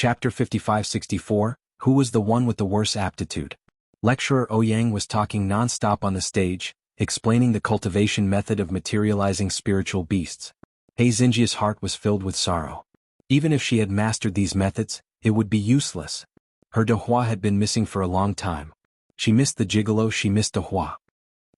Chapter 55-64, Who was the one with the worse aptitude? Lecturer Ouyang was talking non-stop on the stage, explaining the cultivation method of materializing spiritual beasts. He Xingjia's heart was filled with sorrow. Even if she had mastered these methods, it would be useless. Her Dehua had been missing for a long time. She missed the gigolo, she missed Dehua.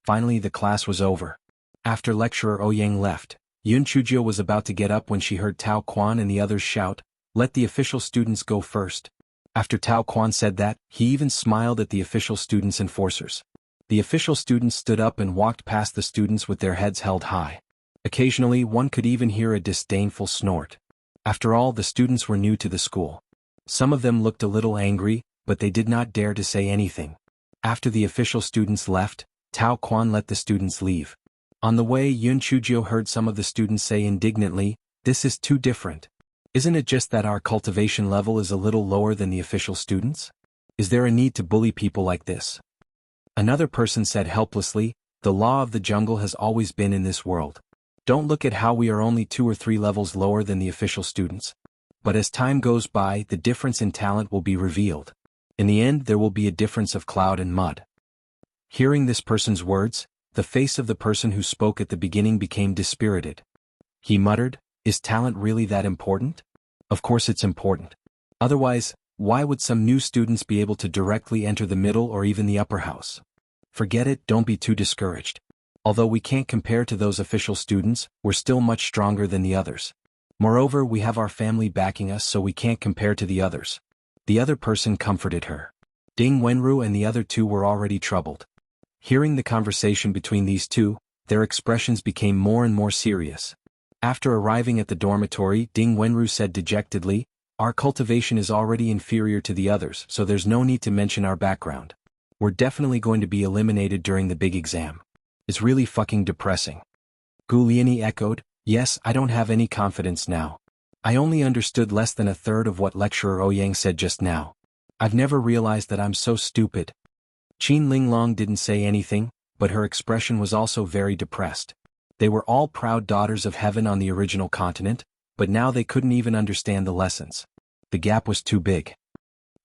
Finally the class was over. After lecturer Ouyang left, Yun Chujio was about to get up when she heard Tao Quan and the others shout, "Let the official students go first." After Tao Quan said that, he even smiled at the official students' enforcers. The official students stood up and walked past the students with their heads held high. Occasionally one could even hear a disdainful snort. After all, the students were new to the school. Some of them looked a little angry, but they did not dare to say anything. After the official students left, Tao Quan let the students leave. On the way, Yun Chujio heard some of the students say indignantly, "This is too different. Isn't it just that our cultivation level is a little lower than the official students? Is there a need to bully people like this?" Another person said helplessly, "The law of the jungle has always been in this world. Don't look at how we are only 2 or 3 levels lower than the official students. But as time goes by, the difference in talent will be revealed. In the end, there will be a difference of cloud and mud." Hearing this person's words, the face of the person who spoke at the beginning became dispirited. He muttered, "Is talent really that important? Of course it's important. Otherwise, why would some new students be able to directly enter the middle or even the upper house? Forget it, don't be too discouraged. Although we can't compare to those official students, we're still much stronger than the others. Moreover, we have our family backing us, so we can't compare to the others." The other person comforted her. Ding Wenru and the other two were already troubled. Hearing the conversation between these two, their expressions became more and more serious. After arriving at the dormitory, Ding Wenru said dejectedly, "Our cultivation is already inferior to the others, so there's no need to mention our background. We're definitely going to be eliminated during the big exam. It's really fucking depressing." Gu Liani echoed, "Yes, I don't have any confidence now. I only understood less than a third of what lecturer Ouyang said just now. I've never realized that I'm so stupid." Qin Linglong didn't say anything, but her expression was also very depressed. They were all proud daughters of heaven on the original continent, but now they couldn't even understand the lessons. The gap was too big.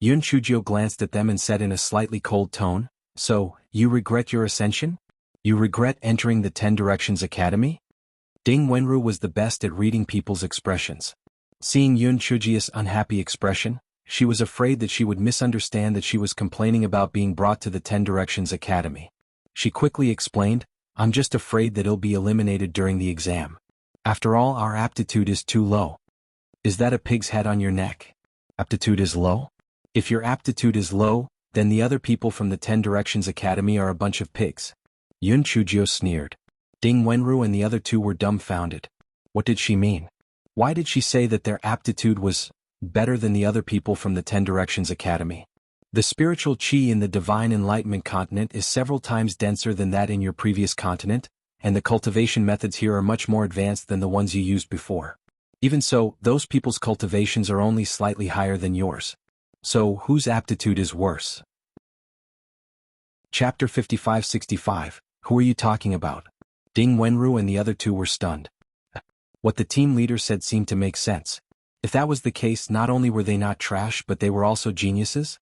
Yun Chujio glanced at them and said in a slightly cold tone, "So, you regret your ascension? You regret entering the 10 Directions Academy?" Ding Wenru was the best at reading people's expressions. Seeing Yun Chujio's unhappy expression, she was afraid that she would misunderstand that she was complaining about being brought to the 10 Directions Academy. She quickly explained, "I'm just afraid that it'll be eliminated during the exam. After all, our aptitude is too low." "Is that a pig's head on your neck? Aptitude is low? If your aptitude is low, then the other people from the 10 Directions Academy are a bunch of pigs." Yun Chujio sneered. Ding Wenru and the other two were dumbfounded. What did she mean? Why did she say that their aptitude was better than the other people from the 10 Directions Academy? The spiritual chi in the Divine Enlightenment continent is several times denser than that in your previous continent, and the cultivation methods here are much more advanced than the ones you used before. Even so, those people's cultivations are only slightly higher than yours. So, whose aptitude is worse? Chapter 55-65, Who are you talking about? Ding Wenru and the other two were stunned. What the team leader said seemed to make sense. If that was the case, not only were they not trash but they were also geniuses?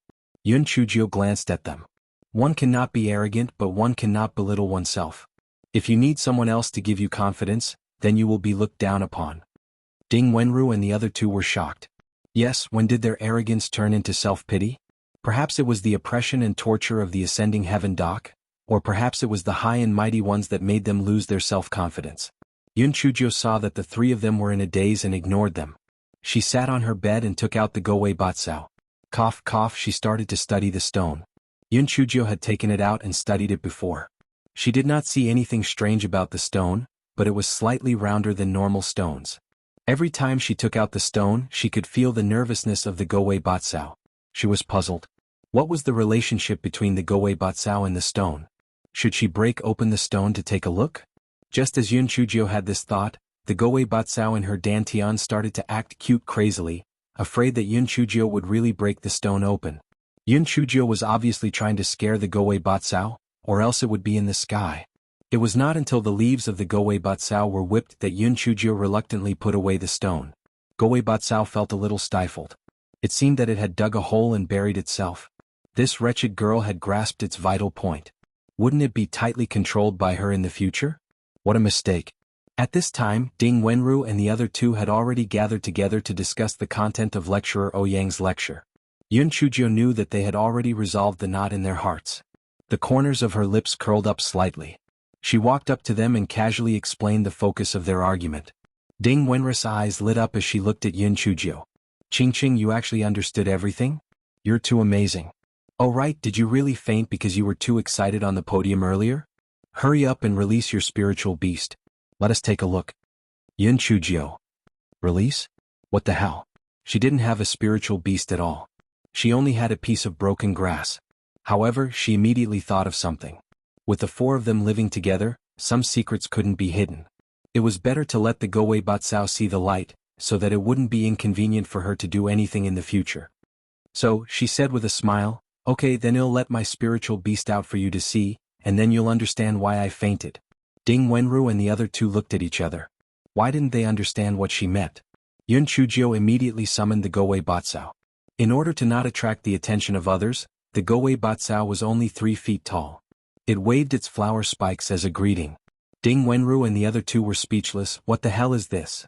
Yun Chujio glanced at them. One cannot be arrogant, but one cannot belittle oneself. If you need someone else to give you confidence, then you will be looked down upon. Ding Wenru and the other two were shocked. Yes, when did their arrogance turn into self-pity? Perhaps it was the oppression and torture of the ascending heaven dock, or perhaps it was the high and mighty ones that made them lose their self-confidence. Yun Chujio saw that the 3 of them were in a daze and ignored them. She sat on her bed and took out the Gowei Batsao. Cough cough, she started to study the stone. Yun Chujio had taken it out and studied it before. She did not see anything strange about the stone, but it was slightly rounder than normal stones. Every time she took out the stone, she could feel the nervousness of the Gowei Batsao. She was puzzled. What was the relationship between the Gowei Batsao and the stone? Should she break open the stone to take a look? Just as Yun Chujio had this thought, the Gowei Batsao and her dantian started to act cute crazily, afraid that Yun Chujio would really break the stone open. Yun Chujio was obviously trying to scare the Gowei Batsao, or else it would be in the sky. It was not until the leaves of the Gowei Batsao were whipped that Yun Chujio reluctantly put away the stone. Gowei Batsao felt a little stifled. It seemed that it had dug a hole and buried itself. This wretched girl had grasped its vital point. Wouldn't it be tightly controlled by her in the future? What a mistake. At this time, Ding Wenru and the other two had already gathered together to discuss the content of Lecturer Ouyang's lecture. Yun Chujio knew that they had already resolved the knot in their hearts. The corners of her lips curled up slightly. She walked up to them and casually explained the focus of their argument. Ding Wenru's eyes lit up as she looked at Yun Chujio. "Qingqing, you actually understood everything? You're too amazing. Oh right, did you really faint because you were too excited on the podium earlier? Hurry up and release your spiritual beast. Let us take a look." Yun Chujio. Release? What the hell? She didn't have a spiritual beast at all. She only had a piece of broken grass. However, she immediately thought of something. With the four of them living together, some secrets couldn't be hidden. It was better to let the Gowei Batsao see the light, so that it wouldn't be inconvenient for her to do anything in the future. So, she said with a smile, "Okay, then I'll let my spiritual beast out for you to see, and then you'll understand why I fainted." Ding Wenru and the other two looked at each other. Why didn't they understand what she meant? Yun Chujio immediately summoned the Gowei Batsao. In order to not attract the attention of others, the Gowei Batsao was only 3 feet tall. It waved its flower spikes as a greeting. Ding Wenru and the other two were speechless. What the hell is this?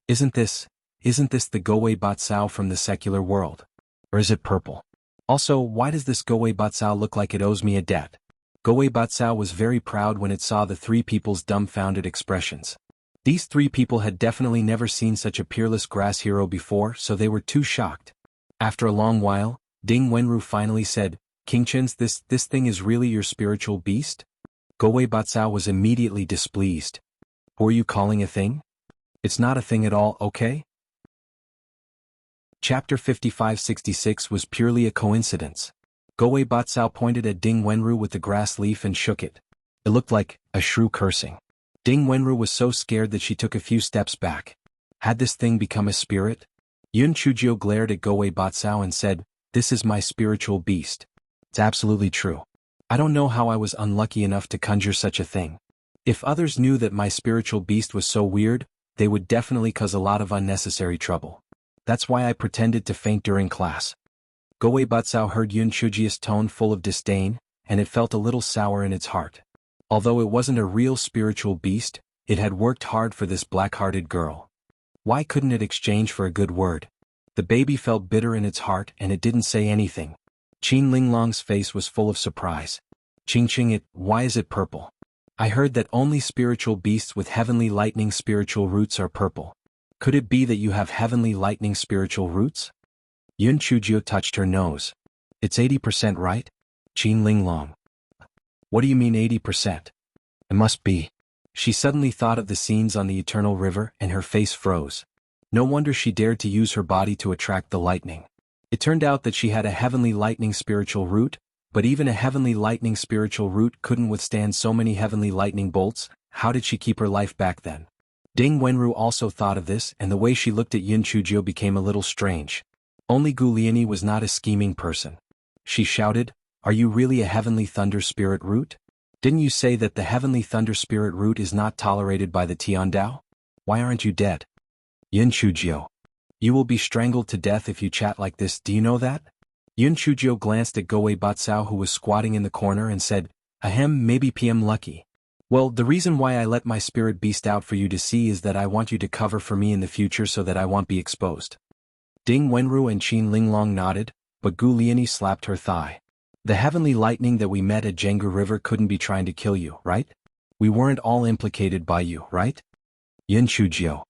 Isn't this the Gowei Batsao from the secular world? Or is it purple? Also, why does this Gowei Batsao look like it owes me a debt? Gowei Batsao was very proud when it saw the three people's dumbfounded expressions. These three people had definitely never seen such a peerless grass hero before, so they were too shocked. After a long while, Ding Wenru finally said, "Qingqin, this thing is really your spiritual beast?" Gowei Batsao was immediately displeased. "Who are you calling a thing? It's not a thing at all, okay?" Chapter 5566 was purely a coincidence. Gowei Batsao pointed at Ding Wenru with the grass leaf and shook it. It looked like a shrew cursing. Ding Wenru was so scared that she took a few steps back. Had this thing become a spirit? Yun Chujio glared at Gowei Batsao and said, "This is my spiritual beast." It's absolutely true. I don't know how I was unlucky enough to conjure such a thing. If others knew that my spiritual beast was so weird, they would definitely cause a lot of unnecessary trouble. That's why I pretended to faint during class. Gowei Batsao heard Yun Chujio's tone full of disdain, and it felt a little sour in its heart. Although it wasn't a real spiritual beast, it had worked hard for this black-hearted girl. Why couldn't it exchange for a good word? The baby felt bitter in its heart and it didn't say anything. Qin Linglong's face was full of surprise. "Qingqing, why is it purple? I heard that only spiritual beasts with heavenly lightning spiritual roots are purple. Could it be that you have heavenly lightning spiritual roots?" Yun Chujio touched her nose. "It's 80% right? Qin Linglong." "What do you mean 80%? It must be." She suddenly thought of the scenes on the Eternal River and her face froze. No wonder she dared to use her body to attract the lightning. It turned out that she had a heavenly lightning spiritual root, but even a heavenly lightning spiritual root couldn't withstand so many heavenly lightning bolts. How did she keep her life back then? Ding Wenru also thought of this, and the way she looked at Yun Chujio became a little strange. Only Gu Liani was not a scheming person. She shouted, "Are you really a heavenly thunder spirit root? Didn't you say that the heavenly thunder spirit root is not tolerated by the Tiandao? Why aren't you dead?" "Yun Chujio. You will be strangled to death if you chat like this, do you know that?" Yun Chujio glanced at Gowei Batsao who was squatting in the corner and said, "Ahem, maybe PM lucky. Well, the reason why I let my spirit beast out for you to see is that I want you to cover for me in the future so that I won't be exposed." Ding Wenru and Qin Linglong nodded, but Gu Liani slapped her thigh. "The heavenly lightning that we met at Zhenggu River couldn't be trying to kill you, right? We weren't all implicated by you, right?" Yun Chujio.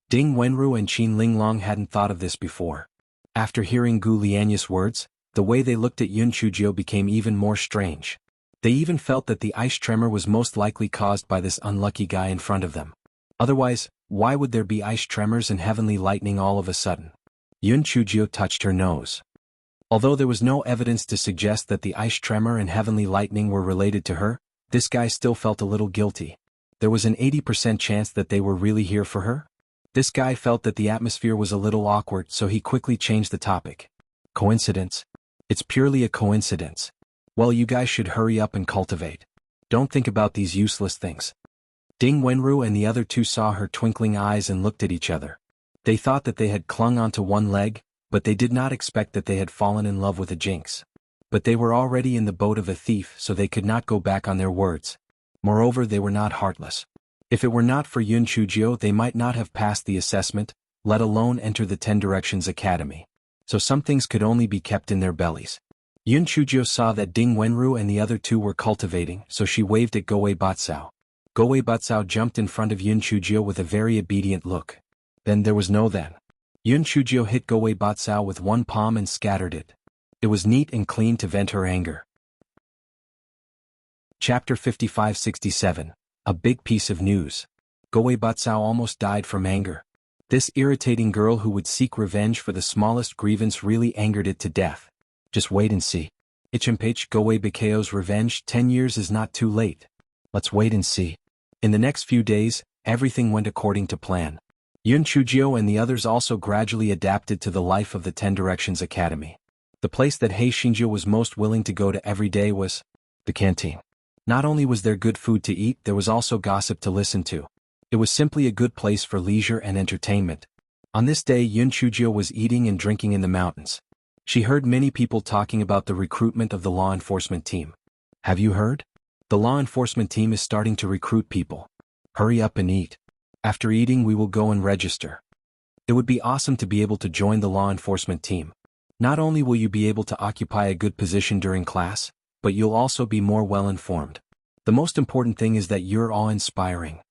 Ding Wenru and Qin Linglong hadn't thought of this before. After hearing Gu Liani's words, the way they looked at Yun Chujio became even more strange. They even felt that the ice tremor was most likely caused by this unlucky guy in front of them. Otherwise, why would there be ice tremors and heavenly lightning all of a sudden? Yun Chujio touched her nose. Although there was no evidence to suggest that the ice tremor and heavenly lightning were related to her, this guy still felt a little guilty. There was an 80% chance that they were really here for her. This guy felt that the atmosphere was a little awkward, so he quickly changed the topic. "Coincidence? It's purely a coincidence. Well, you guys should hurry up and cultivate. Don't think about these useless things." Ding Wenru and the other two saw her twinkling eyes and looked at each other. They thought that they had clung onto one leg, but they did not expect that they had fallen in love with a jinx. But they were already in the boat of a thief, so they could not go back on their words. Moreover, they were not heartless. If it were not for Yun Chujio, they might not have passed the assessment, let alone enter the 10 Directions Academy. So some things could only be kept in their bellies. Yun Chujio saw that Ding Wenru and the other two were cultivating, so she waved at Goei Batsao. Goei Batsao jumped in front of Yun Chujio with a very obedient look. Then there was no then. Yun Chujio hit Goei Batsao with one palm and scattered it. It was neat and clean to vent her anger. Chapter 5567. A big piece of news. Goei Batsao almost died from anger. This irritating girl who would seek revenge for the smallest grievance really angered it to death. Just wait and see. Ichimpage Goei Bakao's revenge, 10 years is not too late. Let's wait and see. In the next few days, everything went according to plan. Yun Chujio and the others also gradually adapted to the life of the 10 Directions Academy. The place that Hei Shinjo was most willing to go to every day was the canteen. Not only was there good food to eat, there was also gossip to listen to. It was simply a good place for leisure and entertainment. On this day, Yun Chujio was eating and drinking in the mountains. She heard many people talking about the recruitment of the law enforcement team. Have you heard? The law enforcement team is starting to recruit people. Hurry up and eat. After eating, we will go and register. It would be awesome to be able to join the law enforcement team. Not only will you be able to occupy a good position during class, but you'll also be more well-informed. The most important thing is that you're awe-inspiring.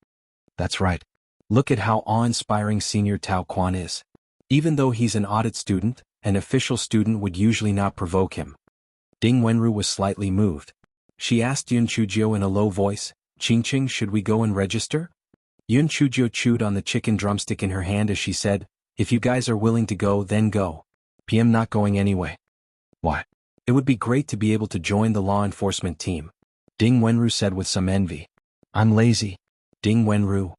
That's right. Look at how awe-inspiring Senior Tao Quan is. Even though he's an audit student, an official student would usually not provoke him. Ding Wenru was slightly moved. She asked Yun Chujio in a low voice, "Qingqing, should we go and register?" Yun Chujio chewed on the chicken drumstick in her hand as she said, "If you guys are willing to go, then go. I'm not going anyway." Why? It would be great to be able to join the law enforcement team. Ding Wenru said with some envy. I'm lazy. Ding Wenru.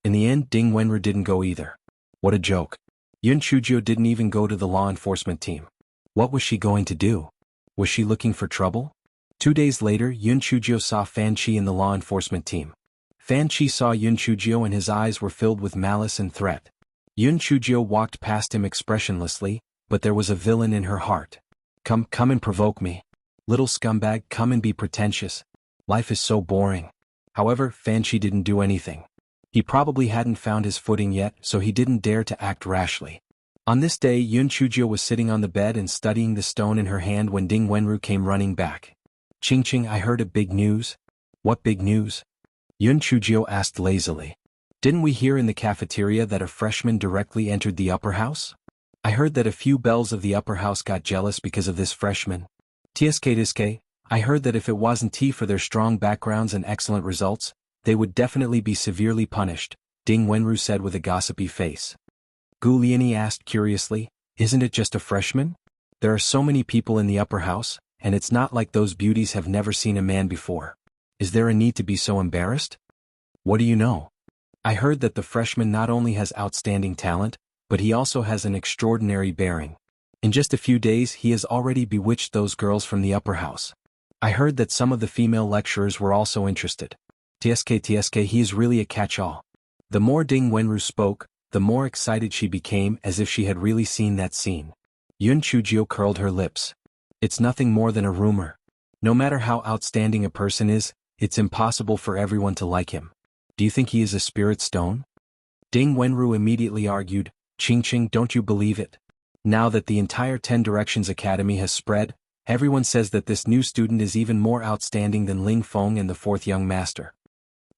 In the end, Ding Wenru didn't go either. What a joke. Yun Chujio didn't even go to the law enforcement team. What was she going to do? Was she looking for trouble? 2 days later, Yun Chujio saw Fan Chi in the law enforcement team. Fan Chi saw Yun Chujio and his eyes were filled with malice and threat. Yun Chujio walked past him expressionlessly, but there was a villain in her heart. Come and provoke me. Little scumbag, come and be pretentious. Life is so boring. However, Fan Chi didn't do anything. He probably hadn't found his footing yet, so he didn't dare to act rashly. On this day, Yun Chujio was sitting on the bed and studying the stone in her hand when Ding Wenru came running back. Qingqing, I heard a big news. What big news? Yun Chujio asked lazily. Didn't we hear in the cafeteria that a freshman directly entered the upper house? I heard that a few belles of the upper house got jealous because of this freshman. Tiske, I heard that if it wasn't tea for their strong backgrounds and excellent results, they would definitely be severely punished, Ding Wenru said with a gossipy face. Gu Liani asked curiously, isn't it just a freshman? There are so many people in the upper house, and it's not like those beauties have never seen a man before. Is there a need to be so embarrassed? What do you know? I heard that the freshman not only has outstanding talent, but he also has an extraordinary bearing. In just a few days he has already bewitched those girls from the upper house. I heard that some of the female lecturers were also interested. Tsk, he is really a catch-all. The more Ding Wenru spoke, the more excited she became, as if she had really seen that scene. Yun Chujio curled her lips. It's nothing more than a rumor. No matter how outstanding a person is, it's impossible for everyone to like him. Do you think he is a spirit stone? Ding Wenru immediately argued, Qingqing, don't you believe it? Now that the entire 10 Directions Academy has spread, everyone says that this new student is even more outstanding than Ling Feng and the 4th young master.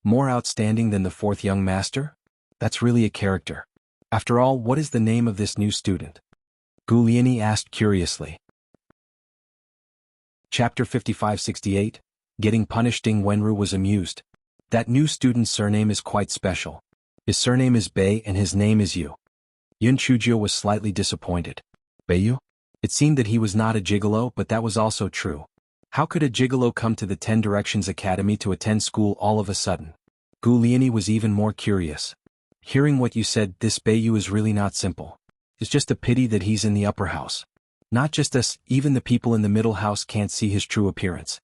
More outstanding than the 4th young master? That's really a character. After all, what is the name of this new student? Gu Liani asked curiously. Chapter 5568. Getting punished. Ding Wenru was amused. That new student's surname is quite special. His surname is Bei and his name is Yu. Yun Chujio was slightly disappointed. Beiyu? It seemed that he was not a gigolo, but that was also true. How could a gigolo come to the 10 Directions Academy to attend school all of a sudden? Gu Liani was even more curious. Hearing what you said, this Beiyu is really not simple. It's just a pity that he's in the upper house. Not just us, even the people in the middle house can't see his true appearance.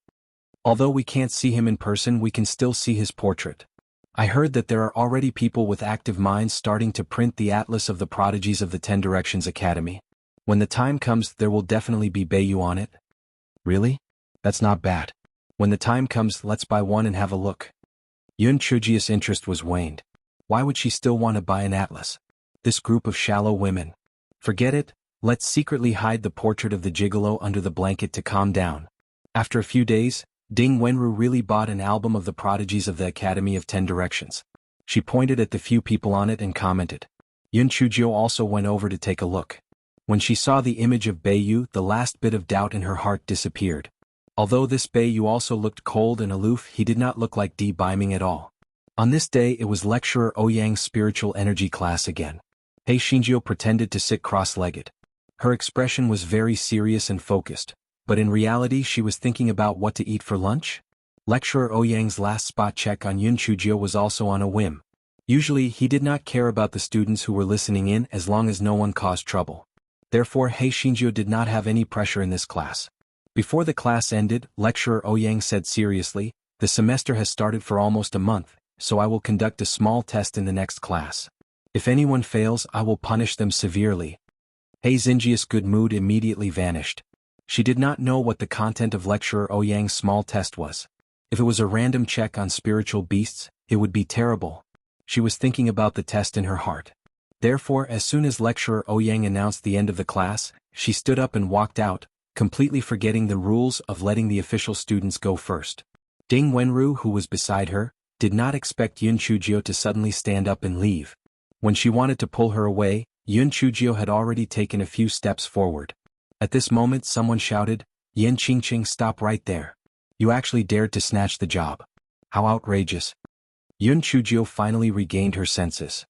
Although we can't see him in person, we can still see his portrait. I heard that there are already people with active minds starting to print the atlas of the prodigies of the 10 Directions Academy. When the time comes, there will definitely be Bayu on it. Really? That's not bad. When the time comes, let's buy one and have a look. Yun Chujia's interest was waned. Why would she still want to buy an atlas? This group of shallow women. Forget it, let's secretly hide the portrait of the gigolo under the blanket to calm down. After a few days, Ding Wenru really bought an album of the prodigies of the Academy of 10 Directions. She pointed at the few people on it and commented. Yun Chujio also went over to take a look. When she saw the image of Bayu, the last bit of doubt in her heart disappeared. Although this Bayu also looked cold and aloof, he did not look like Di Biming at all. On this day it was Lecturer Ouyang's spiritual energy class again. Hei Xinjiu pretended to sit cross-legged. Her expression was very serious and focused, but in reality she was thinking about what to eat for lunch. Lecturer Ouyang's last spot check on Yun Chujio was also on a whim. Usually he did not care about the students who were listening in as long as no one caused trouble. Therefore Hei Xinjiu did not have any pressure in this class. Before the class ended, Lecturer Ouyang said seriously, "The semester has started for almost a month, so I will conduct a small test in the next class. If anyone fails, I will punish them severely." Hei Xinjia's good mood immediately vanished. She did not know what the content of Lecturer Ouyang's small test was. If it was a random check on spiritual beasts, it would be terrible. She was thinking about the test in her heart. Therefore, as soon as Lecturer Ouyang announced the end of the class, she stood up and walked out, completely forgetting the rules of letting the official students go first. Ding Wenru, who was beside her, did not expect Yun Chujio to suddenly stand up and leave. When she wanted to pull her away, Yun Chujio had already taken a few steps forward. At this moment someone shouted, "Yen Qingqing, stop right there. You actually dared to snatch the job. How outrageous." Yun Chujio finally regained her senses.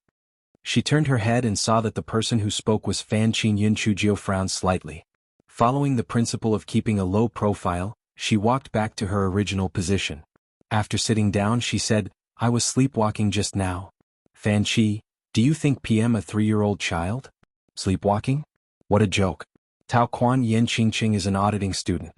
She turned her head and saw that the person who spoke was Fan Qin. Yun Chujio frowned slightly. Following the principle of keeping a low profile, she walked back to her original position. After sitting down she said, "I was sleepwalking just now." "Fan Qi, do you think PM a 3-year-old child? Sleepwalking? What a joke. Tao Quan. Yen Qingqing is an auditing student.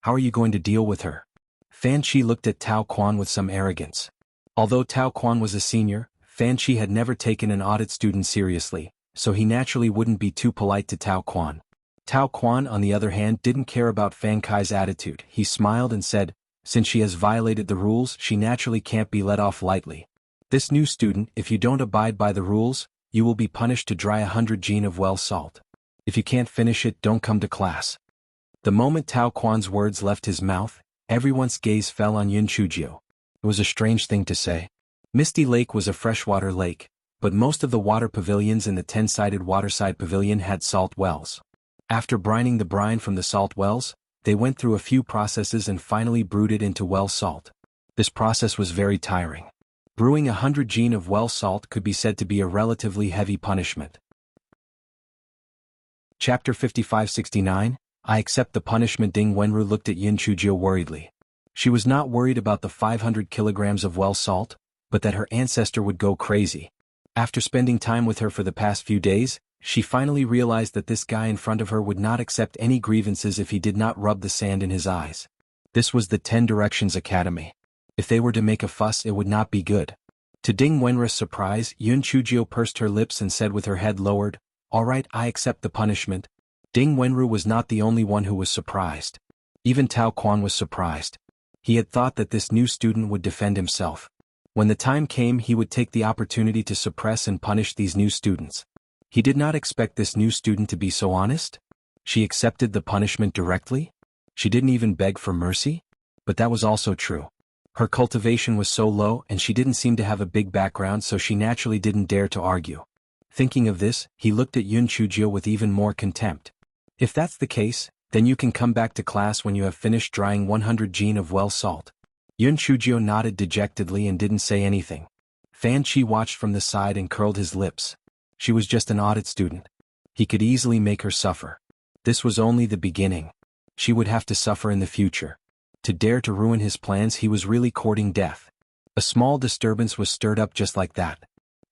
How are you going to deal with her?" Fan Qi looked at Tao Quan with some arrogance. Although Tao Quan was a senior, Fan Qi had never taken an audit student seriously, so he naturally wouldn't be too polite to Tao Quan. Tao Quan, on the other hand, didn't care about Fan Kai's attitude. He smiled and said, "Since she has violated the rules, she naturally can't be let off lightly. This new student, if you don't abide by the rules, you will be punished to dry 100 jin of well salt. If you can't finish it, don't come to class." The moment Tao Quan's words left his mouth, everyone's gaze fell on Yun Chujio. It was a strange thing to say. Misty Lake was a freshwater lake, but most of the water pavilions in the 10-sided waterside pavilion had salt wells. After brining the brine from the salt wells, they went through a few processes and finally brewed it into well salt. This process was very tiring. Brewing 100 jin of well salt could be said to be a relatively heavy punishment. Chapter 5569, I accept the punishment. Ding Wenru looked at Yin Chujio worriedly. She was not worried about the 500 kilograms of well salt, but that her ancestor would go crazy. After spending time with her for the past few days, she finally realized that this guy in front of her would not accept any grievances if he did not rub the sand in his eyes. This was the 10 Directions Academy. If they were to make a fuss, it would not be good. To Ding Wenru's surprise, Yun Chujio pursed her lips and said with her head lowered, "All right, I accept the punishment." Ding Wenru was not the only one who was surprised. Even Tao Quan was surprised. He had thought that this new student would defend himself. When the time came, he would take the opportunity to suppress and punish these new students. He did not expect this new student to be so honest. She accepted the punishment directly. She didn't even beg for mercy. But that was also true. Her cultivation was so low and she didn't seem to have a big background, so she naturally didn't dare to argue. Thinking of this, he looked at Yun Chujio with even more contempt. "If that's the case, then you can come back to class when you have finished drying 100 jin of well salt." Yun Chujio nodded dejectedly and didn't say anything. Fan Qi watched from the side and curled his lips. She was just an audit student. He could easily make her suffer. This was only the beginning. She would have to suffer in the future. To dare to ruin his plans, he was really courting death. A small disturbance was stirred up just like that.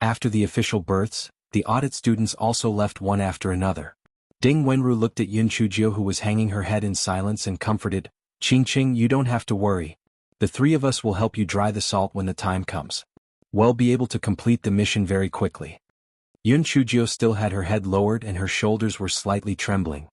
After the official births, the audit students also left one after another. Ding Wenru looked at Yun Chujio, who was hanging her head in silence, and comforted, "Qingqing, you don't have to worry. The 3 of us will help you dry the salt when the time comes. We'll be able to complete the mission very quickly." Yun Chujio still had her head lowered and her shoulders were slightly trembling.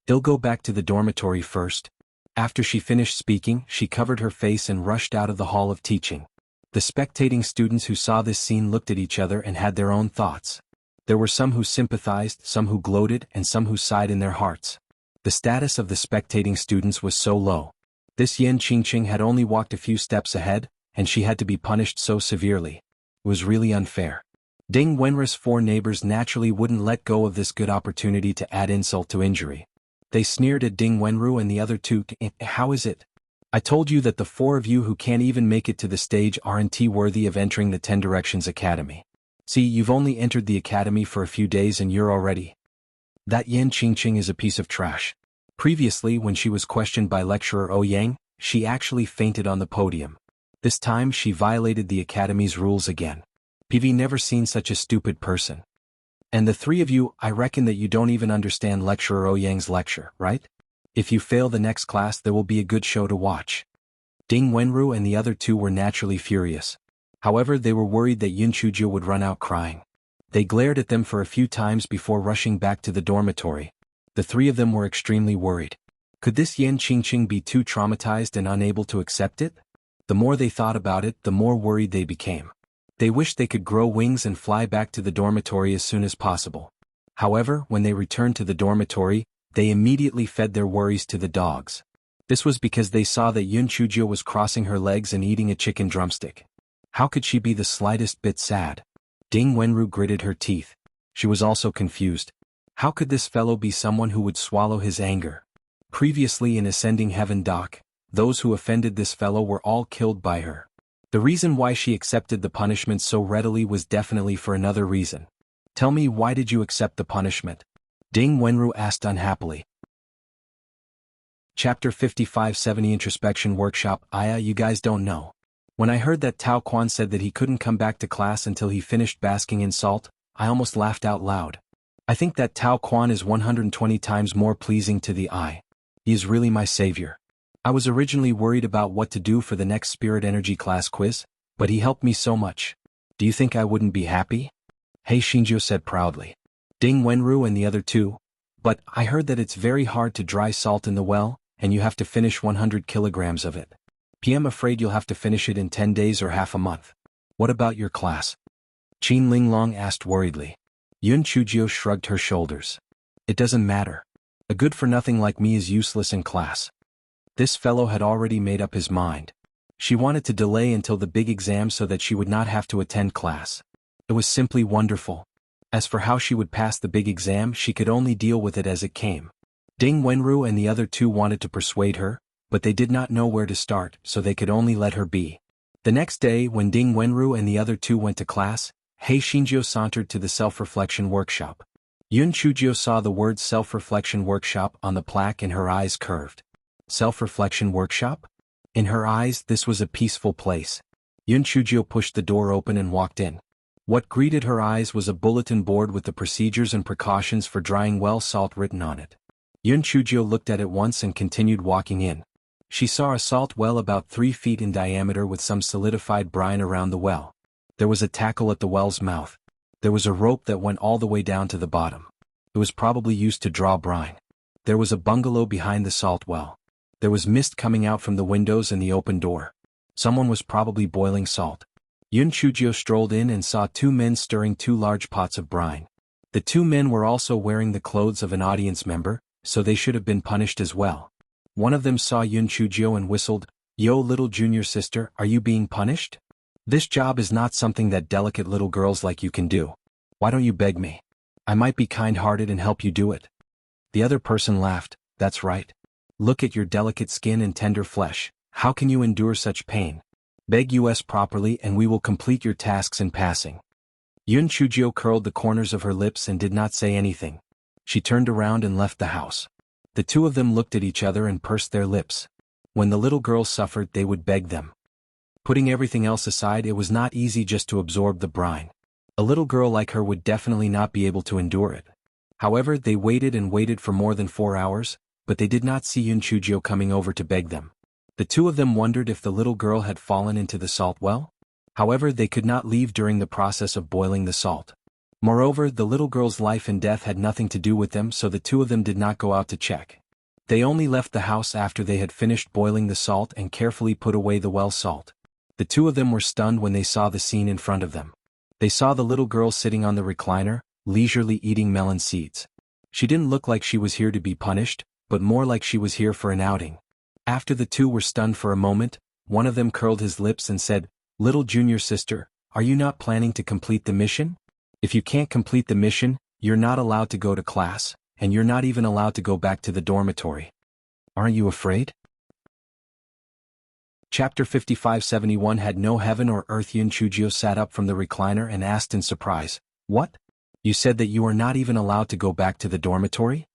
"I'll go back to the dormitory first." After she finished speaking, she covered her face and rushed out of the hall of teaching. The spectating students who saw this scene looked at each other and had their own thoughts. There were some who sympathized, some who gloated, and some who sighed in their hearts. The status of the spectating students was so low. This Yen Qingqing had only walked a few steps ahead, and she had to be punished so severely. It was really unfair. Ding Wenru's 4 neighbors naturally wouldn't let go of this good opportunity to add insult to injury. They sneered at Ding Wenru and the other 2. "How is it? I told you that the 4 of you who can't even make it to the stage aren't worthy of entering the 10 Directions Academy. See, you've only entered the academy for a few days and you're already..." That Yen Qingqing is a piece of trash. Previously, when she was questioned by lecturer Ouyang, she actually fainted on the podium. This time she violated the academy's rules again. PV never seen such a stupid person. And the 3 of you, I reckon that you don't even understand lecturer Ouyang's lecture, right? If you fail the next class there will be a good show to watch. Ding Wenru and the other 2 were naturally furious. However, they were worried that Yun Chujio would run out crying. They glared at them for a few times before rushing back to the dormitory. The 3 of them were extremely worried. Could this Yen Qingqing be too traumatized and unable to accept it? The more they thought about it, the more worried they became. They wished they could grow wings and fly back to the dormitory as soon as possible. However, when they returned to the dormitory, they immediately fed their worries to the dogs. This was because they saw that Yun Chujio was crossing her legs and eating a chicken drumstick. How could she be the slightest bit sad? Ding Wenru gritted her teeth. She was also confused. How could this fellow be someone who would swallow his anger? Previously in Ascending Heaven Dock, those who offended this fellow were all killed by her. The reason why she accepted the punishment so readily was definitely for another reason. "Tell me, why did you accept the punishment?" Ding Wenru asked unhappily. Chapter 5570 Introspection Workshop. You guys don't know. When I heard that Tao Quan said that he couldn't come back to class until he finished basking in salt, I almost laughed out loud. I think that Tao Quan is 120 times more pleasing to the eye. He is really my savior. I was originally worried about what to do for the next Spirit Energy class quiz, but he helped me so much. Do you think I wouldn't be happy? Hei Shinjo said proudly. Ding Wenru and the other 2. But I heard that it's very hard to dry salt in the well, and you have to finish 100 kilograms of it. I'm afraid you'll have to finish it in 10 days or half a month. What about your class? Qin Linglong asked worriedly. Yun Chujio shrugged her shoulders. It doesn't matter. A good-for-nothing like me is useless in class. This fellow had already made up his mind. She wanted to delay until the big exam so that she would not have to attend class. It was simply wonderful. As for how she would pass the big exam, she could only deal with it as it came. Ding Wenru and the other 2 wanted to persuade her, but they did not know where to start, so they could only let her be. The next day, when Ding Wenru and the other 2 went to class, Hei Shinjo sauntered to the self-reflection workshop. Yun Chujio saw the word self-reflection workshop on the plaque and her eyes curved. Self-reflection workshop? In her eyes, this was a peaceful place. Yun Chujio pushed the door open and walked in. What greeted her eyes was a bulletin board with the procedures and precautions for drying well salt written on it. Yun Chujio looked at it once and continued walking in. She saw a salt well about 3 feet in diameter with some solidified brine around the well. There was a tackle at the well's mouth. There was a rope that went all the way down to the bottom. It was probably used to draw brine. There was a bungalow behind the salt well. There was mist coming out from the windows and the open door. Someone was probably boiling salt. Yun Chujio strolled in and saw 2 men stirring 2 large pots of brine. The 2 men were also wearing the clothes of an audience member, so they should have been punished as well. One of them saw Yun Chujio and whistled, "Yo, little junior sister, are you being punished? This job is not something that delicate little girls like you can do. Why don't you beg me? I might be kind-hearted and help you do it." The other person laughed. "That's right. Look at your delicate skin and tender flesh. How can you endure such pain? Beg us properly and we will complete your tasks in passing." Yun Chujio curled the corners of her lips and did not say anything. She turned around and left the house. The 2 of them looked at each other and pursed their lips. When the little girls suffered, they would beg them. Putting everything else aside, it was not easy just to absorb the brine. A little girl like her would definitely not be able to endure it. However, they waited and waited for more than 4 hours, but they did not see Yun Chujio coming over to beg them. The 2 of them wondered if the little girl had fallen into the salt well. However, they could not leave during the process of boiling the salt. Moreover, the little girl's life and death had nothing to do with them, so the two of them did not go out to check. They only left the house after they had finished boiling the salt and carefully put away the well salt. The two of them were stunned when they saw the scene in front of them. They saw the little girl sitting on the recliner, leisurely eating melon seeds. She didn't look like she was here to be punished, but more like she was here for an outing. After the two were stunned for a moment, one of them curled his lips and said, "Little junior sister, are you not planning to complete the mission? If you can't complete the mission, you're not allowed to go to class, and you're not even allowed to go back to the dormitory. Aren't you afraid?" Chapter 5571 Had no heaven or earth. Yun Chujio sat up from the recliner and asked in surprise, "What? You said that you are not even allowed to go back to the dormitory?"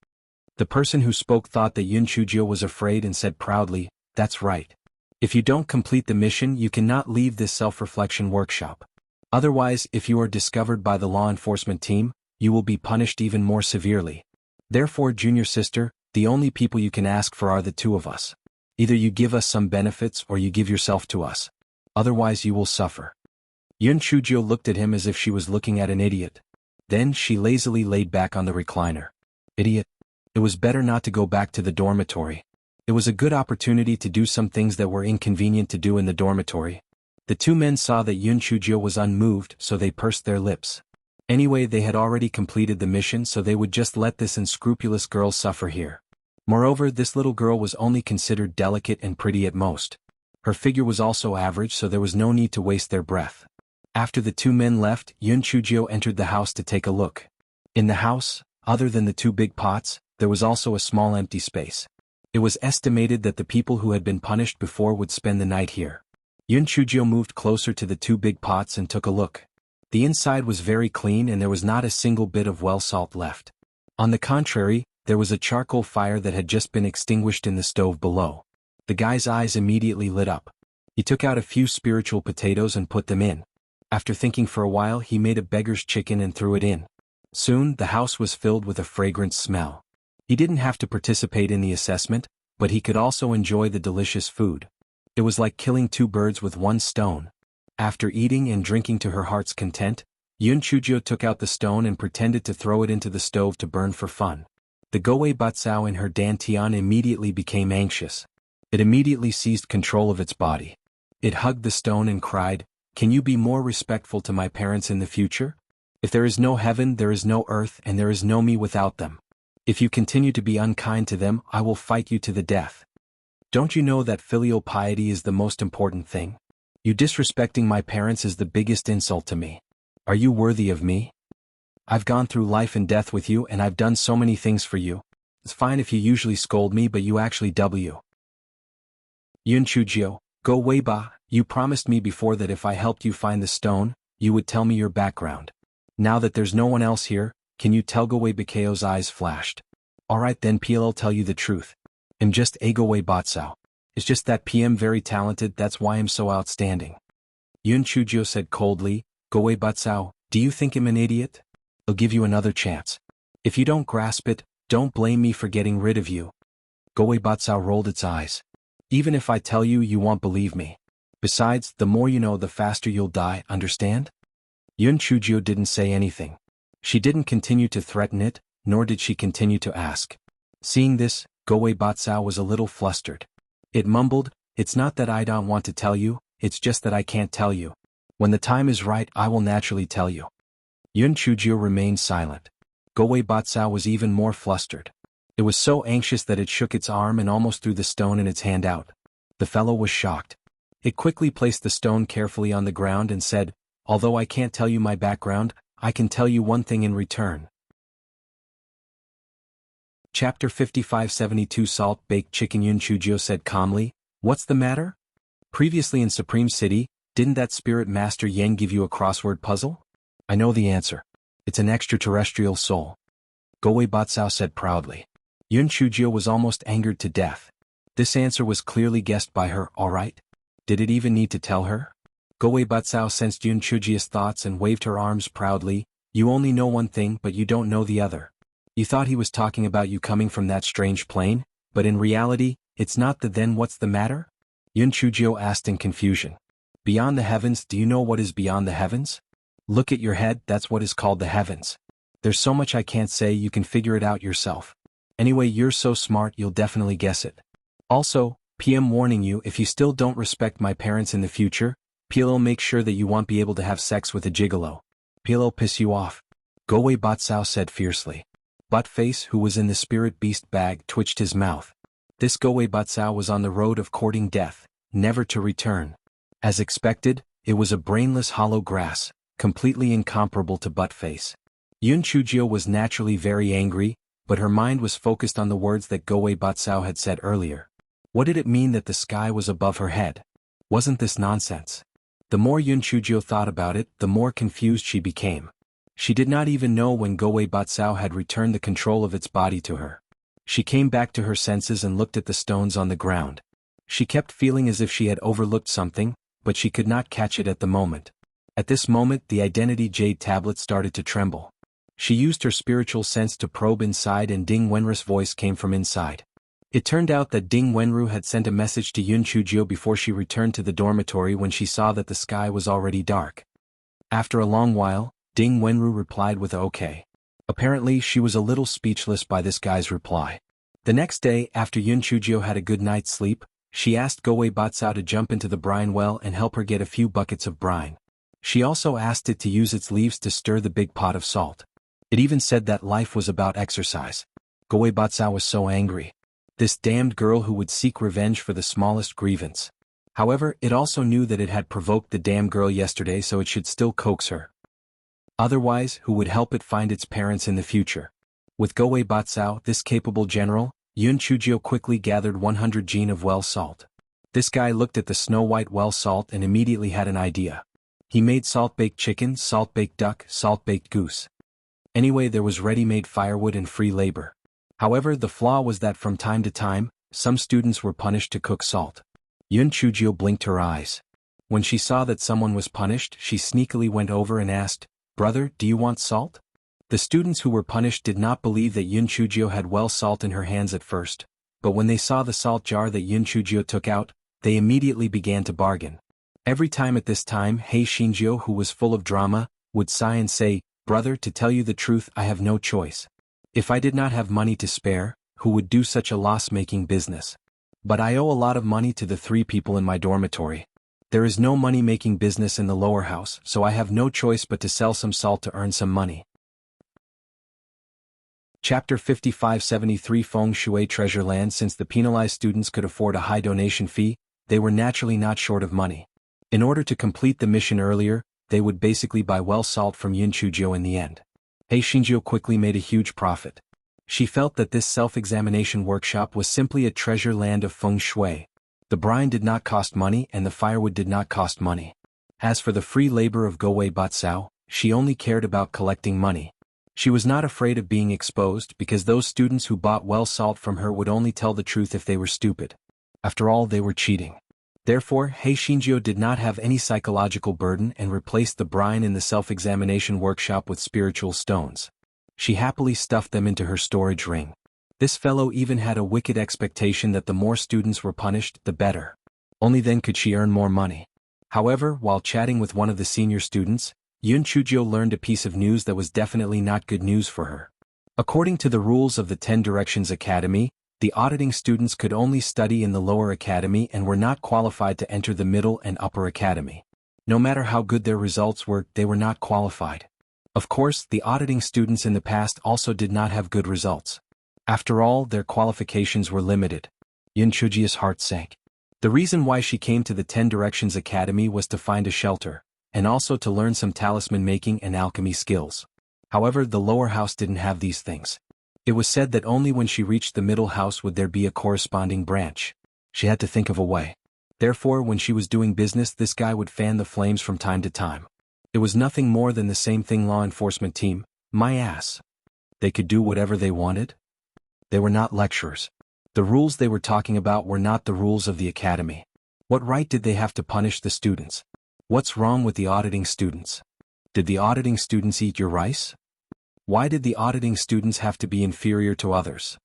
The person who spoke thought that Yun Chujio was afraid and said proudly, "That's right. If you don't complete the mission, you cannot leave this self-reflection workshop. Otherwise, if you are discovered by the law enforcement team, you will be punished even more severely. Therefore, junior sister, the only people you can ask for are the two of us. Either you give us some benefits or you give yourself to us. Otherwise you will suffer." Yun Chujio looked at him as if she was looking at an idiot. Then she lazily laid back on the recliner. "Idiot. It was better not to go back to the dormitory. It was a good opportunity to do some things that were inconvenient to do in the dormitory." The two men saw that Yun Chujio was unmoved, so they pursed their lips. Anyway, they had already completed the mission, so they would just let this unscrupulous girl suffer here. Moreover, this little girl was only considered delicate and pretty at most. Her figure was also average, so there was no need to waste their breath. After the two men left, Yun Chujio entered the house to take a look. In the house, other than the two big pots, there was also a small empty space. It was estimated that the people who had been punished before would spend the night here. Yun Chujio moved closer to the two big pots and took a look. The inside was very clean and there was not a single bit of well salt left. On the contrary, there was a charcoal fire that had just been extinguished in the stove below. The guy's eyes immediately lit up. He took out a few spiritual potatoes and put them in. After thinking for a while, he made a beggar's chicken and threw it in. Soon, the house was filled with a fragrant smell. He didn't have to participate in the assessment, but he could also enjoy the delicious food. It was like killing two birds with one stone. After eating and drinking to her heart's content, Yun Chujio took out the stone and pretended to throw it into the stove to burn for fun. The Goei Batsao in her dantian immediately became anxious. It immediately seized control of its body. It hugged the stone and cried, "Can you be more respectful to my parents in the future? If there is no heaven, there is no earth, and there is no me without them. If you continue to be unkind to them, I will fight you to the death. Don't you know that filial piety is the most important thing? You disrespecting my parents is the biggest insult to me. Are you worthy of me? I've gone through life and death with you and I've done so many things for you. It's fine if you usually scold me, but you actually W. Yun Chujio, go way ba, you promised me before that if I helped you find the stone, you would tell me your background. Now that there's no one else here, can you tell Goei Bikeo's eyes flashed? Alright then, I'll tell you the truth. I'm just a Goei Batsao. It's just that PM very talented, that's why I'm so outstanding. Yun Chujio said coldly, Goei Batsao, do you think I'm an idiot? I'll give you another chance. If you don't grasp it, don't blame me for getting rid of you. Goei Batsao rolled its eyes. Even if I tell you, you won't believe me. Besides, the more you know, the faster you'll die, understand? Yun Chujio didn't say anything. She didn't continue to threaten it, nor did she continue to ask. Seeing this, Goei Batsao was a little flustered. It mumbled, "It's not that I don't want to tell you, it's just that I can't tell you. When the time is right, I will naturally tell you." Yun Chujio remained silent. Goei Batsao was even more flustered. It was so anxious that it shook its arm and almost threw the stone in its hand out. The fellow was shocked. It quickly placed the stone carefully on the ground and said, "Although I can't tell you my background, I can tell you one thing in return." Chapter 5572 Salt-Baked Chicken. Yun Chujio said calmly, "What's the matter? Previously in Supreme City, didn't that spirit master Yang give you a crossword puzzle? I know the answer. It's an extraterrestrial soul." Goei Batsao said proudly. Yun Chujio was almost angered to death. This answer was clearly guessed by her, alright? Did it even need to tell her? Goei Batsao sensed Yun Chujio's thoughts and waved her arms proudly. "You only know one thing, but you don't know the other. You thought he was talking about you coming from that strange plane, but in reality, it's not the then what's the matter?" Yun Chujio asked in confusion. "Beyond the heavens, do you know what is beyond the heavens?" Look at your head, that's what is called the heavens. There's so much I can't say, you can figure it out yourself. Anyway, you're so smart you'll definitely guess it. Also, PM warning you, if you still don't respect my parents in the future, PL'll make sure that you won't be able to have sex with a gigolo. PL'll piss you off. Gowei Batsao said fiercely. Buttface, who was in the spirit beast bag, twitched his mouth. This Gowei Batsao was on the road of courting death, never to return. As expected, it was a brainless hollow grass, completely incomparable to Buttface. Yun Chujio was naturally very angry, but her mind was focused on the words that Gowei Batsao had said earlier. What did it mean that the sky was above her head? Wasn't this nonsense? The more Yun Chujio thought about it, the more confused she became. She did not even know when Gowei Batsao had returned the control of its body to her. She came back to her senses and looked at the stones on the ground. She kept feeling as if she had overlooked something, but she could not catch it at the moment. At this moment, the identity jade tablet started to tremble. She used her spiritual sense to probe inside, and Ding Wenru's voice came from inside. It turned out that Ding Wenru had sent a message to Yun Chujio before she returned to the dormitory when she saw that the sky was already dark. After a long while, Ding Wenru replied with a okay. Apparently she was a little speechless by this guy's reply. The next day, after Yun Chujio had a good night's sleep, she asked Gowei Batsao to jump into the brine well and help her get a few buckets of brine. She also asked it to use its leaves to stir the big pot of salt. It even said that life was about exercise. Gowei Batsao was so angry. This damned girl who would seek revenge for the smallest grievance. However, it also knew that it had provoked the damn girl yesterday, so it should still coax her. Otherwise, who would help it find its parents in the future? With Gowei Batsao, this capable general, Yun Chujio quickly gathered 100 jin of well salt. This guy looked at the snow-white well salt and immediately had an idea. He made salt-baked chicken, salt-baked duck, salt-baked goose. Anyway, there was ready-made firewood and free labor. However, the flaw was that from time to time, some students were punished to cook salt. Yun Chujio blinked her eyes. When she saw that someone was punished, she sneakily went over and asked, "Brother, do you want salt?" The students who were punished did not believe that Yun Chujio had well salt in her hands at first, but when they saw the salt jar that Yun Chujio took out, they immediately began to bargain. Every time at this time, Hei Shinjio, who was full of drama, would sigh and say, "Brother, to tell you the truth, I have no choice. If I did not have money to spare, who would do such a loss-making business? But I owe a lot of money to the 3 people in my dormitory. There is no money-making business in the lower house, so I have no choice but to sell some salt to earn some money." Chapter 5573 Feng Shui Treasure Land. Since the penalized students could afford a high donation fee, they were naturally not short of money. In order to complete the mission earlier, they would basically buy well salt from Yun Chujio in the end. Hei Shinjio quickly made a huge profit. She felt that this self-examination workshop was simply a treasure land of feng shui. The brine did not cost money and the firewood did not cost money. As for the free labor of Gowei Batsao, she only cared about collecting money. She was not afraid of being exposed because those students who bought well salt from her would only tell the truth if they were stupid. After all, they were cheating. Therefore, Hei Shinjio did not have any psychological burden and replaced the brine in the self-examination workshop with spiritual stones. She happily stuffed them into her storage ring. This fellow even had a wicked expectation that the more students were punished, the better. Only then could she earn more money. However, while chatting with one of the senior students, Yun Chujio learned a piece of news that was definitely not good news for her. According to the rules of the 10 Directions Academy, the auditing students could only study in the lower academy and were not qualified to enter the middle and upper academy. No matter how good their results were, they were not qualified. Of course, the auditing students in the past also did not have good results. After all, their qualifications were limited. Yun Chujio's heart sank. The reason why she came to the 10 Directions Academy was to find a shelter, and also to learn some talisman making and alchemy skills. However, the lower house didn't have these things. It was said that only when she reached the middle house would there be a corresponding branch. She had to think of a way. Therefore, when she was doing business, this guy would fan the flames from time to time. It was nothing more than the same thing law enforcement team, my ass. They could do whatever they wanted? They were not lecturers. The rules they were talking about were not the rules of the academy. What right did they have to punish the students? What's wrong with the auditing students? Did the auditing students eat your rice? Why did the auditing students have to be inferior to others?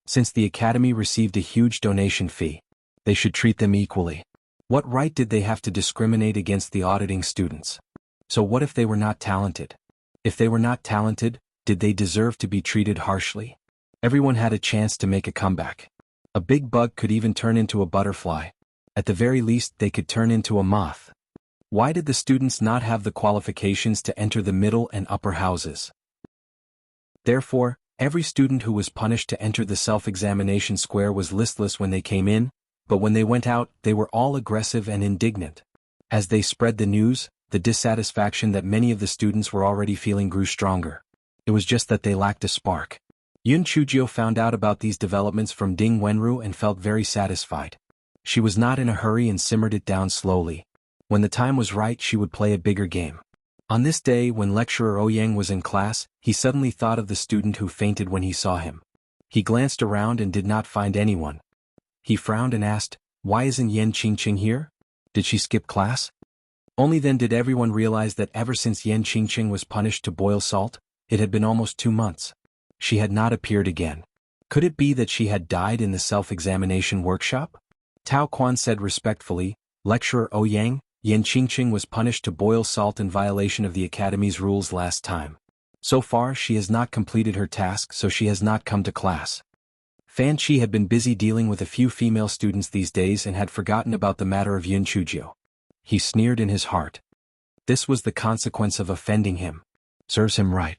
Since the academy received a huge donation fee, they should treat them equally. What right did they have to discriminate against the auditing students? So what if they were not talented? If they were not talented, did they deserve to be treated harshly? Everyone had a chance to make a comeback. A big bug could even turn into a butterfly. At the very least, they could turn into a moth. Why did the students not have the qualifications to enter the middle and upper houses? Therefore, every student who was punished to enter the self-examination square was listless when they came in, but when they went out, they were all aggressive and indignant. As they spread the news, the dissatisfaction that many of the students were already feeling grew stronger. It was just that they lacked a spark. Yun Chujio found out about these developments from Ding Wenru and felt very satisfied. She was not in a hurry and simmered it down slowly. When the time was right, she would play a bigger game. On this day, when lecturer Ouyang was in class, he suddenly thought of the student who fainted when he saw him. He glanced around and did not find anyone. He frowned and asked, "Why isn't Yan Qingqing here? Did she skip class?" Only then did everyone realize that ever since Yan Qingqing was punished to boil salt, it had been almost 2 months. She had not appeared again. Could it be that she had died in the self-examination workshop? Tao Quan said respectfully, "Lecturer Ouyang, Yan Qingqing was punished to boil salt in violation of the academy's rules last time. So far she has not completed her task, so she has not come to class." Fan Chi had been busy dealing with a few female students these days and had forgotten about the matter of Yun Chujio. He sneered in his heart. This was the consequence of offending him. Serves him right.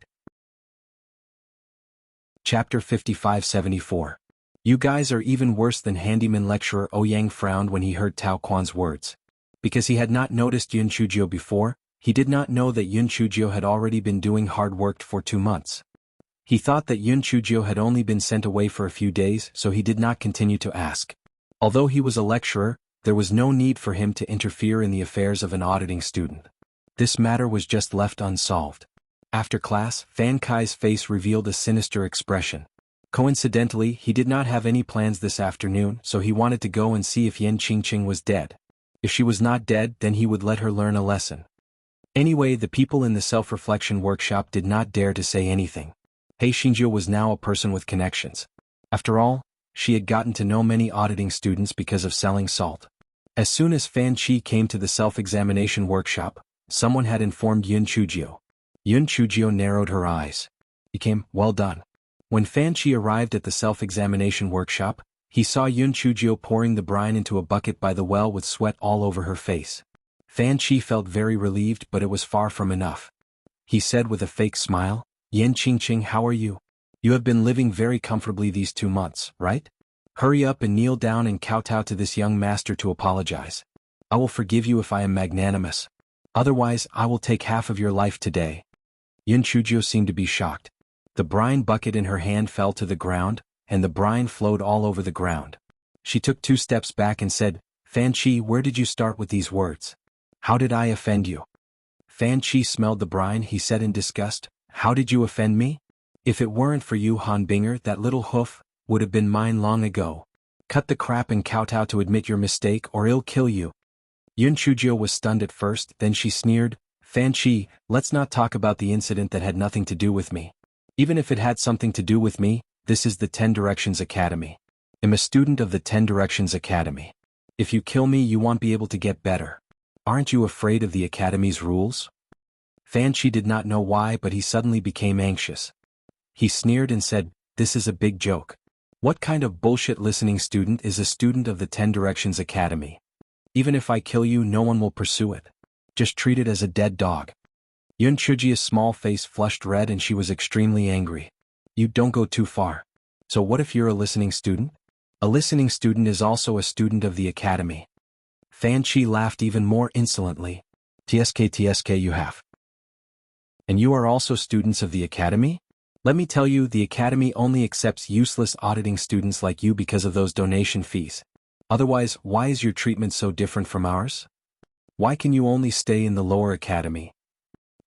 Chapter 5574. You guys are even worse than handyman. Lecturer Ouyang frowned when he heard Tao Quan's words. Because he had not noticed Yun Chujio before, he did not know that Yun Chujio had already been doing hard work for 2 months. He thought that Yun Chujio had only been sent away for a few days, so he did not continue to ask. Although he was a lecturer, there was no need for him to interfere in the affairs of an auditing student. This matter was just left unsolved. After class, Fan Kai's face revealed a sinister expression. Coincidentally, he did not have any plans this afternoon, so he wanted to go and see if Yan Qingqing was dead. If she was not dead, then he would let her learn a lesson. Anyway, the people in the self-reflection workshop did not dare to say anything. Hei Xingjiu was now a person with connections. After all, she had gotten to know many auditing students because of selling salt. As soon as Fan Chi came to the self-examination workshop, someone had informed Yun Chujio. Yun Chujio narrowed her eyes. He came, "Well done." When Fan Chi arrived at the self-examination workshop, he saw Yun Chujio pouring the brine into a bucket by the well with sweat all over her face. Fan Chi felt very relieved, but it was far from enough. He said with a fake smile, "Yan Qingqing, how are you? You have been living very comfortably these 2 months, right? Hurry up and kneel down and kowtow to this young master to apologize. I will forgive you if I am magnanimous. Otherwise, I will take half of your life today." Yun Chujio seemed to be shocked. The brine bucket in her hand fell to the ground, and the brine flowed all over the ground. She took 2 steps back and said, "Fan Chi, where did you start with these words? How did I offend you?" Fan Chi smelled the brine. He said in disgust, "How did you offend me? If it weren't for you, Han Binger, that little hoof would have been mine long ago. Cut the crap and kowtow to admit your mistake or I'll kill you." Yun Chujio was stunned at first, then she sneered, "Fan Chi, let's not talk about the incident that had nothing to do with me. Even if it had something to do with me, this is the 10 Directions Academy. I'm a student of the 10 Directions Academy. If you kill me, you won't be able to get better. Aren't you afraid of the Academy's rules?" Fan Chi did not know why, but he suddenly became anxious. He sneered and said, "This is a big joke. What kind of bullshit listening student is a student of the 10 Directions Academy? Even if I kill you, no one will pursue it. Just treat it as a dead dog." Yun Chujio's small face flushed red and she was extremely angry. "You don't go too far. So what if you're a listening student? A listening student is also a student of the academy." Fan Chi laughed even more insolently. TSK you have. And you are also students of the academy? Let me tell you, the academy only accepts useless auditing students like you because of those donation fees. Otherwise, why is your treatment so different from ours? Why can you only stay in the lower academy?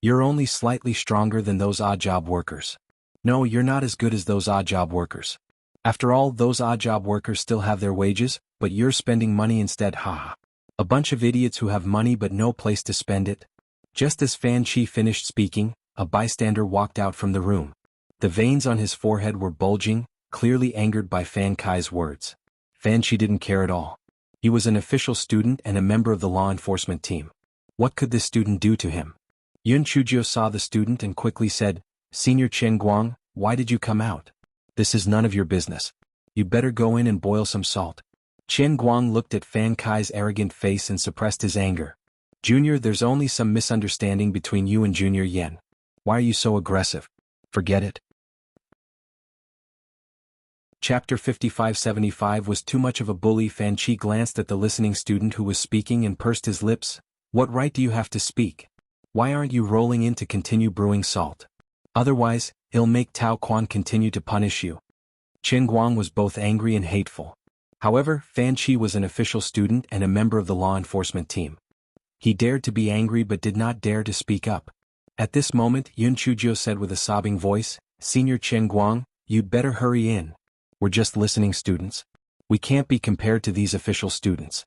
You're only slightly stronger than those odd job workers. No, you're not as good as those odd job workers. After all, those odd job workers still have their wages, but you're spending money instead, haha. A bunch of idiots who have money but no place to spend it." Just as Fan Chi finished speaking, a bystander walked out from the room. The veins on his forehead were bulging, clearly angered by Fan Kai's words. Fan Chi didn't care at all. He was an official student and a member of the law enforcement team. What could this student do to him? Yun Chujio saw the student and quickly said, "Senior Chen Guang, why did you come out? This is none of your business. You better go in and boil some salt." Chen Guang looked at Fan Kai's arrogant face and suppressed his anger. "Junior, there's only some misunderstanding between you and Junior Yen. Why are you so aggressive? Forget it." Chapter 5575 was too much of a bully. Fan Chi glanced at the listening student who was speaking and pursed his lips. "What right do you have to speak? Why aren't you rolling in to continue brewing salt? Otherwise, it'll make Tao Quan continue to punish you." Chen Guang was both angry and hateful. However, Fan Chi was an official student and a member of the law enforcement team. He dared to be angry but did not dare to speak up. At this moment, Yun Chujio said with a sobbing voice, "Senior Chen Guang, you'd better hurry in. We're just listening students. We can't be compared to these official students."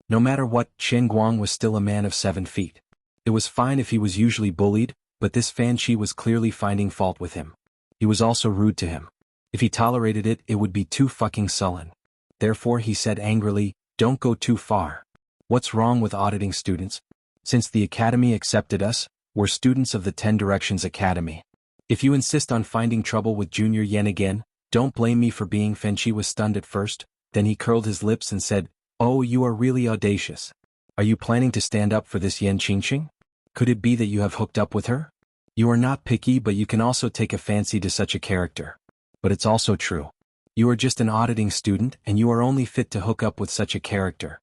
No matter what, Chen Guang was still a man of 7 feet. It was fine if he was usually bullied, but this Fan Chi was clearly finding fault with him. He was also rude to him. If he tolerated it, it would be too fucking sullen. Therefore he said angrily, "Don't go too far. What's wrong with auditing students? Since the academy accepted us, we're students of the 10 Directions Academy. If you insist on finding trouble with Junior Yen again, don't blame me for being." Fan Chi was stunned at first, then he curled his lips and said, "Oh, you are really audacious. Are you planning to stand up for this Yen Qingqing? Could it be that you have hooked up with her? You are not picky, but you can also take a fancy to such a character. But it's also true. You are just an auditing student and you are only fit to hook up with such a character."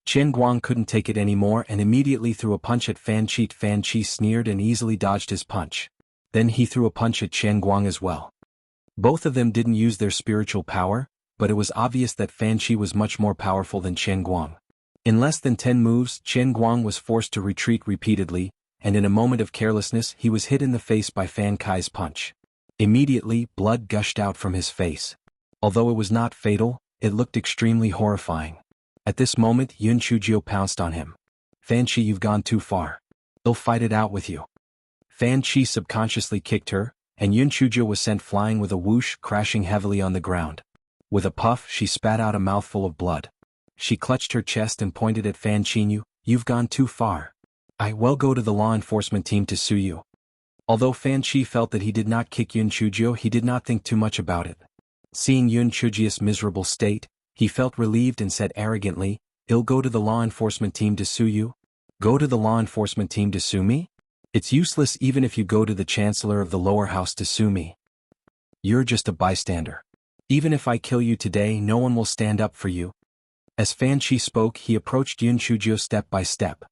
Chen Guang couldn't take it anymore and immediately threw a punch at Fan Chi. Fan Chi sneered and easily dodged his punch. Then he threw a punch at Chen Guang as well. Both of them didn't use their spiritual power, but it was obvious that Fan Chi was much more powerful than Chen Guang. In less than 10 moves, Chen Guang was forced to retreat repeatedly, and in a moment of carelessness he was hit in the face by Fan Kai's punch. Immediately, blood gushed out from his face. Although it was not fatal, it looked extremely horrifying. At this moment, Yun Chujio pounced on him. "Fan Chi, you've gone too far. I'll fight it out with you." Fan Chi subconsciously kicked her, and Yun Chujio was sent flying with a whoosh, crashing heavily on the ground. With a puff, she spat out a mouthful of blood. She clutched her chest and pointed at Fan Chi. "You've gone too far. I will go to the law enforcement team to sue you." Although Fan Chi felt that he did not kick Yun Chujio, he did not think too much about it. Seeing Yun Chujio's miserable state, he felt relieved and said arrogantly, "I'll go to the law enforcement team to sue you." "Go to the law enforcement team to sue me? It's useless even if you go to the chancellor of the lower house to sue me. You're just a bystander. Even if I kill you today, no one will stand up for you." As Fan Chi spoke, he approached Yun Chujio step by step.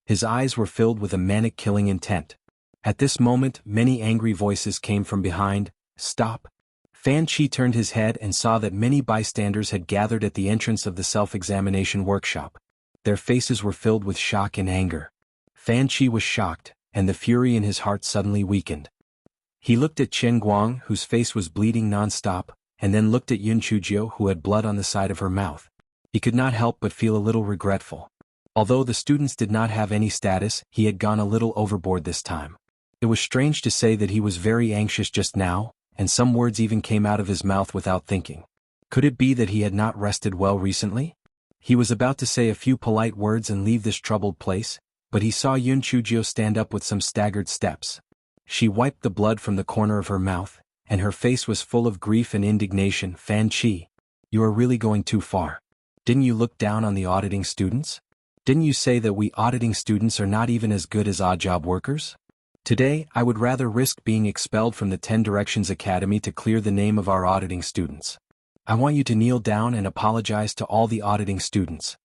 His eyes were filled with a manic killing intent. At this moment, many angry voices came from behind. "Stop." Fan Chi turned his head and saw that many bystanders had gathered at the entrance of the self-examination workshop. Their faces were filled with shock and anger. Fan Chi was shocked, and the fury in his heart suddenly weakened. He looked at Chen Guang, whose face was bleeding non-stop, and then looked at Yun Chujio, who had blood on the side of her mouth. He could not help but feel a little regretful. Although the students did not have any status, he had gone a little overboard this time. It was strange to say that he was very anxious just now, and some words even came out of his mouth without thinking. Could it be that he had not rested well recently? He was about to say a few polite words and leave this troubled place, but he saw Yun Chujio stand up with some staggered steps. She wiped the blood from the corner of her mouth, and her face was full of grief and indignation. "Fan Chi, you are really going too far. Didn't you look down on the auditing students? Didn't you say that we auditing students are not even as good as odd job workers? Today, I would rather risk being expelled from the 10 Directions Academy to clear the name of our auditing students. I want you to kneel down and apologize to all the auditing students."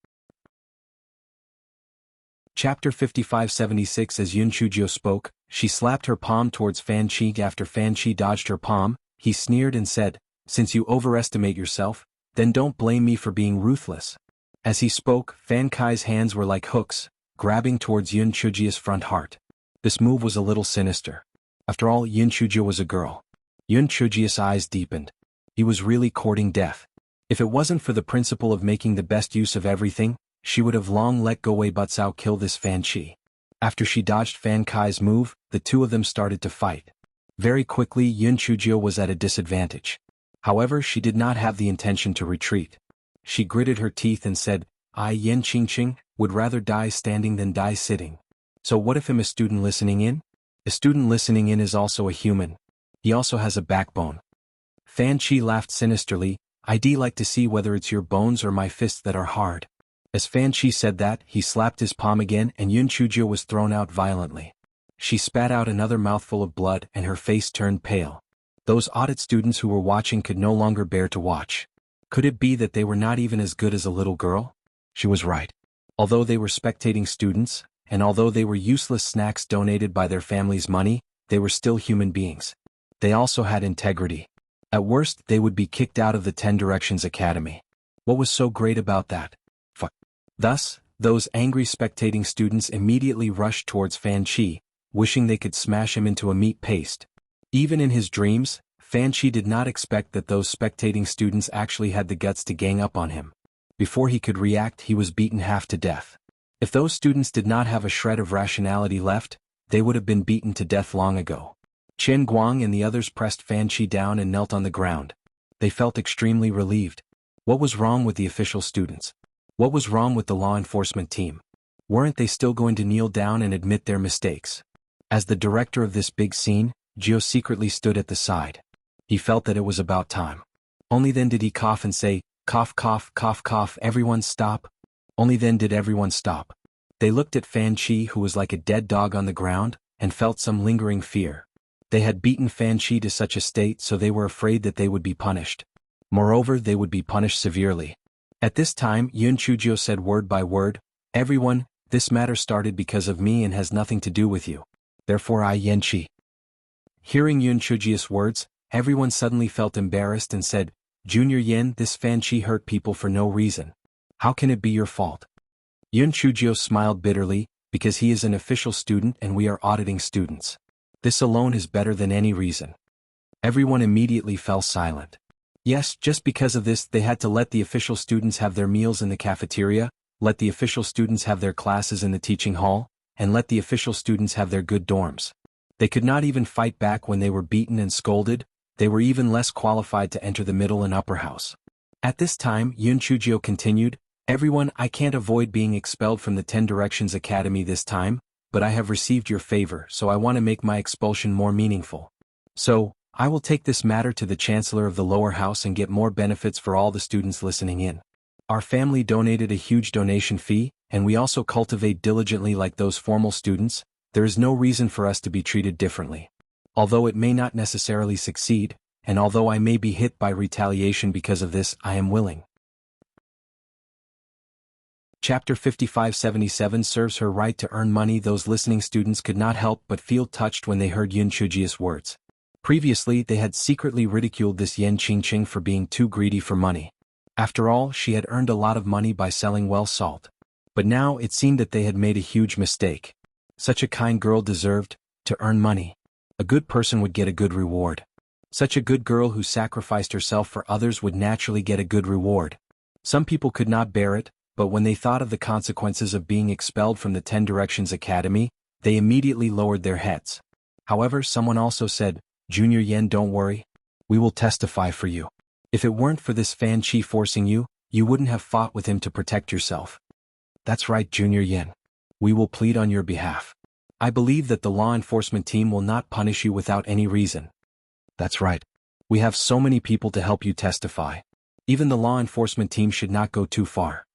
Chapter 5576. As Yun Chujio spoke, she slapped her palm towards Fan Chi. After Fan Chi dodged her palm, he sneered and said, "Since you overestimate yourself, then don't blame me for being ruthless." As he spoke, Fan Kai's hands were like hooks, grabbing towards Yun Chujio's front heart. This move was a little sinister. After all, Yun Chujio was a girl. Yun Chujio's eyes deepened. He was really courting death. If it wasn't for the principle of making the best use of everything, she would have long let go Wei Butsao kill this Fan Chi. After she dodged Fan Kai's move, the two of them started to fight. Very quickly, Yun Chujio was at a disadvantage. However, she did not have the intention to retreat. She gritted her teeth and said, "I, Yen Qingqing, would rather die standing than die sitting. So what if I'm a student listening in? A student listening in is also a human. He also has a backbone. Fan Chi laughed sinisterly. I'd like to see whether it's your bones or my fists that are hard. As Fan Chi said that, he slapped his palm again and Yun Chujio was thrown out violently. She spat out another mouthful of blood and her face turned pale. Those audit students who were watching could no longer bear to watch. Could it be that they were not even as good as a little girl? She was right. Although they were spectating students, and although they were useless snacks donated by their family's money, they were still human beings. They also had integrity. At worst, they would be kicked out of the 10 Directions Academy. What was so great about that? Thus, those angry spectating students immediately rushed towards Fan Chi, wishing they could smash him into a meat paste. Even in his dreams, Fan Chi did not expect that those spectating students actually had the guts to gang up on him. Before he could react, he was beaten half to death. If those students did not have a shred of rationality left, they would have been beaten to death long ago. Chen Guang and the others pressed Fan Chi down and knelt on the ground. They felt extremely relieved. What was wrong with the official students? What was wrong with the law enforcement team? Weren't they still going to kneel down and admit their mistakes? As the director of this big scene, Gio secretly stood at the side. He felt that it was about time. Only then did he cough and say, cough cough cough cough, everyone stop. Only then did everyone stop. They looked at Fan Chi, who was like a dead dog on the ground, and felt some lingering fear. They had beaten Fan Chi to such a state, so they were afraid that they would be punished. Moreover, they would be punished severely. At this time, Yun Chujio said word by word, everyone, this matter started because of me and has nothing to do with you. Therefore I Yan Chi. Hearing Yun Chujio's words, everyone suddenly felt embarrassed and said, Junior Yen, this Fan Chi hurt people for no reason. How can it be your fault? Yun Chujio smiled bitterly, because he is an official student and we are auditing students. This alone is better than any reason. Everyone immediately fell silent. Yes, just because of this they had to let the official students have their meals in the cafeteria, let the official students have their classes in the teaching hall, and let the official students have their good dorms. They could not even fight back when they were beaten and scolded, they were even less qualified to enter the middle and upper house. At this time, Yun Chujio continued, everyone, I can't avoid being expelled from the 10 Directions Academy this time, but I have received your favor, so I want to make my expulsion more meaningful. So, I will take this matter to the Chancellor of the lower house and get more benefits for all the students listening in. Our family donated a huge donation fee, and we also cultivate diligently like those formal students. There is no reason for us to be treated differently. Although it may not necessarily succeed, and although I may be hit by retaliation because of this, I am willing. Chapter 5577 serves her right to earn money. Those listening students could not help but feel touched when they heard Yun Chujio's words. Previously, they had secretly ridiculed this Yen Qingqing for being too greedy for money. After all, she had earned a lot of money by selling well salt. But now it seemed that they had made a huge mistake. Such a kind girl deserved to earn money. A good person would get a good reward. Such a good girl who sacrificed herself for others would naturally get a good reward. Some people could not bear it, but when they thought of the consequences of being expelled from the 10 Directions Academy, they immediately lowered their heads. However, someone also said, Junior Yen, don't worry. We will testify for you. If it weren't for this Fan Chi forcing you, you wouldn't have fought with him to protect yourself. That's right, Junior Yen. We will plead on your behalf. I believe that the law enforcement team will not punish you without any reason. That's right. We have so many people to help you testify. Even the law enforcement team should not go too far.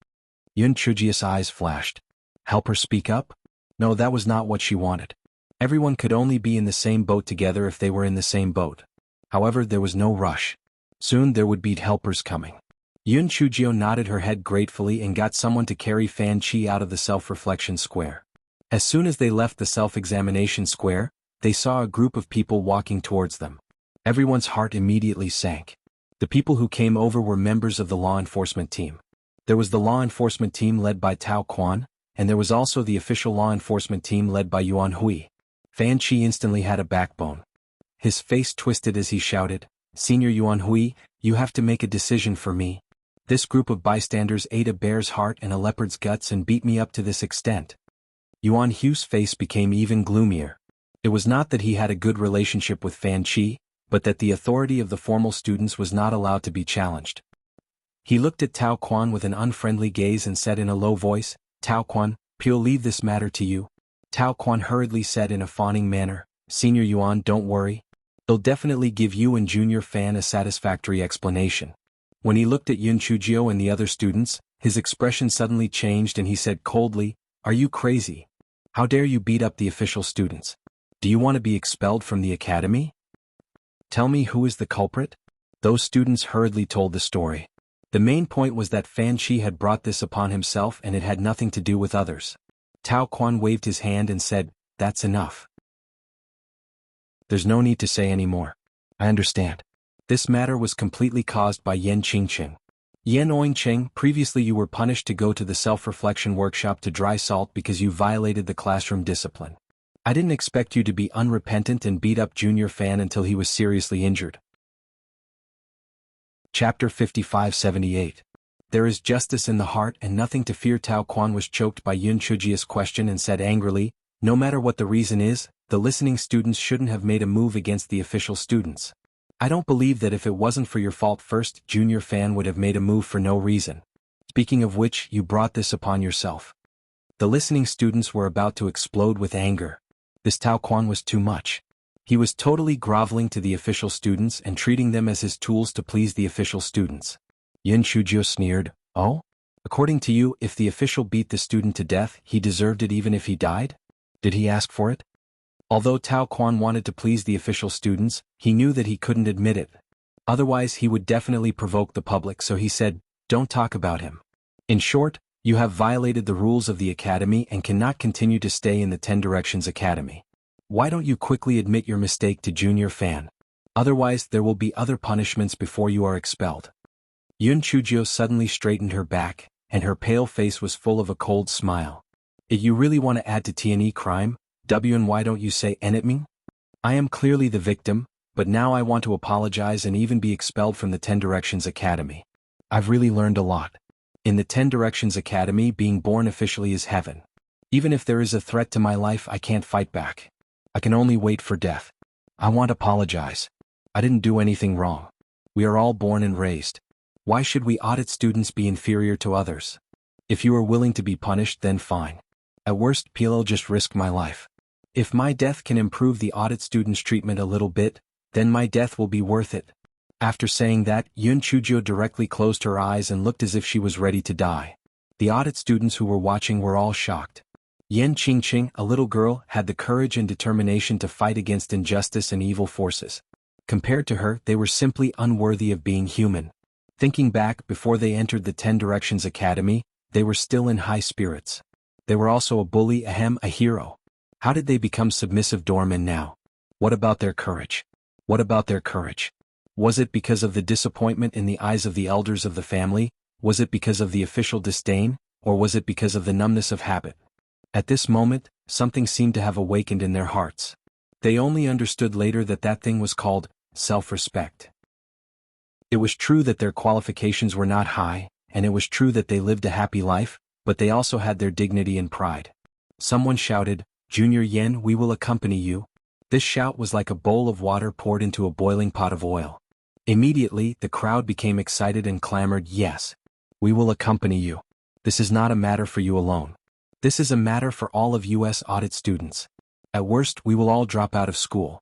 Yun Chujio's eyes flashed. Help her speak up? No, that was not what she wanted. Everyone could only be in the same boat together if they were in the same boat. However, there was no rush. Soon there would be helpers coming. Yun Chujio nodded her head gratefully and got someone to carry Fan Chi out of the self-reflection square. As soon as they left the self-examination square, they saw a group of people walking towards them. Everyone's heart immediately sank. The people who came over were members of the law enforcement team. There was the law enforcement team led by Tao Quan, and there was also the official law enforcement team led by Yuan Hui. Fan Chi instantly had a backbone. His face twisted as he shouted, Senior Yuan Hui, you have to make a decision for me. This group of bystanders ate a bear's heart and a leopard's guts and beat me up to this extent. Yuan Hui's face became even gloomier. It was not that he had a good relationship with Fan Chi, but that the authority of the formal students was not allowed to be challenged. He looked at Tao Quan with an unfriendly gaze and said in a low voice, Tao Quan, I'll leave this matter to you. Tao Quan hurriedly said in a fawning manner, Senior Yuan, don't worry. He'll definitely give you and Junior Fan a satisfactory explanation. When he looked at Yun Chujio and the other students, his expression suddenly changed and he said coldly, Are you crazy? How dare you beat up the official students? Do you want to be expelled from the academy? Tell me who is the culprit? Those students hurriedly told the story. The main point was that Fan Chi had brought this upon himself and it had nothing to do with others. Tao Quan waved his hand and said, That's enough. There's no need to say any more. I understand. This matter was completely caused by Yen Qingqing. Yen Oingcheng, previously you were punished to go to the self-reflection workshop to dry salt because you violated the classroom discipline. I didn't expect you to be unrepentant and beat up Junior Fan until he was seriously injured. Chapter 5578. There is justice in the heart and nothing to fear. Tao Quan was choked by Yun Chujia's question and said angrily, No matter what the reason is, the listening students shouldn't have made a move against the official students. I don't believe that if it wasn't for your fault first, Junior Fan would have made a move for no reason. Speaking of which, you brought this upon yourself. The listening students were about to explode with anger. This Tao Quan was too much. He was totally groveling to the official students and treating them as his tools to please the official students. Yun Chujio sneered, Oh? According to you, if the official beat the student to death, he deserved it even if he died? Did he ask for it? Although Tao Quan wanted to please the official students, he knew that he couldn't admit it. Otherwise he would definitely provoke the public, so he said, Don't talk about him. In short, you have violated the rules of the academy and cannot continue to stay in the 10 Directions Academy. Why don't you quickly admit your mistake to Junior Fan? Otherwise there will be other punishments before you are expelled. Yun Chujio suddenly straightened her back, and her pale face was full of a cold smile. If you really want to add to T&E crime, and why don't you say enemy? I am clearly the victim, but now I want to apologize and even be expelled from the 10 Directions Academy. I've really learned a lot. In the 10 Directions Academy, being born officially is heaven. Even if there is a threat to my life, I can't fight back. I can only wait for death. I want to apologize. I didn't do anything wrong. We are all born and raised. Why should we audit students be inferior to others? If you are willing to be punished, then fine. At worst, I'll just risk my life. If my death can improve the audit students' treatment a little bit, then my death will be worth it. After saying that, Yun Chujio directly closed her eyes and looked as if she was ready to die. The audit students who were watching were all shocked. Yen Qingqing, a little girl, had the courage and determination to fight against injustice and evil forces. Compared to her, they were simply unworthy of being human. Thinking back, before they entered the 10 Directions Academy, they were still in high spirits. They were also a bully, a hero. How did they become submissive doormen now? What about their courage? What about their courage? Was it because of the disappointment in the eyes of the elders of the family? Was it because of the official disdain? Or was it because of the numbness of habit? At this moment, something seemed to have awakened in their hearts. They only understood later that that thing was called self-respect. It was true that their qualifications were not high, and it was true that they lived a happy life, but they also had their dignity and pride. Someone shouted, Junior Yen, we will accompany you. This shout was like a bowl of water poured into a boiling pot of oil. Immediately, the crowd became excited and clamored, Yes. We will accompany you. This is not a matter for you alone. This is a matter for all of U.S. audit students. At worst, we will all drop out of school.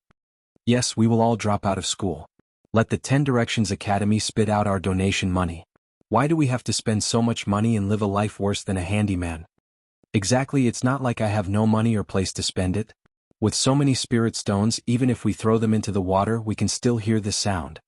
Yes, we will all drop out of school. Let the 10 Directions Academy spit out our donation money. Why do we have to spend so much money and live a life worse than a handyman? Exactly, it's not like I have no money or place to spend it. With so many spirit stones, even if we throw them into the water, we can still hear the sound.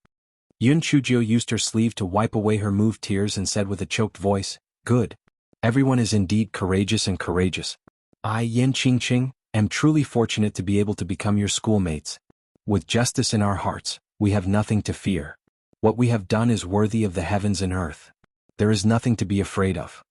Yun Chujio used her sleeve to wipe away her moved tears and said with a choked voice, Good. Everyone is indeed courageous and courageous. I, Yen Qingqing, am truly fortunate to be able to become your schoolmates. With justice in our hearts, we have nothing to fear. What we have done is worthy of the heavens and earth. There is nothing to be afraid of.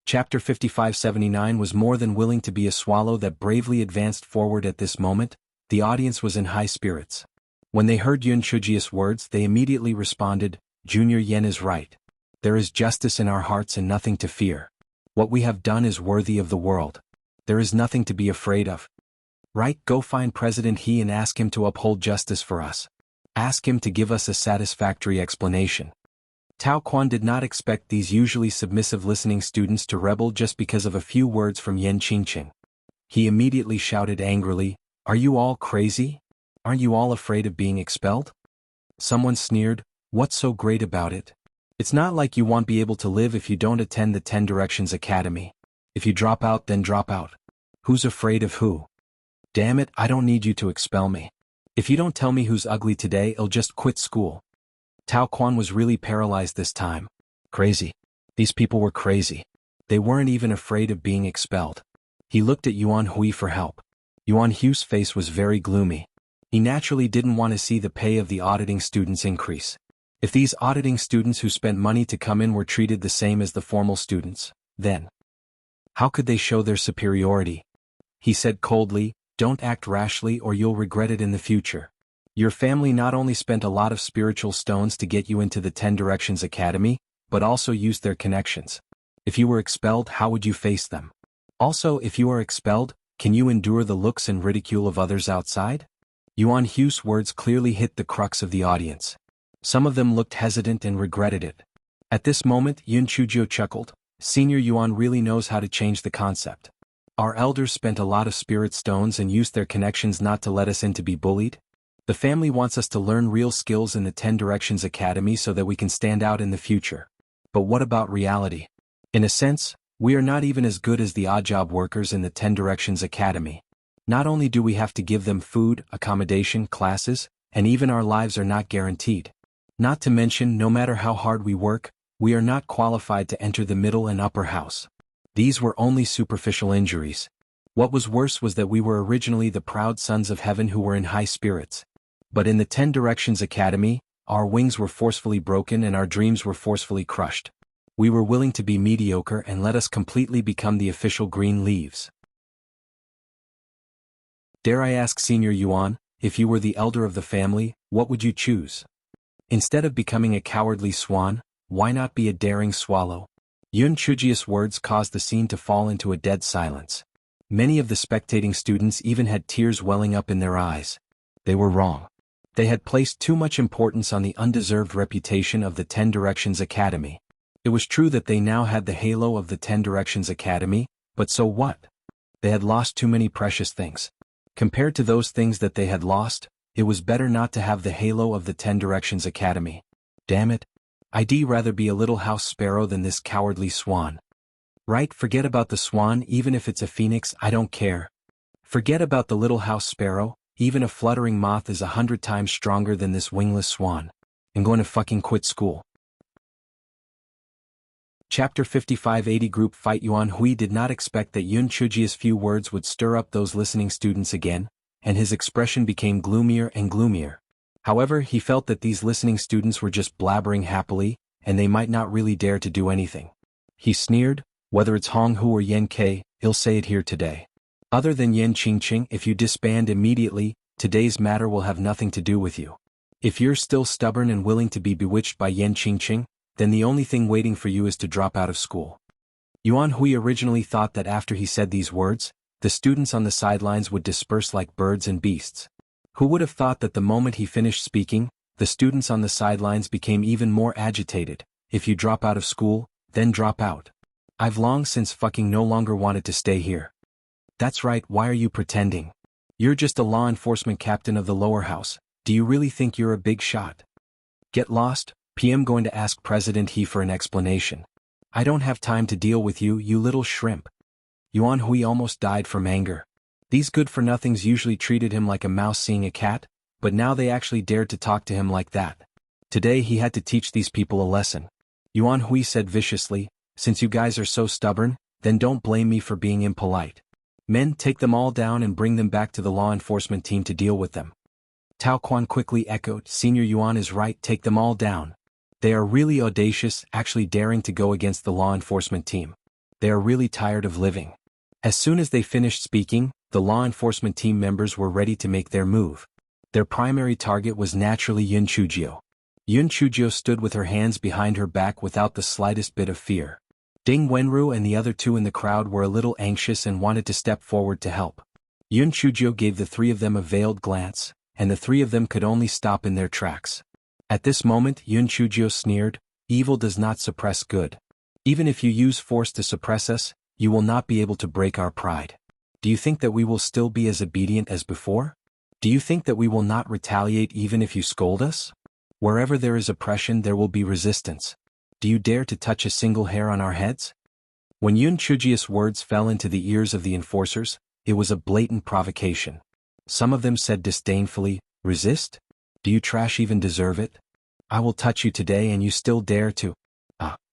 Chapter 5579 was more than willing to be a swallow that bravely advanced forward at this moment. The audience was in high spirits. When they heard Yun Chujio's words, they immediately responded, Junior Yen is right. There is justice in our hearts and nothing to fear. What we have done is worthy of the world. There is nothing to be afraid of. Right, go find President He and ask him to uphold justice for us. Ask him to give us a satisfactory explanation. Tao Quan did not expect these usually submissive listening students to rebel just because of a few words from Yan Qingqing. He immediately shouted angrily, "Are you all crazy? Aren't you all afraid of being expelled?" Someone sneered, "What's so great about it? It's not like you won't be able to live if you don't attend the 10 Directions Academy. If you drop out, then drop out. Who's afraid of who? Damn it, I don't need you to expel me. If you don't tell me who's ugly today, I'll just quit school." Tao Quan was really paralyzed this time. Crazy. These people were crazy. They weren't even afraid of being expelled. He looked at Yuan Hui for help. Yuan Hui's face was very gloomy. He naturally didn't want to see the pay of the auditing students increase. If these auditing students who spent money to come in were treated the same as the formal students, then how could they show their superiority? He said coldly, "Don't act rashly or you'll regret it in the future. Your family not only spent a lot of spiritual stones to get you into the 10 Directions Academy, but also used their connections. If you were expelled, how would you face them? Also, if you are expelled, can you endure the looks and ridicule of others outside?" Yuan Hu's words clearly hit the crux of the audience. Some of them looked hesitant and regretted it. At this moment, Yun Chujio chuckled. Senior Yuan really knows how to change the concept. Our elders spent a lot of spirit stones and used their connections not to let us in to be bullied. The family wants us to learn real skills in the 10 Directions Academy so that we can stand out in the future. But what about reality? In a sense, we are not even as good as the odd job workers in the 10 Directions Academy. Not only do we have to give them food, accommodation, classes, and even our lives are not guaranteed. Not to mention, no matter how hard we work, we are not qualified to enter the middle and upper house. These were only superficial injuries. What was worse was that we were originally the proud sons of heaven who were in high spirits. But in the 10 Directions Academy, our wings were forcefully broken and our dreams were forcefully crushed. We were willing to be mediocre and let us completely become the official green leaves. Dare I ask Senior Yuan, if you were the elder of the family, what would you choose? Instead of becoming a cowardly swan, why not be a daring swallow? Yun Chujia's words caused the scene to fall into a dead silence. Many of the spectating students even had tears welling up in their eyes. They were wrong. They had placed too much importance on the undeserved reputation of the 10 Directions Academy. It was true that they now had the halo of the 10 Directions Academy, but so what? They had lost too many precious things. Compared to those things that they had lost, it was better not to have the halo of the 10 Directions Academy. Damn it. I'd rather be a little house sparrow than this cowardly swan. Right, forget about the swan, even if it's a phoenix, I don't care. Forget about the little house sparrow, even a fluttering moth is 100 times stronger than this wingless swan. I'm going to fucking quit school. Chapter 5580 Group Fight. Yuan Hui did not expect that Yun Chujia's few words would stir up those listening students again, and his expression became gloomier and gloomier. However, he felt that these listening students were just blabbering happily, and they might not really dare to do anything. He sneered, "Whether it's Hong Hu or Yen Ke, I'll say it here today. Other than Yan Qingqing, if you disband immediately, today's matter will have nothing to do with you. If you're still stubborn and willing to be bewitched by Yan Qingqing, then the only thing waiting for you is to drop out of school." Yuan Hui originally thought that after he said these words, the students on the sidelines would disperse like birds and beasts. Who would have thought that the moment he finished speaking, the students on the sidelines became even more agitated. If you drop out of school, then drop out. I've long since fucking no longer wanted to stay here. That's right, why are you pretending? You're just a law enforcement captain of the lower house. Do you really think you're a big shot? Get lost, PM going to ask President He for an explanation. I don't have time to deal with you, you little shrimp. Yuan Hui almost died from anger. These good-for-nothings usually treated him like a mouse seeing a cat, but now they actually dared to talk to him like that. Today he had to teach these people a lesson. Yuan Hui said viciously, "Since you guys are so stubborn, then don't blame me for being impolite. Men, take them all down and bring them back to the law enforcement team to deal with them." Tao Quan quickly echoed, "Senior Yuan is right, take them all down. They are really audacious, actually daring to go against the law enforcement team. They are really tired of living." As soon as they finished speaking, the law enforcement team members were ready to make their move. Their primary target was naturally Yun Chujio. Yun Chujio stood with her hands behind her back without the slightest bit of fear. Ding Wenru and the other two in the crowd were a little anxious and wanted to step forward to help. Yun Chujio gave the three of them a veiled glance, and the three of them could only stop in their tracks. At this moment Yun Chujio sneered, Evil does not suppress good. Even if you use force to suppress us, you will not be able to break our pride. Do you think that we will still be as obedient as before? Do you think that we will not retaliate even if you scold us? Wherever there is oppression there will be resistance. Do you dare to touch a single hair on our heads? When Yun Chujia's words fell into the ears of the enforcers, it was a blatant provocation. Some of them said disdainfully, "Resist? Do you trash even deserve it? I will touch you today and you still dare to..."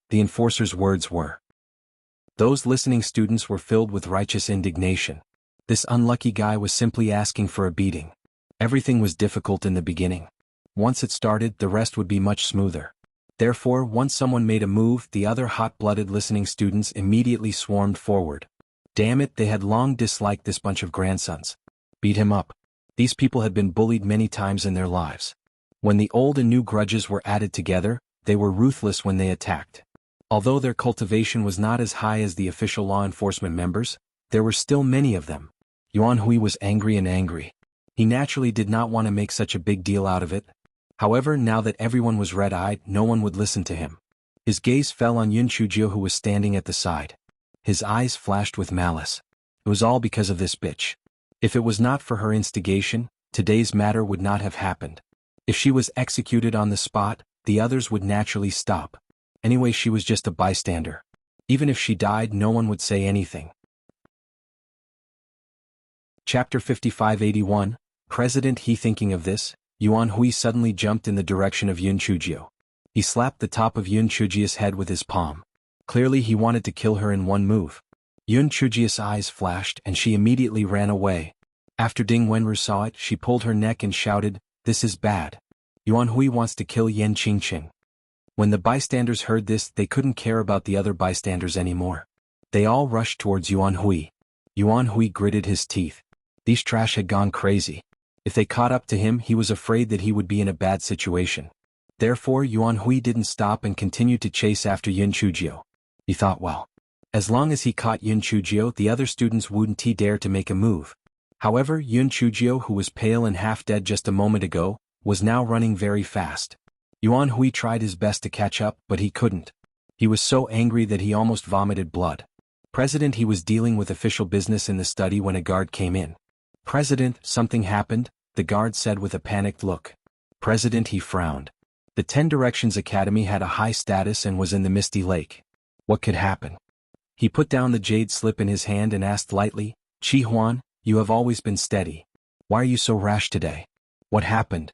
The enforcers' words were. Those listening students were filled with righteous indignation. This unlucky guy was simply asking for a beating. Everything was difficult in the beginning. Once it started, the rest would be much smoother. Therefore, once someone made a move, the other hot-blooded listening students immediately swarmed forward. Damn it, they had long disliked this bunch of grandsons. Beat him up. These people had been bullied many times in their lives. When the old and new grudges were added together, they were ruthless when they attacked. Although their cultivation was not as high as the official law enforcement members, there were still many of them. Yuan Hui was angry and angry. He naturally did not want to make such a big deal out of it. However, now that everyone was red-eyed, no one would listen to him. His gaze fell on Yun Chujio, who was standing at the side. His eyes flashed with malice. It was all because of this bitch. If it was not for her instigation, today's matter would not have happened. If she was executed on the spot, the others would naturally stop. Anyway, she was just a bystander. Even if she died, no one would say anything. Chapter 5581, President He. Thinking of this, Yuan Hui suddenly jumped in the direction of Yun Chujio. He slapped the top of Yun Chujio's head with his palm. Clearly he wanted to kill her in one move. Yun Chujio's eyes flashed and she immediately ran away. After Ding Wenru saw it, she pulled her neck and shouted, "This is bad. Yuan Hui wants to kill Yan Qingqing." When the bystanders heard this, they couldn't care about the other bystanders anymore. They all rushed towards Yuan Hui. Yuan Hui gritted his teeth. These trash had gone crazy. If they caught up to him, he was afraid that he would be in a bad situation. Therefore, Yuan Hui didn't stop and continued to chase after Yun Chujio. He thought, well, as long as he caught Yun Chujio, the other students wouldn't dare to make a move. However, Yun Chujio, who was pale and half dead just a moment ago, was now running very fast. Yuan Hui tried his best to catch up, but he couldn't. He was so angry that he almost vomited blood. President, he was dealing with official business in the study when a guard came in. "President, something happened," the guard said with a panicked look. President, he frowned. The 10 Directions Academy had a high status and was in the Misty Lake. What could happen? He put down the jade slip in his hand and asked lightly, "Chi Huan, you have always been steady. Why are you so rash today? What happened?"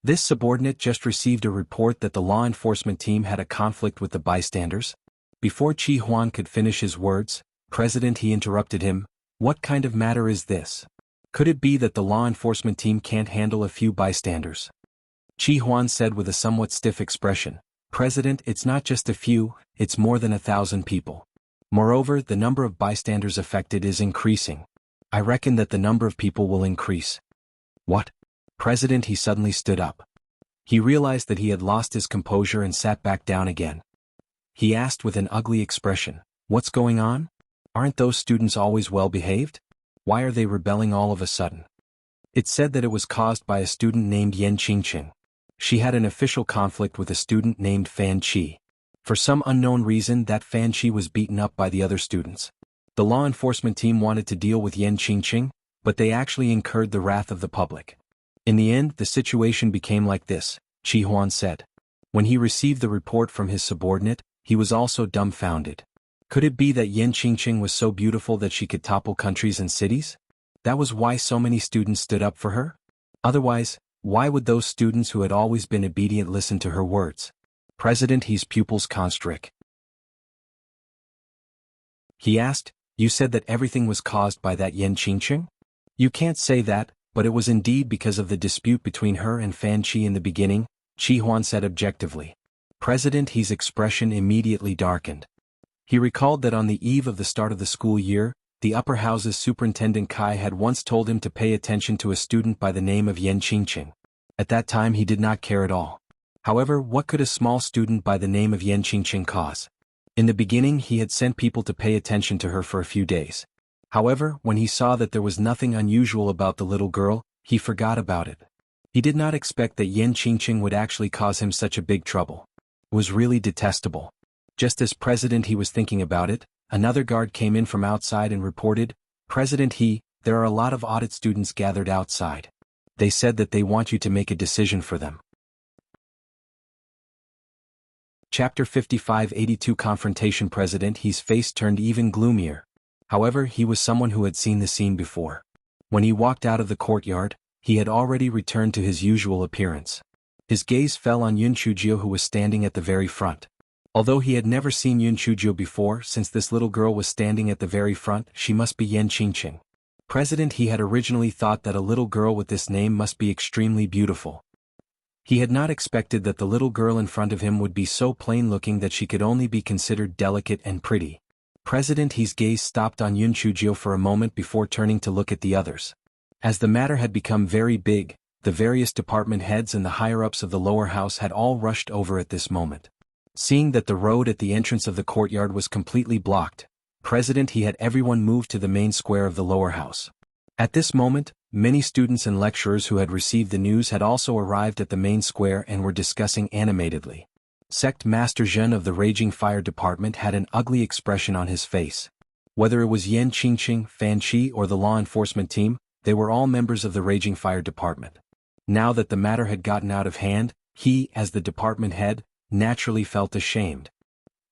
This subordinate just received a report that the law enforcement team had a conflict with the bystanders. Before Chi Huan could finish his words, President, he interrupted him. "What kind of matter is this? Could it be that the law enforcement team can't handle a few bystanders?" Chi Huan said with a somewhat stiff expression, "President, it's not just a few, it's more than 1,000 people. Moreover, the number of bystanders affected is increasing. I reckon that the number of people will increase." "What?" President, he suddenly stood up. He realized that he had lost his composure and sat back down again. He asked with an ugly expression, "What's going on? Aren't those students always well behaved? Why are they rebelling all of a sudden?" It said that it was caused by a student named Yan Qingqing. She had an official conflict with a student named Fan Qi. For some unknown reason, that Fan Qi was beaten up by the other students. The law enforcement team wanted to deal with Yan Qingqing, but they actually incurred the wrath of the public. In the end, the situation became like this, Chi Huan said. When he received the report from his subordinate, he was also dumbfounded. Could it be that Yan Qingqing was so beautiful that she could topple countries and cities? That was why so many students stood up for her? Otherwise, why would those students who had always been obedient listen to her words? President, his pupils constrict. He asked, "You said that everything was caused by that Yan Qingqing?" "You can't say that, but it was indeed because of the dispute between her and Fan Qi in the beginning," Chi Huan said objectively. President, his expression immediately darkened. He recalled that on the eve of the start of the school year, the upper house's superintendent Kai had once told him to pay attention to a student by the name of Yan Qingqing. At that time he did not care at all. However, what could a small student by the name of Yan Qingqing cause? In the beginning he had sent people to pay attention to her for a few days. However, when he saw that there was nothing unusual about the little girl, he forgot about it. He did not expect that Yan Qingqing would actually cause him such a big trouble. was really detestable. Just as President He was thinking about it, another guard came in from outside and reported, President He, there are a lot of audit students gathered outside. They said that they want you to make a decision for them. Chapter 5582 Confrontation. President He's face turned even gloomier. However, he was someone who had seen the scene before. When he walked out of the courtyard, he had already returned to his usual appearance. His gaze fell on Yun Chujio, who was standing at the very front. Although he had never seen Yun Chujio before, since this little girl was standing at the very front, she must be Yan Qingqing. President He had originally thought that a little girl with this name must be extremely beautiful. He had not expected that the little girl in front of him would be so plain-looking that she could only be considered delicate and pretty. President He's gaze stopped on Yun Chujio for a moment before turning to look at the others. As the matter had become very big, the various department heads and the higher-ups of the lower house had all rushed over at this moment. Seeing that the road at the entrance of the courtyard was completely blocked, President He had everyone move to the main square of the lower house. At this moment, many students and lecturers who had received the news had also arrived at the main square and were discussing animatedly. Sect Master Zhen of the Raging Fire Department had an ugly expression on his face. Whether it was Yan Qingqing, Fan Qi, or the law enforcement team, they were all members of the Raging Fire Department. Now that the matter had gotten out of hand, he, as the department head, naturally felt ashamed.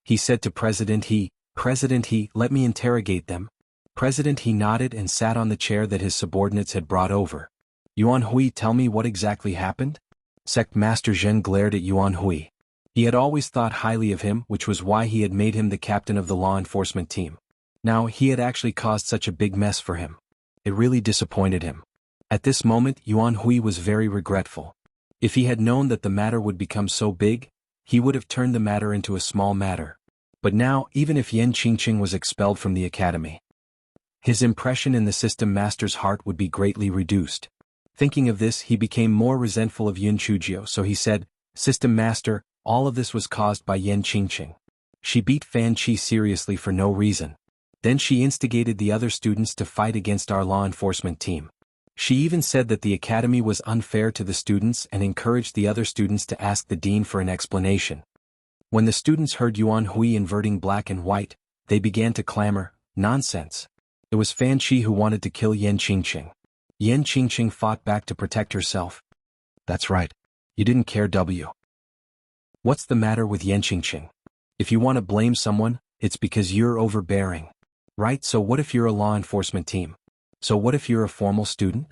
He said to President He, President He, let me interrogate them. President He nodded and sat on the chair that his subordinates had brought over. Yuan Hui, tell me what exactly happened? Sect Master Zhen glared at Yuan Hui. He had always thought highly of him, which was why he had made him the captain of the law enforcement team. Now he had actually caused such a big mess for him. It really disappointed him. At this moment, Yuan Hui was very regretful. If he had known that the matter would become so big, he would have turned the matter into a small matter. But now, even if Yan Qingqing was expelled from the academy, his impression in the system master's heart would be greatly reduced. Thinking of this, he became more resentful of Yun Chujio, so he said, System Master, all of this was caused by Yan Qingqing. She beat Fan Qi seriously for no reason. Then she instigated the other students to fight against our law enforcement team. She even said that the academy was unfair to the students and encouraged the other students to ask the dean for an explanation. When the students heard Yuan Hui inverting black and white, they began to clamor, nonsense. It was Fan Qi who wanted to kill Yan Qingqing. Yan Qingqing fought back to protect herself. That's right. You didn't care. What's the matter with Yan Qingqing? If you want to blame someone, it's because you're overbearing. Right? So what if you're a law enforcement team? So what if you're a formal student?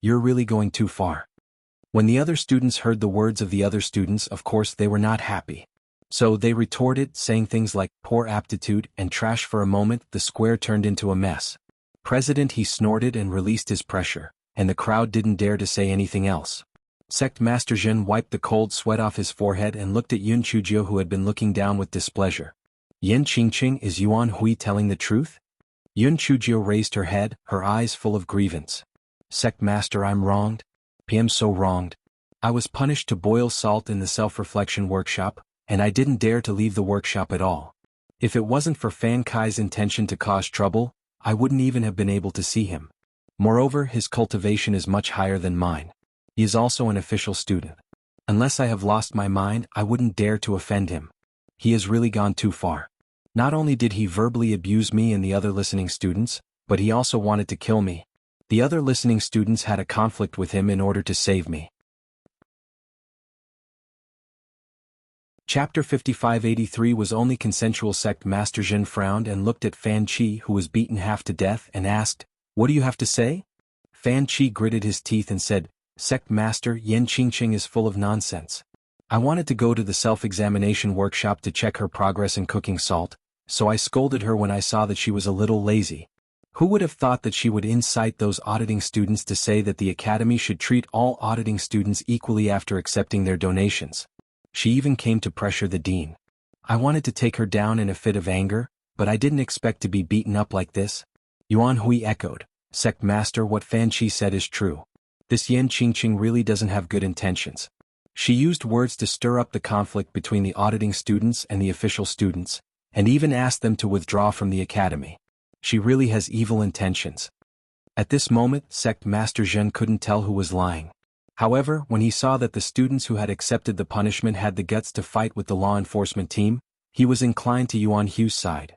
You're really going too far. When the other students heard the words of the other students, of course they were not happy. So they retorted, saying things like poor aptitude and trash. For a moment, the square turned into a mess. President He snorted and released his pressure, and the crowd didn't dare to say anything else. Sect Master Zhen wiped the cold sweat off his forehead and looked at Yun Chujio, who had been looking down with displeasure. Yan Qingqing, is Yuan Hui telling the truth? Yun Chujio raised her head, her eyes full of grievance. Sect Master, I'm wronged. I'm so wronged. I was punished to boil salt in the self-reflection workshop, and I didn't dare to leave the workshop at all. If it wasn't for Fan Kai's intention to cause trouble, I wouldn't even have been able to see him. Moreover, his cultivation is much higher than mine. He is also an official student. Unless I have lost my mind, I wouldn't dare to offend him. He has really gone too far. Not only did he verbally abuse me and the other listening students, but he also wanted to kill me. The other listening students had a conflict with him in order to save me. Chapter 5583 was only consensual. Sect Master Zhen frowned and looked at Fan Qi, who was beaten half to death, and asked, What do you have to say? Fan Qi gritted his teeth and said, Sect Master, Yan Qingqing is full of nonsense. I wanted to go to the self-examination workshop to check her progress in cooking salt, so I scolded her when I saw that she was a little lazy. Who would have thought that she would incite those auditing students to say that the academy should treat all auditing students equally after accepting their donations? She even came to pressure the dean. I wanted to take her down in a fit of anger, but I didn't expect to be beaten up like this. Yuan Hui echoed, Sect Master, what Fan Qi said is true. This Yan Qingqing really doesn't have good intentions. She used words to stir up the conflict between the auditing students and the official students, and even asked them to withdraw from the academy. She really has evil intentions. At this moment, Sect Master Zhen couldn't tell who was lying. However, when he saw that the students who had accepted the punishment had the guts to fight with the law enforcement team, he was inclined to Yuan Hu's side.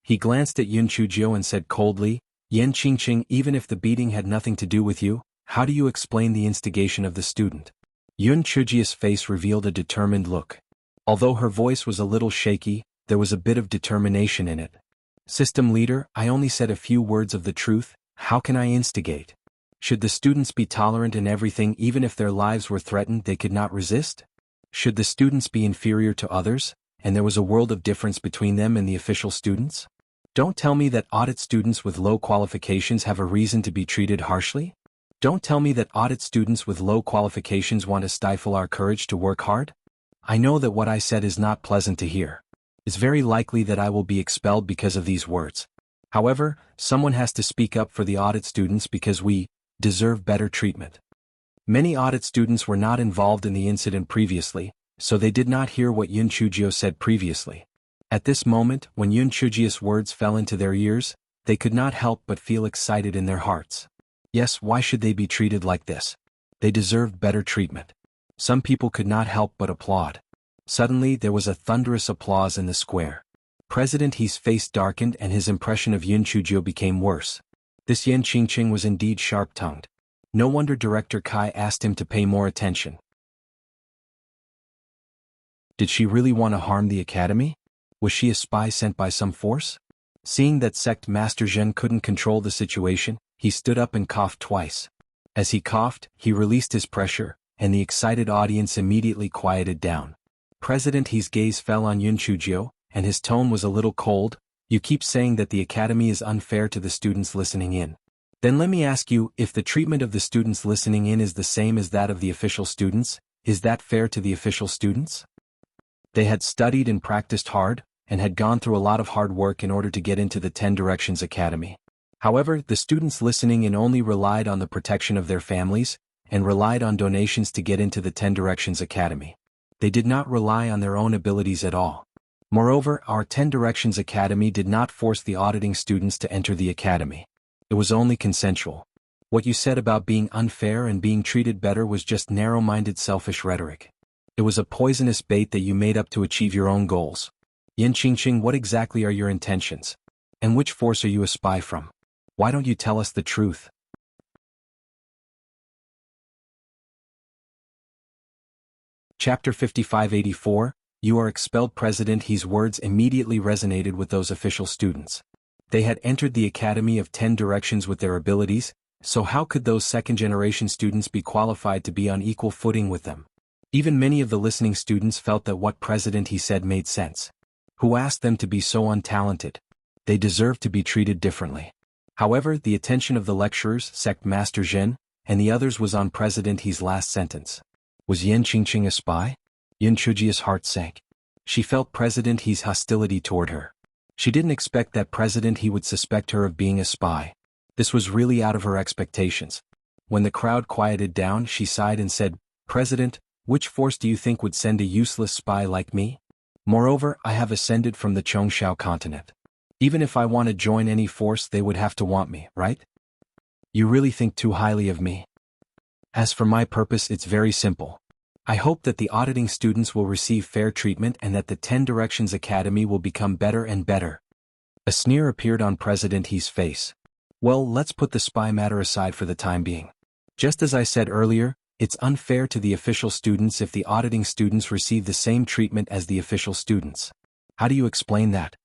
He glanced at Yun Chujio and said coldly, "Yan Qingqing, even if the beating had nothing to do with you, how do you explain the instigation of the student?" Yun Chujio's face revealed a determined look. Although her voice was a little shaky, there was a bit of determination in it. "System leader, I only said a few words of the truth. How can I instigate? Should the students be tolerant in everything even if their lives were threatened they could not resist? Should the students be inferior to others, and there was a world of difference between them and the official students? Don't tell me that audit students with low qualifications have a reason to be treated harshly? Don't tell me that audit students with low qualifications want to stifle our courage to work hard? I know that what I said is not pleasant to hear. It's very likely that I will be expelled because of these words. However, someone has to speak up for the audit students because we deserve better treatment." Many audit students were not involved in the incident previously, so they did not hear what Yun Chujio said previously. At this moment, when Yun Chujio's words fell into their ears, they could not help but feel excited in their hearts. Yes, why should they be treated like this? They deserved better treatment. Some people could not help but applaud. Suddenly there was a thunderous applause in the square. President He's face darkened and his impression of Yun Chujio became worse. This Yan Qingqing was indeed sharp-tongued. No wonder Director Kai asked him to pay more attention. Did she really want to harm the academy? Was she a spy sent by some force? Seeing that Sect Master Zhen couldn't control the situation, he stood up and coughed twice. As he coughed, he released his pressure, and the excited audience immediately quieted down. President He's gaze fell on Yun Chujio, and his tone was a little cold. "You keep saying that the academy is unfair to the students listening in. Then let me ask you, if the treatment of the students listening in is the same as that of the official students, is that fair to the official students? They had studied and practiced hard, and had gone through a lot of hard work in order to get into the 10 Directions Academy. However, the students listening in only relied on the protection of their families, and relied on donations to get into the 10 Directions Academy. They did not rely on their own abilities at all. Moreover, our 10 Directions Academy did not force the auditing students to enter the academy. It was only consensual. What you said about being unfair and being treated better was just narrow-minded selfish rhetoric. It was a poisonous bait that you made up to achieve your own goals. Yan Qingqing, what exactly are your intentions? And which force are you a spy from? Why don't you tell us the truth?" Chapter 5584, "You are expelled." President He's words immediately resonated with those official students. They had entered the Academy of 10 Directions with their abilities, so how could those second-generation students be qualified to be on equal footing with them? Even many of the listening students felt that what President He said made sense. Who asked them to be so untalented? They deserved to be treated differently. However, the attention of the lecturers, Sect Master Zhen, and the others was on President He's last sentence. Was Yan Qingqing a spy? Yun Chujio's heart sank. She felt President He's hostility toward her. She didn't expect that President He would suspect her of being a spy. This was really out of her expectations. When the crowd quieted down, she sighed and said, "President, which force do you think would send a useless spy like me? Moreover, I have ascended from the Chongshao continent. Even if I want to join any force, they would have to want me, right? You really think too highly of me. As for my purpose, it's very simple. I hope that the auditing students will receive fair treatment and that the 10 Directions Academy will become better and better." A sneer appeared on President He's face. "Well, let's put the spy matter aside for the time being. Just as I said earlier, it's unfair to the official students if the auditing students receive the same treatment as the official students. How do you explain that?"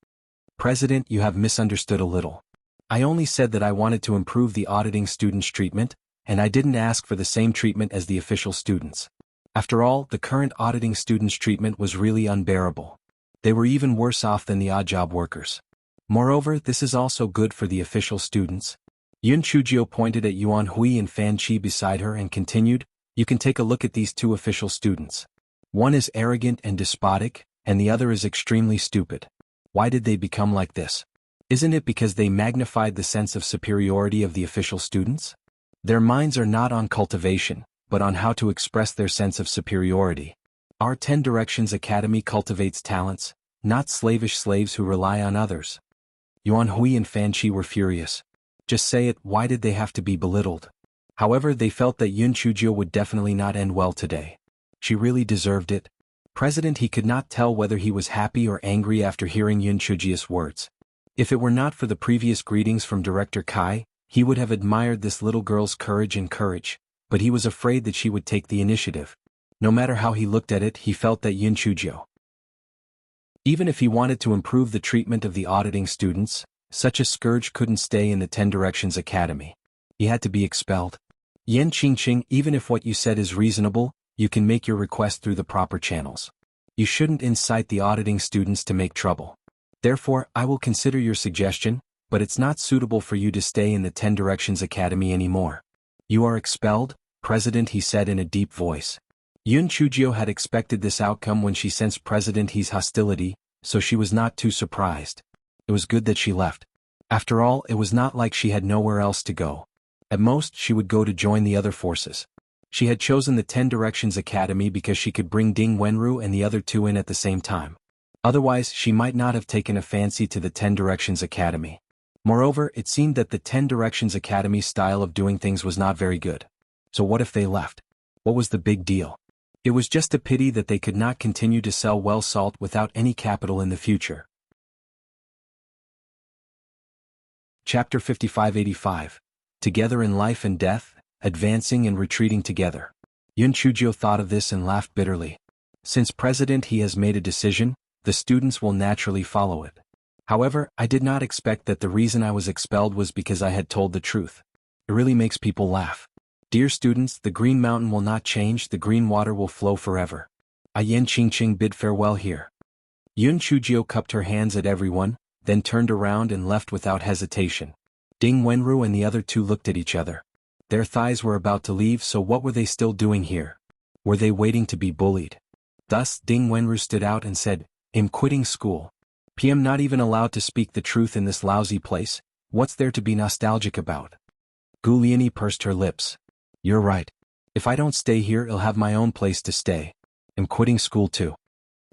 "President, you have misunderstood a little. I only said that I wanted to improve the auditing students' treatment, and I didn't ask for the same treatment as the official students. After all, the current auditing students' treatment was really unbearable. They were even worse off than the odd job workers. Moreover, this is also good for the official students." Yun Chujio pointed at Yuan Hui and Fan Qi beside her and continued, "You can take a look at these two official students. One is arrogant and despotic, and the other is extremely stupid. Why did they become like this? Isn't it because they magnified the sense of superiority of the official students? Their minds are not on cultivation, but on how to express their sense of superiority. Our 10 Directions Academy cultivates talents, not slavish slaves who rely on others." Yuan Hui and Fan Qi were furious. "Just say it, why did they have to be belittled? However, they felt that Yun Chujio would definitely not end well today. She really deserved it. President, he could not tell whether he was happy or angry after hearing Yun Chujio's words. If it were not for the previous greetings from Director Kai, he would have admired this little girl's courage, but he was afraid that she would take the initiative. No matter how he looked at it, he felt that Yun Chujio, even if he wanted to improve the treatment of the auditing students, such a scourge couldn't stay in the 10 Directions Academy. He had to be expelled. Yan Qingqing, even if what you said is reasonable, you can make your request through the proper channels. You shouldn't incite the auditing students to make trouble. Therefore, I will consider your suggestion, but it's not suitable for you to stay in the 10 Directions Academy anymore. You are expelled, President, he said in a deep voice. Yun Chujio had expected this outcome when she sensed President He's hostility, so she was not too surprised. It was good that she left. After all, it was not like she had nowhere else to go. At most, she would go to join the other forces. She had chosen the 10 Directions Academy because she could bring Ding Wenru and the other two in at the same time. Otherwise, she might not have taken a fancy to the 10 Directions Academy. Moreover, it seemed that the 10 Directions Academy's style of doing things was not very good. So what if they left? What was the big deal? It was just a pity that they could not continue to sell well salt without any capital in the future. Chapter 5585. Together in Life and Death, Advancing and Retreating Together. Yun Chujio thought of this and laughed bitterly. Since President He has made a decision, the students will naturally follow it. However, I did not expect that the reason I was expelled was because I had told the truth. It really makes people laugh. Dear students, the Green Mountain will not change, the green water will flow forever. I Yan Qingqing bid farewell here. Yun Chujio cupped her hands at everyone, then turned around and left without hesitation. Ding Wenru and the other two looked at each other. Their thighs were about to leave, so what were they still doing here? Were they waiting to be bullied? Thus, Ding Wenru stood out and said, I'm quitting school. I'm not even allowed to speak the truth in this lousy place. What's there to be nostalgic about? Gu Liani pursed her lips. You're right. If I don't stay here, I'll have my own place to stay. I'm quitting school too.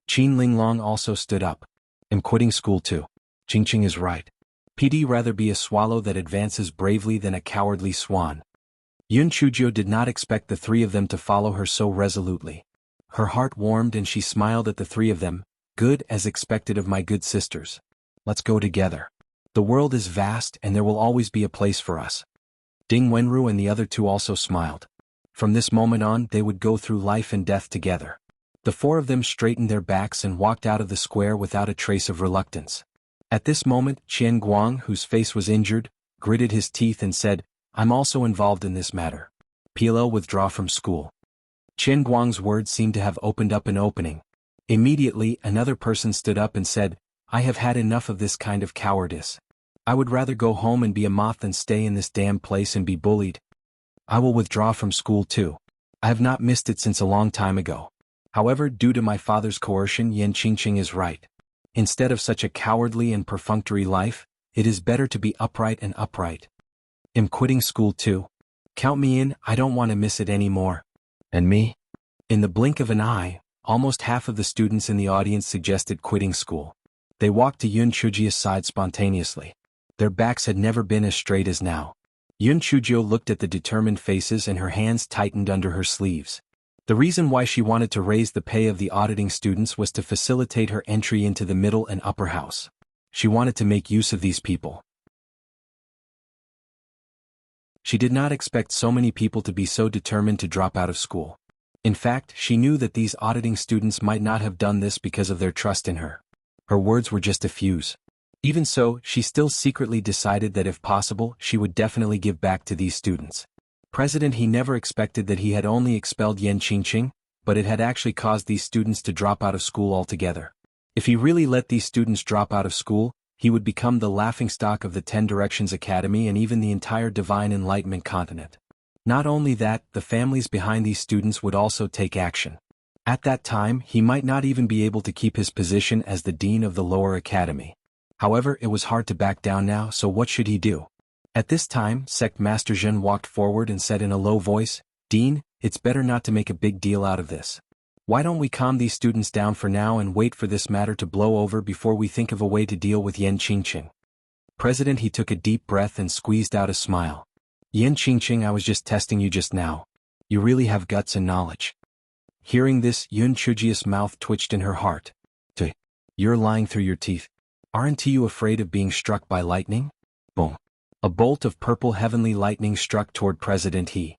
Qin Linglong also stood up. I'm quitting school too. Qingqing is right. P'd rather be a swallow that advances bravely than a cowardly swan. Yun Chujio did not expect the three of them to follow her so resolutely. Her heart warmed and she smiled at the three of them. Good, as expected of my good sisters. Let's go together. The world is vast and there will always be a place for us. Ding Wenru and the other two also smiled. From this moment on, they would go through life and death together. The four of them straightened their backs and walked out of the square without a trace of reluctance. At this moment, Qian Guang, whose face was injured, gritted his teeth and said, I'm also involved in this matter. I'll withdraw from school. Qian Guang's words seemed to have opened up an opening. Immediately, another person stood up and said, I have had enough of this kind of cowardice. I would rather go home and be a moth than stay in this damn place and be bullied. I will withdraw from school too. I have not missed it since a long time ago. However, due to my father's coercion, Yan Qingqing is right. Instead of such a cowardly and perfunctory life, it is better to be upright and upright. I'm quitting school too. Count me in, I don't want to miss it anymore. And me? In the blink of an eye, almost half of the students in the audience suggested quitting school. They walked to Yun Chujio's side spontaneously. Their backs had never been as straight as now. Yun Chujio looked at the determined faces and her hands tightened under her sleeves. The reason why she wanted to raise the pay of the auditing students was to facilitate her entry into the middle and upper house. She wanted to make use of these people. She did not expect so many people to be so determined to drop out of school. In fact, she knew that these auditing students might not have done this because of their trust in her. Her words were just a fuse. Even so, she still secretly decided that if possible, she would definitely give back to these students. President He never expected that he had only expelled Yan Qingqing, but it had actually caused these students to drop out of school altogether. If he really let these students drop out of school, he would become the laughingstock of the 10 Directions Academy and even the entire Divine Enlightenment continent. Not only that, the families behind these students would also take action. At that time, he might not even be able to keep his position as the dean of the lower academy. However, it was hard to back down now, so what should he do? At this time, Sect Master Zhen walked forward and said in a low voice, Dean, it's better not to make a big deal out of this. Why don't we calm these students down for now and wait for this matter to blow over before we think of a way to deal with Yan Qingqing? President He took a deep breath and squeezed out a smile. Yin Qingqing, I was just testing you just now. You really have guts and knowledge. Hearing this, Yun Chujia's mouth twitched in her heart. You're lying through your teeth. Aren't you afraid of being struck by lightning? Boom. A bolt of purple heavenly lightning struck toward President He.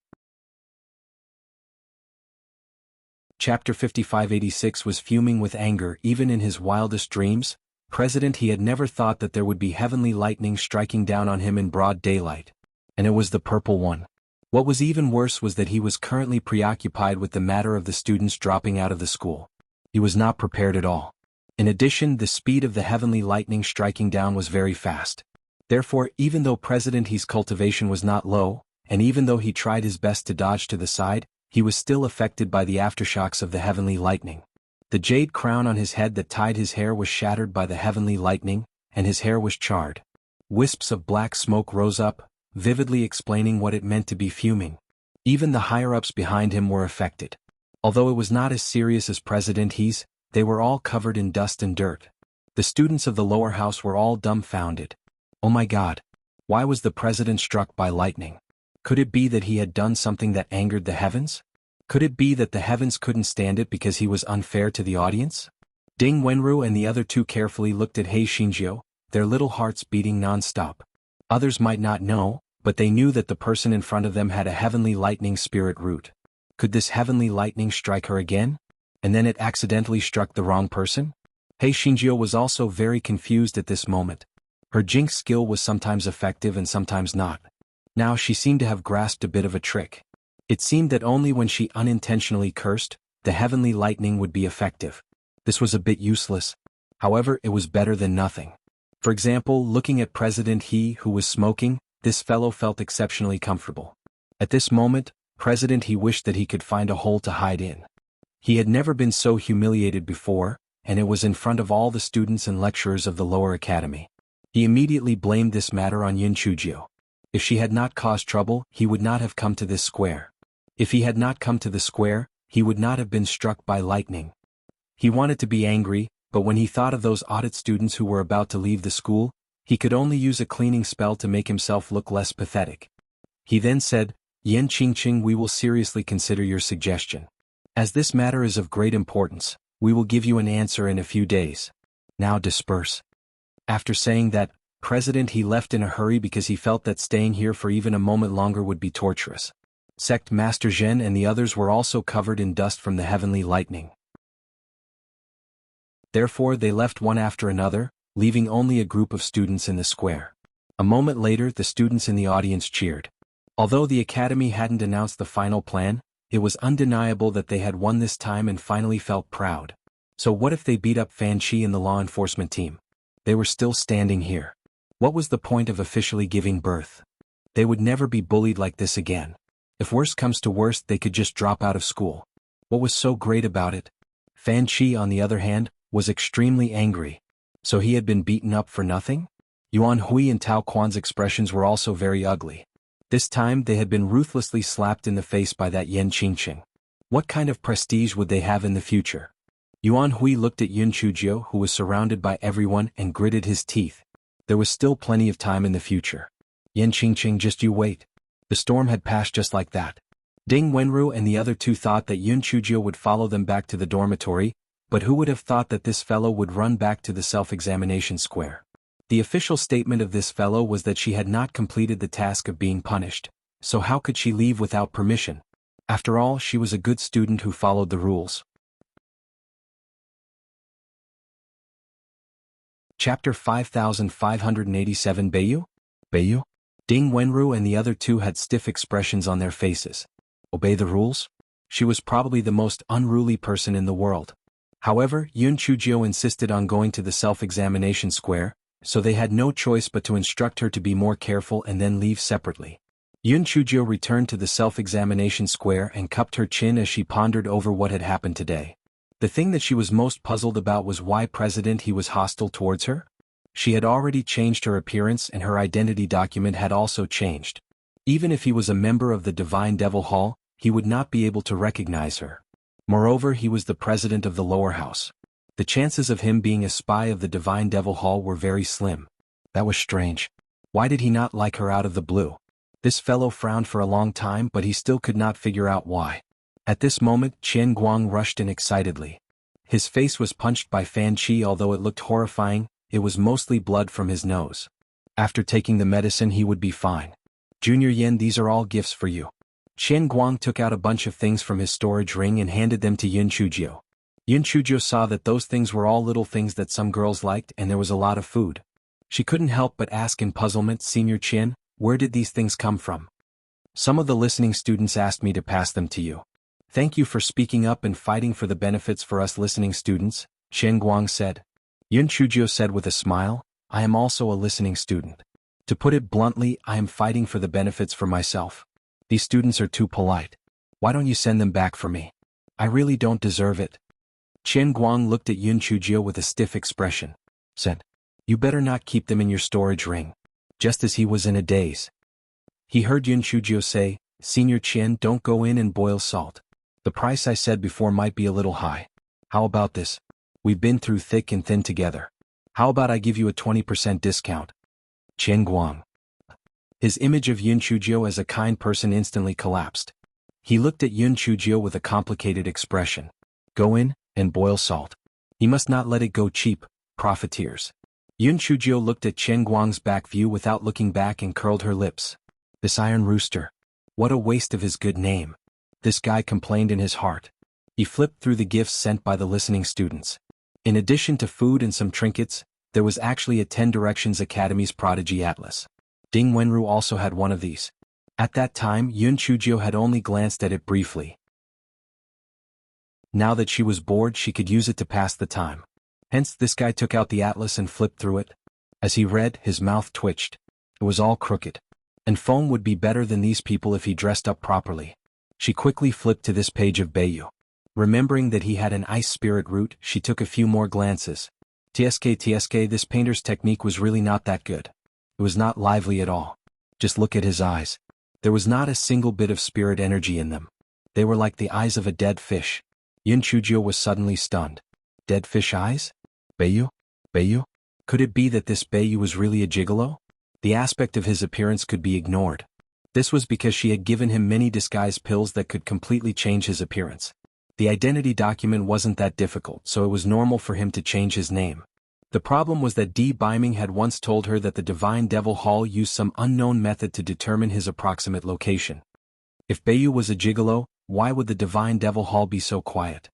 Chapter 5586 was fuming with anger even in his wildest dreams. President He had never thought that there would be heavenly lightning striking down on him in broad daylight. And it was the purple one. What was even worse was that he was currently preoccupied with the matter of the students dropping out of the school. He was not prepared at all. In addition, the speed of the heavenly lightning striking down was very fast. Therefore, even though President He's cultivation was not low, and even though he tried his best to dodge to the side, he was still affected by the aftershocks of the heavenly lightning. The jade crown on his head that tied his hair was shattered by the heavenly lightning, and his hair was charred. Wisps of black smoke rose up, vividly explaining what it meant to be fuming. Even the higher-ups behind him were affected. Although it was not as serious as President He's, they were all covered in dust and dirt. The students of the lower house were all dumbfounded. Oh my God! Why was the president struck by lightning? Could it be that he had done something that angered the heavens? Could it be that the heavens couldn't stand it because he was unfair to the audience? Ding Wenru and the other two carefully looked at He Xingjiu, their little hearts beating non-stop. Others might not know, but they knew that the person in front of them had a heavenly lightning spirit root. Could this heavenly lightning strike her again? And then it accidentally struck the wrong person? He Xingjiu was also very confused at this moment. Her jinx skill was sometimes effective and sometimes not. Now she seemed to have grasped a bit of a trick. It seemed that only when she unintentionally cursed, the heavenly lightning would be effective. This was a bit useless. However, it was better than nothing. For example, looking at President He who was smoking, this fellow felt exceptionally comfortable. At this moment, President He wished that he could find a hole to hide in. He had never been so humiliated before, and it was in front of all the students and lecturers of the lower academy. He immediately blamed this matter on Yun Chujiu. If she had not caused trouble, he would not have come to this square. If he had not come to the square, he would not have been struck by lightning. He wanted to be angry, but when he thought of those audit students who were about to leave the school, he could only use a cleaning spell to make himself look less pathetic. He then said, Yin Qingqing, we will seriously consider your suggestion. As this matter is of great importance, we will give you an answer in a few days. Now disperse. After saying that, President He left in a hurry because he felt that staying here for even a moment longer would be torturous. Sect Master Zhen and the others were also covered in dust from the heavenly lightning. Therefore they left one after another, leaving only a group of students in the square. A moment later the students in the audience cheered. Although the academy hadn't announced the final plan, it was undeniable that they had won this time and finally felt proud. So what if they beat up Fan Chi and the law enforcement team? They were still standing here. What was the point of officially giving birth? They would never be bullied like this again. If worst comes to worst, they could just drop out of school. What was so great about it? Fan Chi, on the other hand, was extremely angry. So he had been beaten up for nothing? Yuan Hui and Tao Quan's expressions were also very ugly. This time they had been ruthlessly slapped in the face by that Yin Qingqing. What kind of prestige would they have in the future? Yuan Hui looked at Yun Chujiu, who was surrounded by everyone, and gritted his teeth. There was still plenty of time in the future. Yin Qingqing, just you wait. The storm had passed just like that. Ding Wenru and the other two thought that Yun Chujiu would follow them back to the dormitory, but who would have thought that this fellow would run back to the self-examination square? The official statement of this fellow was that she had not completed the task of being punished, so how could she leave without permission? After all, she was a good student who followed the rules. Chapter 5587 Beiyu? Beiyu? Ding Wenru and the other two had stiff expressions on their faces. Obey the rules? She was probably the most unruly person in the world. However, Yun Chujiu insisted on going to the self-examination square, so they had no choice but to instruct her to be more careful and then leave separately. Yun Chujiu returned to the self-examination square and cupped her chin as she pondered over what had happened today. The thing that she was most puzzled about was why President He was hostile towards her. She had already changed her appearance and her identity document had also changed. Even if he was a member of the Divine Devil Hall, he would not be able to recognize her. Moreover, he was the president of the lower house. The chances of him being a spy of the Divine Devil Hall were very slim. That was strange. Why did he not like her out of the blue? This fellow frowned for a long time, but he still could not figure out why. At this moment, Qian Guang rushed in excitedly. His face was punched by Fan Qi. Although it looked horrifying, it was mostly blood from his nose. After taking the medicine he would be fine. Junior Yen, these are all gifts for you. Qian Guang took out a bunch of things from his storage ring and handed them to Yin Chujio. Yin Chujio saw that those things were all little things that some girls liked, and there was a lot of food. She couldn't help but ask in puzzlement, Senior Qian, where did these things come from? Some of the listening students asked me to pass them to you. Thank you for speaking up and fighting for the benefits for us listening students, Qian Guang said. Yin Chujio said with a smile, I am also a listening student. To put it bluntly, I am fighting for the benefits for myself. These students are too polite. Why don't you send them back for me? I really don't deserve it. Qian Guang looked at Yin Chujio with a stiff expression. Said, you better not keep them in your storage ring. Just as he was in a daze. He heard Yin Chujio say, Senior Qian, don't go in and boil salt. The price I said before might be a little high. How about this? We've been through thick and thin together. How about I give you a 20% discount? Qian Guang. His image of Yin Chujio as a kind person instantly collapsed. He looked at Yin Chujio with a complicated expression. Go in and boil salt. He must not let it go cheap, profiteers. Yin Chujio looked at Qian Guang's back view without looking back and curled her lips. This iron rooster. What a waste of his good name. This guy complained in his heart. He flipped through the gifts sent by the listening students. In addition to food and some trinkets, there was actually a 10 Directions Academy's Prodigy Atlas. Ding Wenru also had one of these. At that time, Yin Chujio had only glanced at it briefly. Now that she was bored, she could use it to pass the time. Hence, this guy took out the atlas and flipped through it. As he read, his mouth twitched. It was all crooked. And Feng would be better than these people if he dressed up properly. She quickly flipped to this page of Beiyu. Remembering that he had an ice spirit root, she took a few more glances. TSK, this painter's technique was really not that good. It was not lively at all. Just look at his eyes. There was not a single bit of spirit energy in them. They were like the eyes of a dead fish. Yin Chujio was suddenly stunned. Dead fish eyes? Beiyu? Beiyu? Could it be that this Beiyu was really a gigolo? The aspect of his appearance could be ignored. This was because she had given him many disguise pills that could completely change his appearance. The identity document wasn't that difficult, so it was normal for him to change his name. The problem was that Di Biming had once told her that the Divine Devil Hall used some unknown method to determine his approximate location. If Beiyu was a gigolo, why would the Divine Devil Hall be so quiet?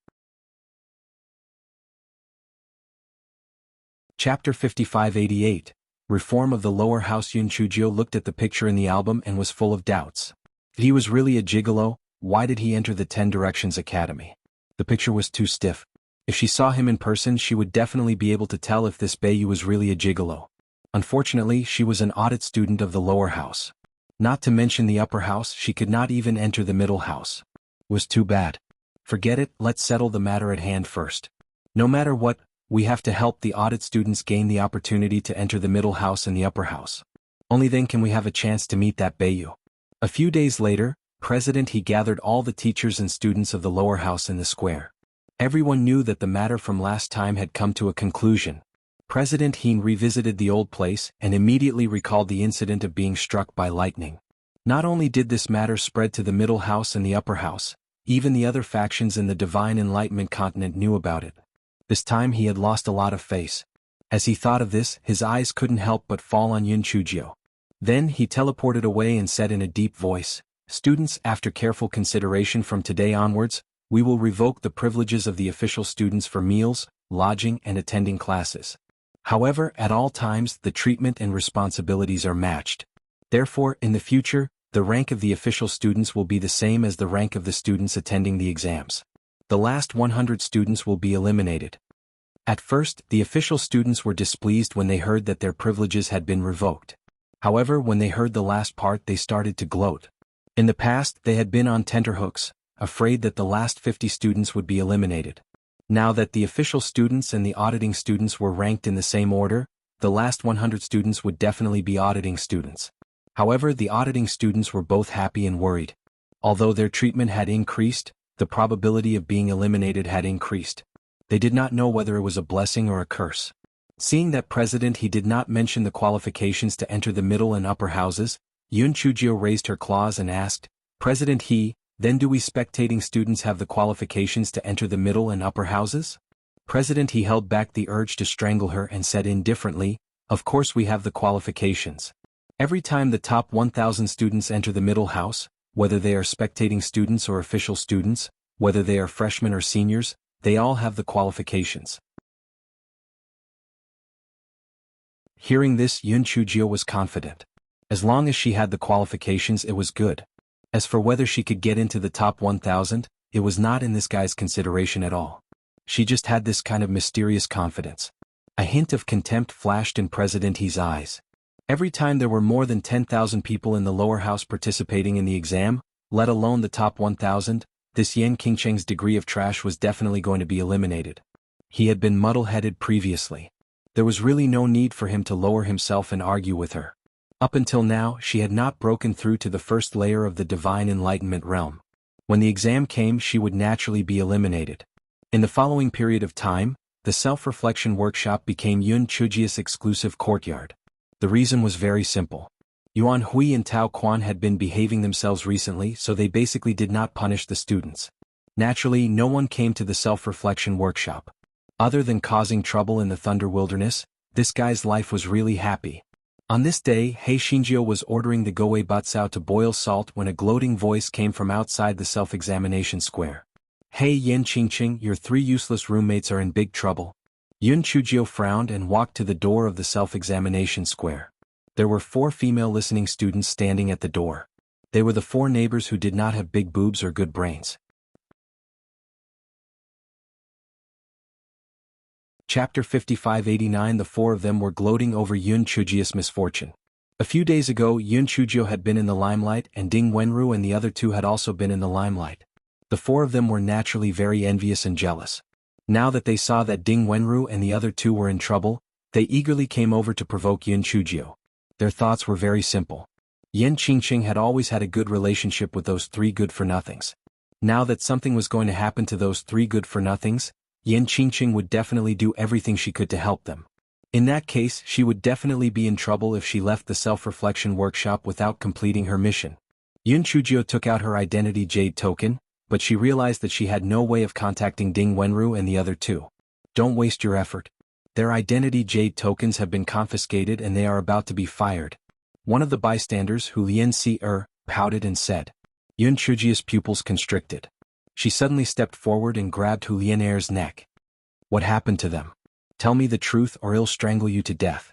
Chapter 5588. Reform of the Lower House. Yin Chujio looked at the picture in the album and was full of doubts. If he was really a gigolo, why did he enter the 10 Directions Academy? The picture was too stiff. If she saw him in person, she would definitely be able to tell if this Beiyu was really a gigolo. Unfortunately, she was an audit student of the lower house. Not to mention the upper house, she could not even enter the middle house. It was too bad. Forget it, let's settle the matter at hand first. No matter what, we have to help the audit students gain the opportunity to enter the middle house and the upper house. Only then can we have a chance to meet that Beiyu. A few days later, President He gathered all the teachers and students of the lower house in the square. Everyone knew that the matter from last time had come to a conclusion. President He revisited the old place and immediately recalled the incident of being struck by lightning. Not only did this matter spread to the middle house and the upper house, even the other factions in the Divine Enlightenment continent knew about it. This time he had lost a lot of face. As he thought of this, his eyes couldn't help but fall on Yin Chujio. Then he teleported away and said in a deep voice, Students, after careful consideration from today onwards, we will revoke the privileges of the official students for meals, lodging and attending classes. However, at all times the treatment and responsibilities are matched. Therefore, in the future, the rank of the official students will be the same as the rank of the students attending the exams. The last 100 students will be eliminated. At first, the official students were displeased when they heard that their privileges had been revoked. However, when they heard the last part, they started to gloat. In the past, they had been on tenterhooks, afraid that the last 50 students would be eliminated. Now that the official students and the auditing students were ranked in the same order, the last 100 students would definitely be auditing students. However, the auditing students were both happy and worried. Although their treatment had increased, the probability of being eliminated had increased. They did not know whether it was a blessing or a curse. Seeing that President He did not mention the qualifications to enter the middle and upper houses, Yun Chujio raised her claws and asked, President He, then do we spectating students have the qualifications to enter the middle and upper houses? President He held back the urge to strangle her and said indifferently, of course we have the qualifications. Every time the top 1,000 students enter the middle house, whether they are spectating students or official students, whether they are freshmen or seniors, they all have the qualifications. Hearing this, Yun Chujio was confident. As long as she had the qualifications, it was good. As for whether she could get into the top 1,000, it was not in this guy's consideration at all. She just had this kind of mysterious confidence. A hint of contempt flashed in President He's eyes. Every time there were more than 10,000 people in the lower house participating in the exam, let alone the top 1,000, this Yan Qingcheng's degree of trash was definitely going to be eliminated. He had been muddle-headed previously. There was really no need for him to lower himself and argue with her. Up until now, she had not broken through to the first layer of the divine enlightenment realm. When the exam came, she would naturally be eliminated. In the following period of time, the self-reflection workshop became Yun Chujio's exclusive courtyard. The reason was very simple. Yuan Hui and Tao Quan had been behaving themselves recently, so they basically did not punish the students. Naturally, no one came to the self-reflection workshop. Other than causing trouble in the Thunder Wilderness, this guy's life was really happy. On this day, Hei Shinjio was ordering the Goei Batsao to boil salt when a gloating voice came from outside the self-examination square. Hey Yan Qingqing, your 3 useless roommates are in big trouble. Yun Chujio frowned and walked to the door of the self-examination square. There were 4 female listening students standing at the door. They were the 4 neighbors who did not have big boobs or good brains. Chapter 5589. The 4 of them were gloating over Yun Chujio's misfortune. A few days ago, Yun Chujio had been in the limelight and Ding Wenru and the other 2 had also been in the limelight. The 4 of them were naturally very envious and jealous. Now that they saw that Ding Wenru and the other 2 were in trouble, they eagerly came over to provoke Yun Chujio. Their thoughts were very simple. Yan Qingqing had always had a good relationship with those 3 good-for-nothings. Now that something was going to happen to those 3 good-for-nothings, Yan Qingqing would definitely do everything she could to help them. In that case, she would definitely be in trouble if she left the self-reflection workshop without completing her mission. Yun Chujio took out her identity jade token, but she realized that she had no way of contacting Ding Wenru and the other 2. Don't waste your effort. Their identity jade tokens have been confiscated and they are about to be fired. One of the bystanders, Hu Lien pouted and said. Yun Chujio's pupils constricted. She suddenly stepped forward and grabbed Hu Lien's neck. What happened to them? Tell me the truth or I'll strangle you to death.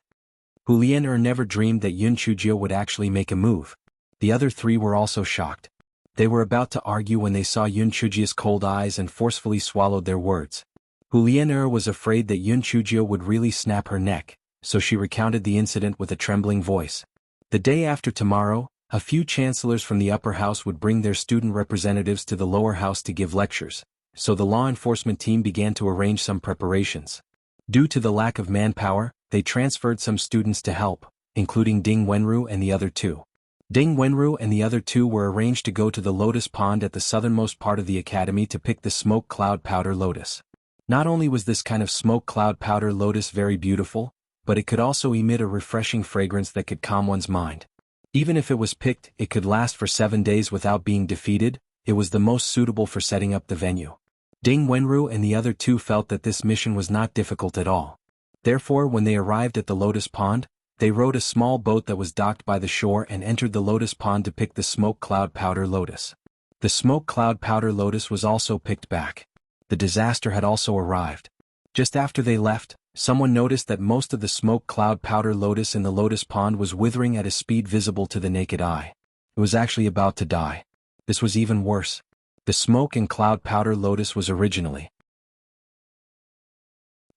Hu Lien never dreamed that Yun Chujio would actually make a move. The other 3 were also shocked. They were about to argue when they saw Yun Chujio's cold eyes and forcefully swallowed their words. Hu Lien was afraid that Yun Chujio would really snap her neck, so she recounted the incident with a trembling voice. The day after tomorrow, a few chancellors from the upper house would bring their student representatives to the lower house to give lectures, so the law enforcement team began to arrange some preparations. Due to the lack of manpower, they transferred some students to help, including Ding Wenru and the other 2. Ding Wenru and the other 2 were arranged to go to the lotus pond at the southernmost part of the academy to pick the smoke cloud powder lotus. Not only was this kind of smoke cloud powder lotus very beautiful, but it could also emit a refreshing fragrance that could calm one's mind. Even if it was picked, it could last for 7 days without being defeated. It was the most suitable for setting up the venue. Ding Wenru and the other 2 felt that this mission was not difficult at all. Therefore, when they arrived at the lotus pond, they rowed a small boat that was docked by the shore and entered the lotus pond to pick the smoke cloud powder lotus. The smoke cloud powder lotus was also picked back. The disaster had also arrived. Just after they left, someone noticed that most of the smoke cloud powder lotus in the lotus pond was withering at a speed visible to the naked eye. It was actually about to die. This was even worse. The smoke and cloud powder lotus was originally.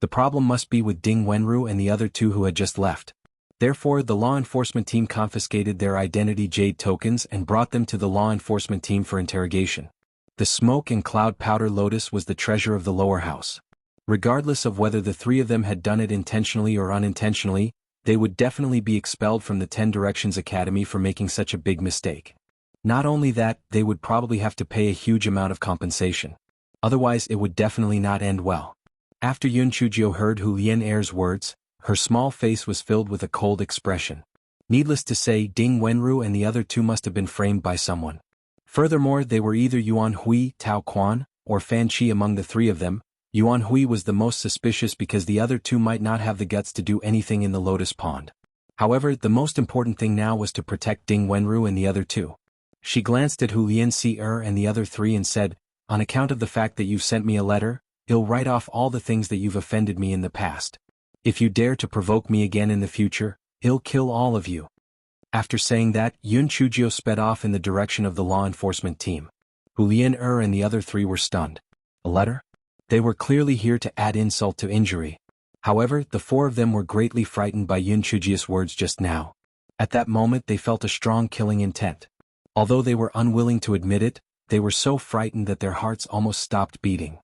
The problem must be with Ding Wenru and the other 2 who had just left. Therefore, the law enforcement team confiscated their identity jade tokens and brought them to the law enforcement team for interrogation. The smoke and cloud powder lotus was the treasure of the lower house. Regardless of whether the 3 of them had done it intentionally or unintentionally, they would definitely be expelled from the 10 Directions Academy for making such a big mistake. Not only that, they would probably have to pay a huge amount of compensation. Otherwise, it would definitely not end well. After Yun Chujio heard Hu Lien's words, her small face was filled with a cold expression. Needless to say, Ding Wenru and the other two must have been framed by someone. Furthermore, they were either Yuan Hui, Tao Quan, or Fan Chi. Among the three of them, Yuan Hui was the most suspicious because the other two might not have the guts to do anything in the Lotus Pond. However, the most important thing now was to protect Ding Wenru and the other two. She glanced at Hu Lianxi and the other three and said, "On account of the fact that you've sent me a letter, I'll write off all the things that you've offended me in the past. If you dare to provoke me again in the future, I'll kill all of you." After saying that, Yun Chujio sped off in the direction of the law enforcement team. Hu Lian and the other three were stunned. A letter? They were clearly here to add insult to injury. However, the four of them were greatly frightened by Yun Chujio's words just now. At that moment they felt a strong killing intent. Although they were unwilling to admit it, they were so frightened that their hearts almost stopped beating.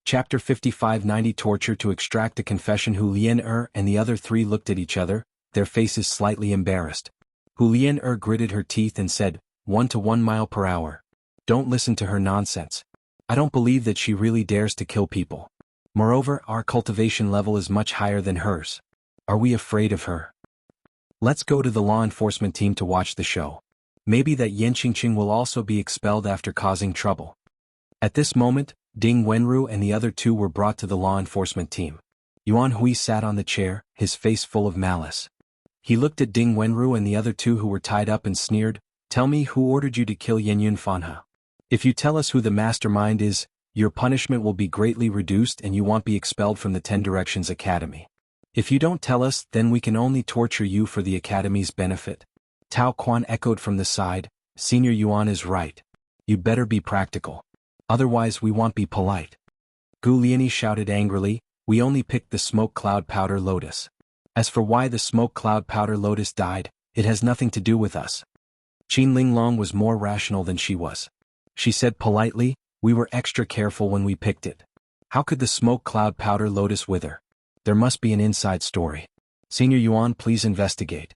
Chapter 55-90 Torture to extract a confession. Hu Lian and the other three looked at each other, their faces slightly embarrassed. Hu Lian gritted her teeth and said, 1 to 1 mile per hour. Don't listen to her nonsense. I don't believe that she really dares to kill people. Moreover, our cultivation level is much higher than hers. Are we afraid of her? Let's go to the law enforcement team to watch the show. Maybe that Yen Qingqing will also be expelled after causing trouble. At this moment, Ding Wenru and the other two were brought to the law enforcement team. Yuan Hui sat on the chair, his face full of malice. He looked at Ding Wenru and the other two who were tied up and sneered, "Tell me who ordered you to kill Yen Yun Fanha. If you tell us who the mastermind is, your punishment will be greatly reduced and you won't be expelled from the 10 Directions Academy. If you don't tell us, then we can only torture you for the Academy's benefit." Tao Quan echoed from the side, "Senior Yuan is right. You'd better be practical. Otherwise we won't be polite." Gu Liani shouted angrily, "We only picked the smoke cloud powder lotus. As for why the smoke cloud powder lotus died, it has nothing to do with us." Qin Linglong was more rational than she was. She said politely, "We were extra careful when we picked it. How could the smoke cloud powder lotus wither? There must be an inside story. Senior Yuan, please investigate."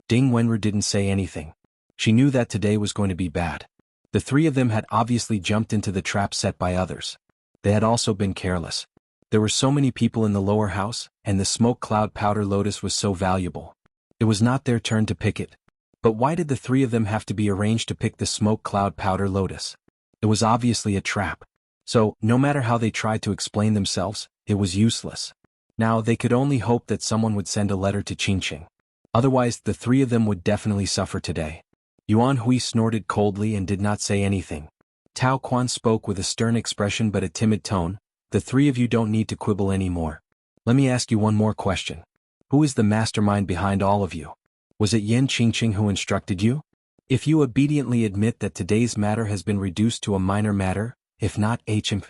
Ding Wenru didn't say anything. She knew that today was going to be bad. The three of them had obviously jumped into the trap set by others. They had also been careless. There were so many people in the lower house, and the smoke cloud powder lotus was so valuable. It was not their turn to pick it. But why did the three of them have to be arranged to pick the smoke cloud powder lotus? It was obviously a trap. So, no matter how they tried to explain themselves, it was useless. Now they could only hope that someone would send a letter to Qingqing. Otherwise, the three of them would definitely suffer today. Yuan Hui snorted coldly and did not say anything. Tao Quan spoke with a stern expression but a timid tone, "The three of you don't need to quibble anymore. Let me ask you one more question. Who is the mastermind behind all of you? Was it Yen Qingqing who instructed you? If you obediently admit that today's matter has been reduced to a minor matter, if not HMP."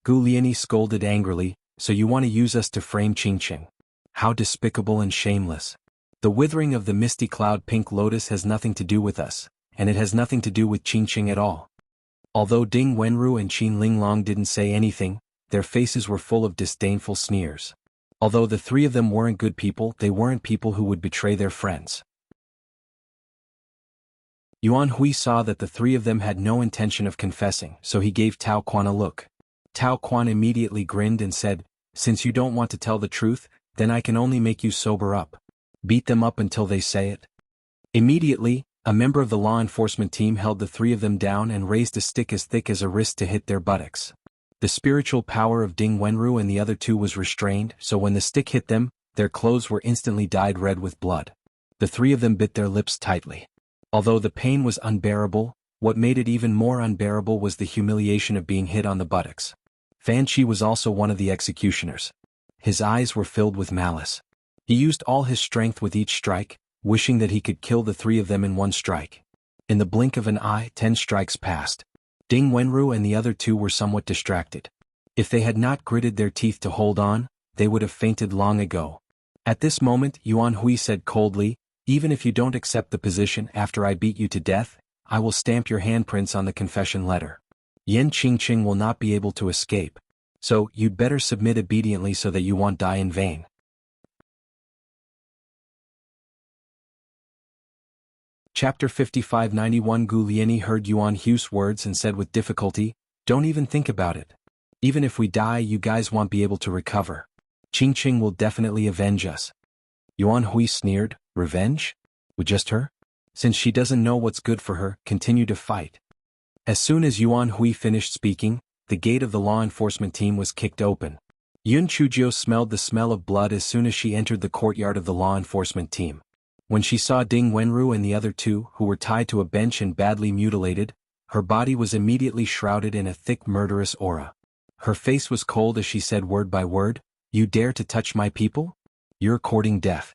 Gu Liani scolded angrily, "So you want to use us to frame Qingqing? How despicable and shameless. The withering of the misty cloud pink lotus has nothing to do with us, and it has nothing to do with Qingqing at all." Although Ding Wenru and Qin Linglong didn't say anything, their faces were full of disdainful sneers. Although the three of them weren't good people, they weren't people who would betray their friends. Yuan Hui saw that the three of them had no intention of confessing, so he gave Tao Quan a look. Tao Quan immediately grinned and said, "Since you don't want to tell the truth, then I can only make you sober up. Beat them up until they say it." Immediately, a member of the law enforcement team held the three of them down and raised a stick as thick as a wrist to hit their buttocks. The spiritual power of Ding Wenru and the other two was restrained, so when the stick hit them, their clothes were instantly dyed red with blood. The three of them bit their lips tightly. Although the pain was unbearable, what made it even more unbearable was the humiliation of being hit on the buttocks. Fan Chi was also one of the executioners. His eyes were filled with malice. He used all his strength with each strike, wishing that he could kill the three of them in one strike. In the blink of an eye, 10 strikes passed. Ding Wenru and the other two were somewhat distracted. If they had not gritted their teeth to hold on, they would have fainted long ago. At this moment, Yuan Hui said coldly, "Even if you don't accept the position after I beat you to death, I will stamp your handprints on the confession letter. Yen Qingqing will not be able to escape. So, you'd better submit obediently so that you won't die in vain." Chapter 55-91 Gu Liani heard Yuan Hu's words and said with difficulty, "Don't even think about it. Even if we die, you guys won't be able to recover. Qingqing will definitely avenge us. Yuan Hui sneered, revenge? With just her? Since she doesn't know what's good for her, continue to fight. As soon as Yuan Hui finished speaking, the gate of the law enforcement team was kicked open. Yun Chujio smelled the smell of blood as soon as she entered the courtyard of the law enforcement team. When she saw Ding Wenru and the other two, who were tied to a bench and badly mutilated, her body was immediately shrouded in a thick murderous aura. Her face was cold as she said word by word, "You dare to touch my people? You're courting death."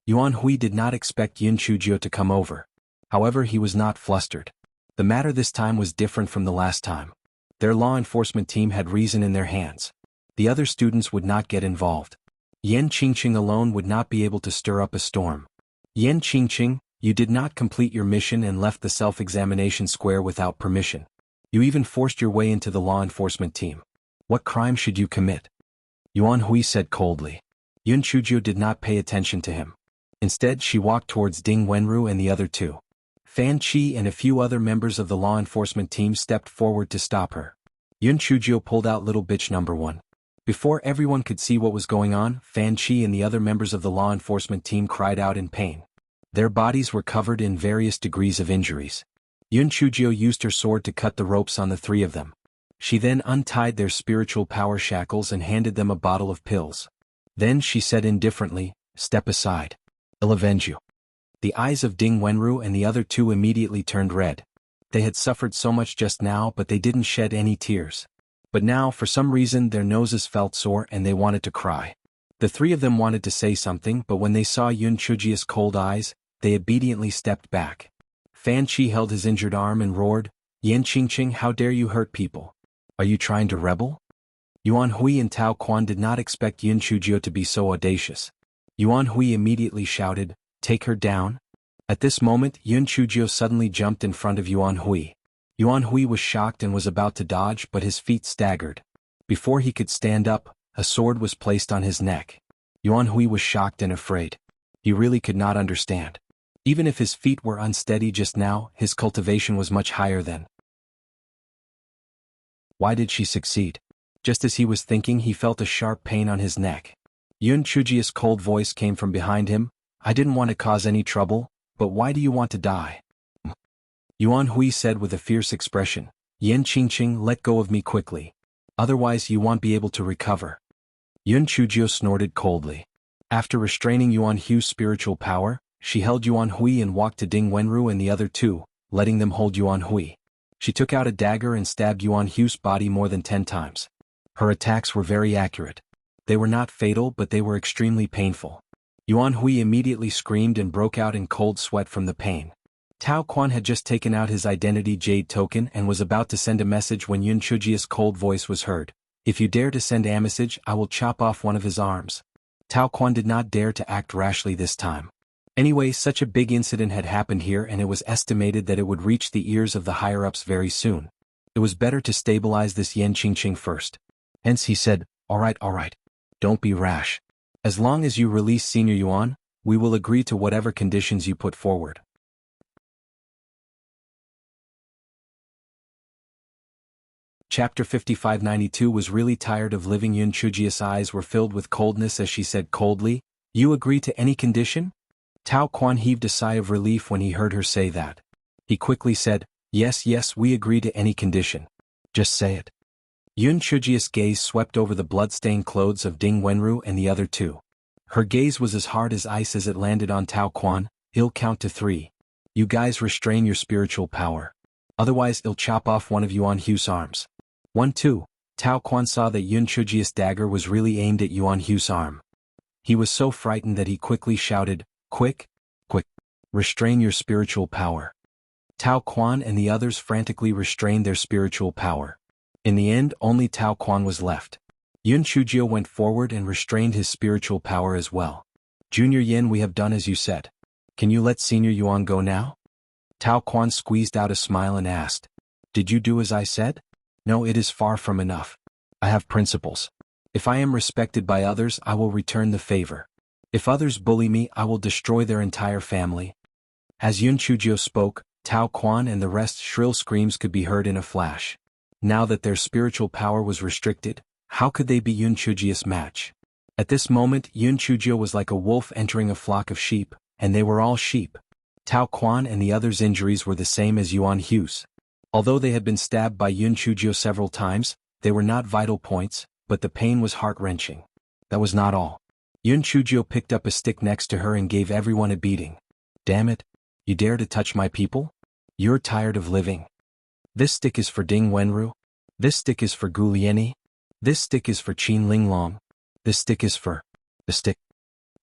Yuan Hui did not expect Yun Chujio to come over. However, he was not flustered. The matter this time was different from the last time. Their law enforcement team had reason in their hands. The other students would not get involved. Yan Qingqing alone would not be able to stir up a storm. Yan Qingqing, you did not complete your mission and left the self-examination square without permission. You even forced your way into the law enforcement team. What crime should you commit? Yuan Hui said coldly. Yun Chujio did not pay attention to him. Instead, she walked towards Ding Wenru and the other two. Fan Qi and a few other members of the law enforcement team stepped forward to stop her. Yun Chujio pulled out little bitch number 1. Before everyone could see what was going on, Fan Qi and the other members of the law enforcement team cried out in pain. Their bodies were covered in various degrees of injuries. Yun Chujio used her sword to cut the ropes on the three of them. She then untied their spiritual power shackles and handed them a bottle of pills. Then she said indifferently, "Step aside. I'll avenge you." The eyes of Ding Wenru and the other two immediately turned red. They had suffered so much just now, but they didn't shed any tears. But now, for some reason, their noses felt sore and they wanted to cry. The three of them wanted to say something, but when they saw Yun Chujio's cold eyes, they obediently stepped back. Fan Qi held his injured arm and roared, "Yan Qingqing, how dare you hurt people? Are you trying to rebel?" Yuan Hui and Tao Quan did not expect Yun Chujio to be so audacious. Yuan Hui immediately shouted, "Take her down." At this moment, Yun Chujio suddenly jumped in front of Yuan Hui. Yuan Hui was shocked and was about to dodge, but his feet staggered. Before he could stand up, a sword was placed on his neck. Yuan Hui was shocked and afraid. He really could not understand. Even if his feet were unsteady just now, his cultivation was much higher then. Why did she succeed? Just as he was thinking, he felt a sharp pain on his neck. Yun Chujio's cold voice came from behind him, "I didn't want to cause any trouble, but why do you want to die?" Yuan Hui said with a fierce expression, "Yan Qingqing, let go of me quickly. Otherwise you won't be able to recover." Yun Chujio snorted coldly. After restraining Yuan Hui's spiritual power, she held Yuan Hui and walked to Ding Wenru and the other two, letting them hold Yuan Hui. She took out a dagger and stabbed Yuan Hui's body more than 10 times. Her attacks were very accurate. They were not fatal, but they were extremely painful. Yuan Hui immediately screamed and broke out in cold sweat from the pain. Tao Quan had just taken out his identity jade token and was about to send a message when Yun Chujio's cold voice was heard. "If you dare to send a message, I will chop off one of his arms." Tao Quan did not dare to act rashly this time. Anyway, such a big incident had happened here and it was estimated that it would reach the ears of the higher-ups very soon. It was better to stabilize this Yan Qingqing first. Hence he said, all right. Don't be rash. As long as you release Senior Yuan, we will agree to whatever conditions you put forward." Chapter 5592 was really tired of living. Yun Chujio's eyes were filled with coldness as she said coldly, "You agree to any condition?" Tao Quan heaved a sigh of relief when he heard her say that. He quickly said, Yes, we agree to any condition. Just say it." Yun Chujio's gaze swept over the blood-stained clothes of Ding Wenru and the other two. Her gaze was as hard as ice as it landed on Tao Quan. "I'll count to 3. You guys restrain your spiritual power. Otherwise I'll chop off one of Yuan Hui's arms." 1, 2. Tao Quan saw that Yun Chujio's dagger was really aimed at Yuan Hui's arm. He was so frightened that he quickly shouted, Quick! Restrain your spiritual power." Tao Quan and the others frantically restrained their spiritual power. In the end, only Tao Quan was left. Yun Chujio went forward and restrained his spiritual power as well. "Junior Yin, we have done as you said. Can you let Senior Yuan go now?" Tao Quan squeezed out a smile and asked, "Did you do as I said?" "No, it is far from enough. I have principles. If I am respected by others, I will return the favor. If others bully me, I will destroy their entire family." As Yun Chujio spoke, Tao Quan and the rest's shrill screams could be heard in a flash. Now that their spiritual power was restricted, how could they be Yun Chujio's match? At this moment Yun Chujio was like a wolf entering a flock of sheep, and they were all sheep. Tao Quan and the others' injuries were the same as Yuan Hu's. Although they had been stabbed by Yun Chujio several times, they were not vital points, but the pain was heart-wrenching. That was not all. Yun Chujio picked up a stick next to her and gave everyone a beating. Damn it! You dare to touch my people? You're tired of living. This stick is for Ding Wenru. This stick is for Gu Lieni. This stick is for Qin Linglong. This stick is for... the stick.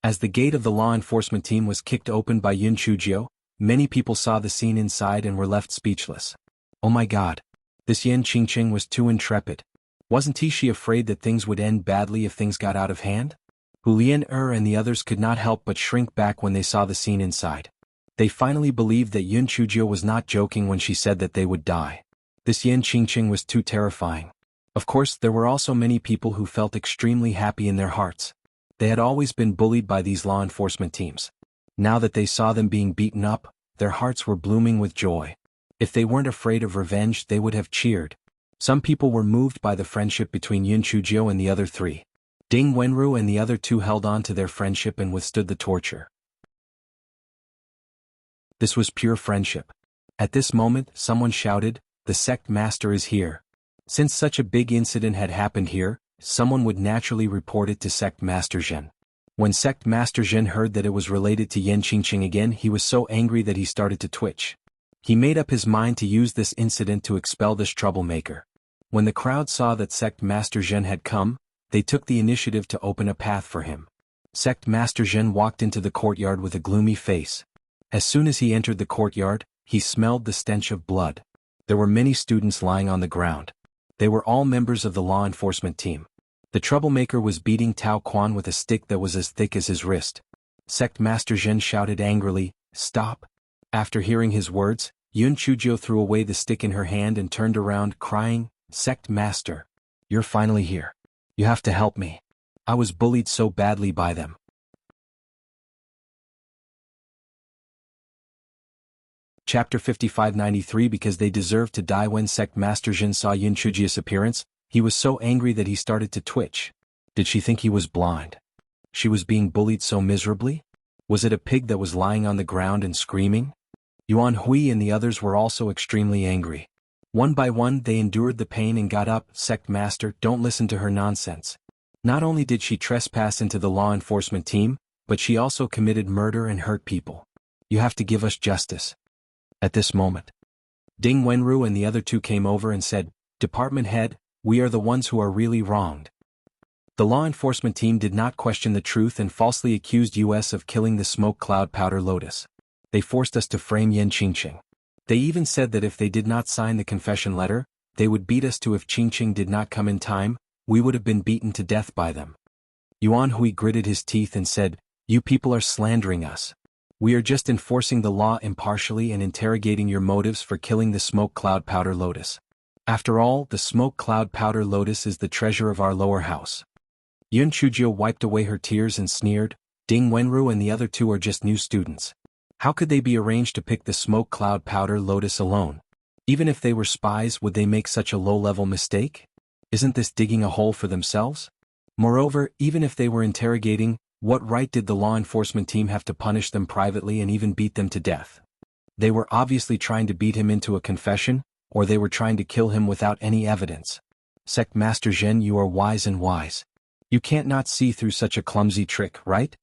As the gate of the law enforcement team was kicked open by Yun Chujio, many people saw the scene inside and were left speechless. Oh my god. This Yan Qingqing was too intrepid. Wasn't she afraid that things would end badly if things got out of hand? Hu Lian and the others could not help but shrink back when they saw the scene inside. They finally believed that Yun Chujio was not joking when she said that they would die. This Yan Qingqing was too terrifying. Of course, there were also many people who felt extremely happy in their hearts. They had always been bullied by these law enforcement teams. Now that they saw them being beaten up, their hearts were blooming with joy. If they weren't afraid of revenge, they would have cheered. Some people were moved by the friendship between Yun Chujio and the other three. Ding Wenru and the other two held on to their friendship and withstood the torture. This was pure friendship. At this moment, someone shouted, "The sect master is here." Since such a big incident had happened here, someone would naturally report it to Sect Master Zhen. When Sect Master Zhen heard that it was related to Yan Qingqing again, he was so angry that he started to twitch. He made up his mind to use this incident to expel this troublemaker. When the crowd saw that Sect Master Zhen had come, they took the initiative to open a path for him. Sect Master Zhen walked into the courtyard with a gloomy face. As soon as he entered the courtyard, he smelled the stench of blood. There were many students lying on the ground. They were all members of the law enforcement team. The troublemaker was beating Tao Quan with a stick that was as thick as his wrist. Sect Master Zhen shouted angrily, "Stop!" After hearing his words, Yun Chujio threw away the stick in her hand and turned around, crying, "Sect Master, you're finally here. You have to help me. I was bullied so badly by them." Chapter 5593 Because they deserved to die. When Sect Master Zhen saw Yun Chujio's appearance, he was so angry that he started to twitch. Did she think he was blind? She was being bullied so miserably? Was it a pig that was lying on the ground and screaming? Yuan Hui and the others were also extremely angry. One by one they endured the pain and got up. "Sect Master, don't listen to her nonsense. Not only did she trespass into the law enforcement team, but she also committed murder and hurt people. You have to give us justice." At this moment, Ding Wenru and the other two came over and said, "Department head, we are the ones who are really wronged." The law enforcement team did not question the truth and falsely accused us of killing the smoke cloud powder lotus. They forced us to frame Yan Qingqing. They even said that if they did not sign the confession letter, they would beat us too. If Qingqing did not come in time, we would have been beaten to death by them. Yuan Hui gritted his teeth and said, "You people are slandering us. We are just enforcing the law impartially and interrogating your motives for killing the smoke cloud powder lotus. After all, the smoke cloud powder lotus is the treasure of our lower house." Yun Chujio wiped away her tears and sneered, "Ding Wenru and the other two are just new students. How could they be arranged to pick the smoke cloud powder lotus alone? Even if they were spies, would they make such a low-level mistake? Isn't this digging a hole for themselves? Moreover, even if they were interrogating, what right did the law enforcement team have to punish them privately and even beat them to death? They were obviously trying to beat him into a confession, or they were trying to kill him without any evidence. Sect Master Zhen, you are wise and wise. You can't not see through such a clumsy trick, right?"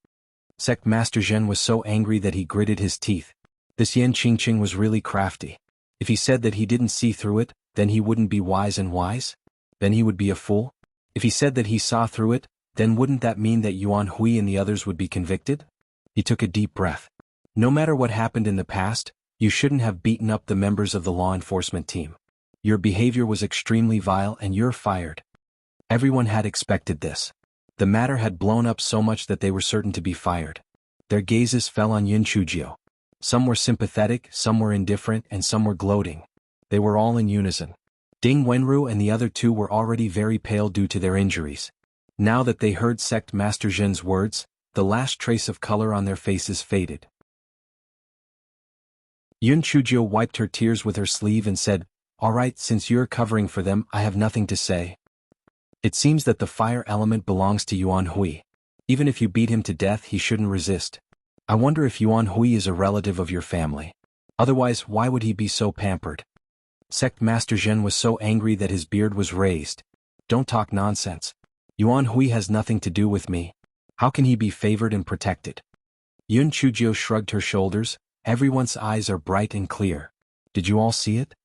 Sect Master Zhen was so angry that he gritted his teeth. This Yan Qingqing was really crafty. If he said that he didn't see through it, then he wouldn't be wise and wise? Then he would be a fool? If he said that he saw through it, then wouldn't that mean that Yuan Hui and the others would be convicted? He took a deep breath. No matter what happened in the past, you shouldn't have beaten up the members of the law enforcement team. Your behavior was extremely vile and you're fired. Everyone had expected this. The matter had blown up so much that they were certain to be fired. Their gazes fell on Yun Chujio. Some were sympathetic, some were indifferent, and some were gloating. They were all in unison. Ding Wenru and the other two were already very pale due to their injuries. Now that they heard Sect Master Zhen's words, the last trace of color on their faces faded. Yun Chujio wiped her tears with her sleeve and said, "All right, since you're covering for them, I have nothing to say. It seems that the fire element belongs to Yuan Hui. Even if you beat him to death, he shouldn't resist. I wonder if Yuan Hui is a relative of your family. Otherwise, why would he be so pampered? Sect Master Zhen was so angry that his beard was raised. Don't talk nonsense. Yuan Hui has nothing to do with me. How can he be favored and protected? Yun Chujio shrugged her shoulders. Everyone's eyes are bright and clear. Did you all see it?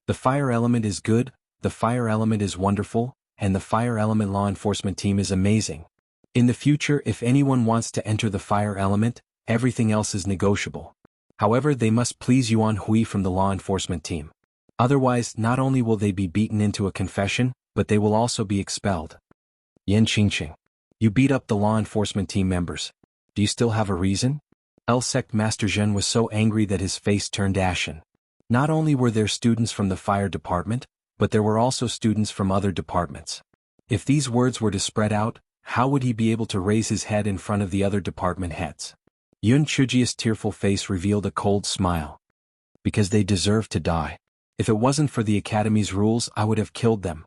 The fire element is good, the fire element is wonderful, and the fire element law enforcement team is amazing. In the future, if anyone wants to enter the fire element, everything else is negotiable. However, they must please Yuan Hui from the law enforcement team. Otherwise, not only will they be beaten into a confession, but they will also be expelled. Yan Qingqing. You beat up the law enforcement team members. Do you still have a reason? Sect Master Zhen was so angry that his face turned ashen. Not only were there students from the fire department, but there were also students from other departments. If these words were to spread out, how would he be able to raise his head in front of the other department heads? Yun Chujia's tearful face revealed a cold smile. Because they deserve to die. If it wasn't for the academy's rules, I would have killed them.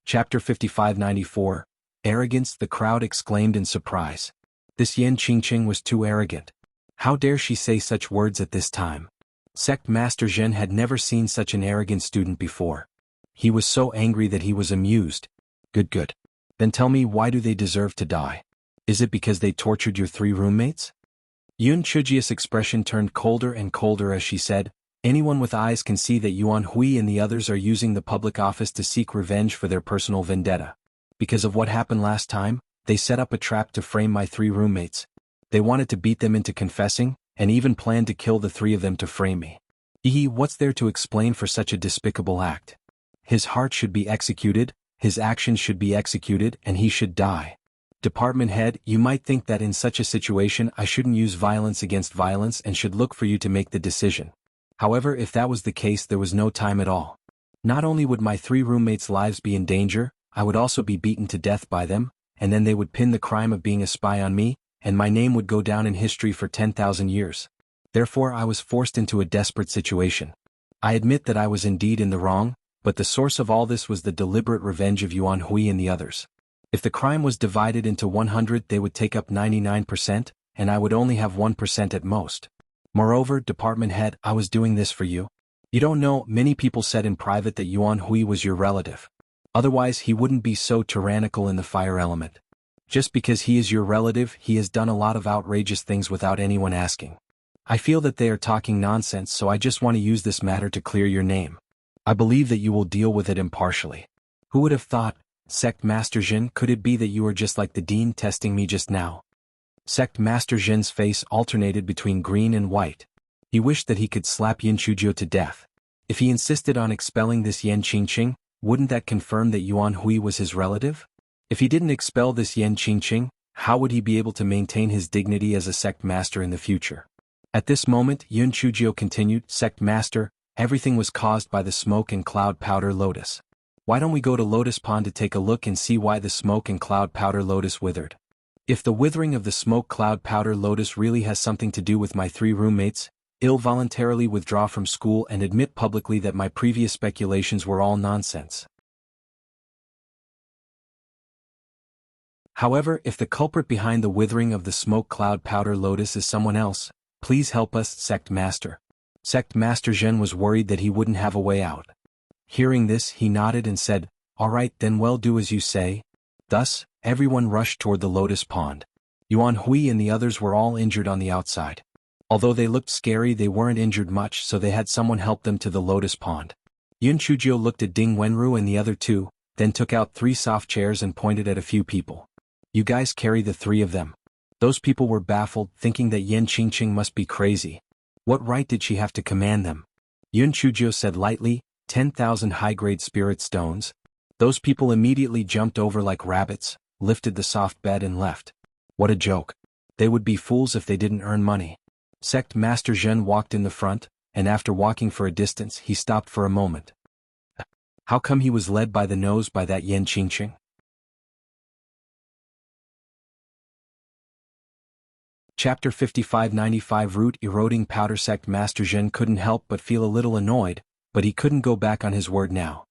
Chapter 5594. Arrogance. The crowd exclaimed in surprise. This Yan Qingqing was too arrogant. How dare she say such words at this time? Sect Master Zhen had never seen such an arrogant student before. He was so angry that he was amused. Good. Then tell me, why do they deserve to die? Is it because they tortured your 3 roommates? Yun Chujia's expression turned colder and colder as she said, anyone with eyes can see that Yuan Hui and the others are using the public office to seek revenge for their personal vendetta. Because of what happened last time, they set up a trap to frame my 3 roommates. They wanted to beat them into confessing, and even planned to kill the 3 of them to frame me. What's there to explain for such a despicable act? His heart should be executed, his actions should be executed, and he should die. Department head, you might think that in such a situation I shouldn't use violence against violence and should look for you to make the decision. However, if that was the case, there was no time at all. Not only would my 3 roommates' lives be in danger, I would also be beaten to death by them, and then they would pin the crime of being a spy on me, and my name would go down in history for 10,000 years. Therefore, I was forced into a desperate situation. I admit that I was indeed in the wrong, but the source of all this was the deliberate revenge of Yuan Hui and the others. If the crime was divided into 100, they would take up 99%, and I would only have 1% at most. Moreover, department head, I was doing this for you. You don't know, many people said in private that Yuan Hui was your relative. Otherwise, he wouldn't be so tyrannical in the fire element. Just because he is your relative, he has done a lot of outrageous things without anyone asking. I feel that they are talking nonsense, so I just want to use this matter to clear your name. I believe that you will deal with it impartially. Who would have thought? Sect Master Zhen, could it be that you are just like the dean testing me just now? Sect Master Zhen's face alternated between green and white. He wished that he could slap Yin Chujio to death. If he insisted on expelling this Yan Qingqing, wouldn't that confirm that Yuan Hui was his relative? If he didn't expel this Yan Qingqing, how would he be able to maintain his dignity as a sect master in the future? At this moment, Yun Chujio continued, Sect Master, everything was caused by the smoke and cloud powder lotus. Why don't we go to Lotus Pond to take a look and see why the smoke and cloud powder lotus withered? If the withering of the smoke cloud powder lotus really has something to do with my 3 roommates, I'll voluntarily withdraw from school and admit publicly that my previous speculations were all nonsense. However, if the culprit behind the withering of the smoke cloud powder lotus is someone else, please help us, Sect Master. Sect Master Zhen was worried that he wouldn't have a way out. Hearing this, he nodded and said, all right, then we'll do as you say. Thus, everyone rushed toward the lotus pond. Yuan Hui and the others were all injured on the outside. Although they looked scary, they weren't injured much, so they had someone help them to the lotus pond. Yun Chujio looked at Ding Wenru and the other 2, then took out 3 soft chairs and pointed at a few people. You guys carry the 3 of them. Those people were baffled, thinking that Yan Qingqing must be crazy. What right did she have to command them? Yun Chujio said lightly, 10,000 high-grade spirit stones. Those people immediately jumped over like rabbits, lifted the soft bed and left. What a joke. They would be fools if they didn't earn money. Sect Master Zhen walked in the front, and after walking for a distance he stopped for a moment. How come he was led by the nose by that Yan Qingqing? Chapter 5595 Root Eroding Powder. Sect Master Zhen couldn't help but feel a little annoyed, but he couldn't go back on his word now.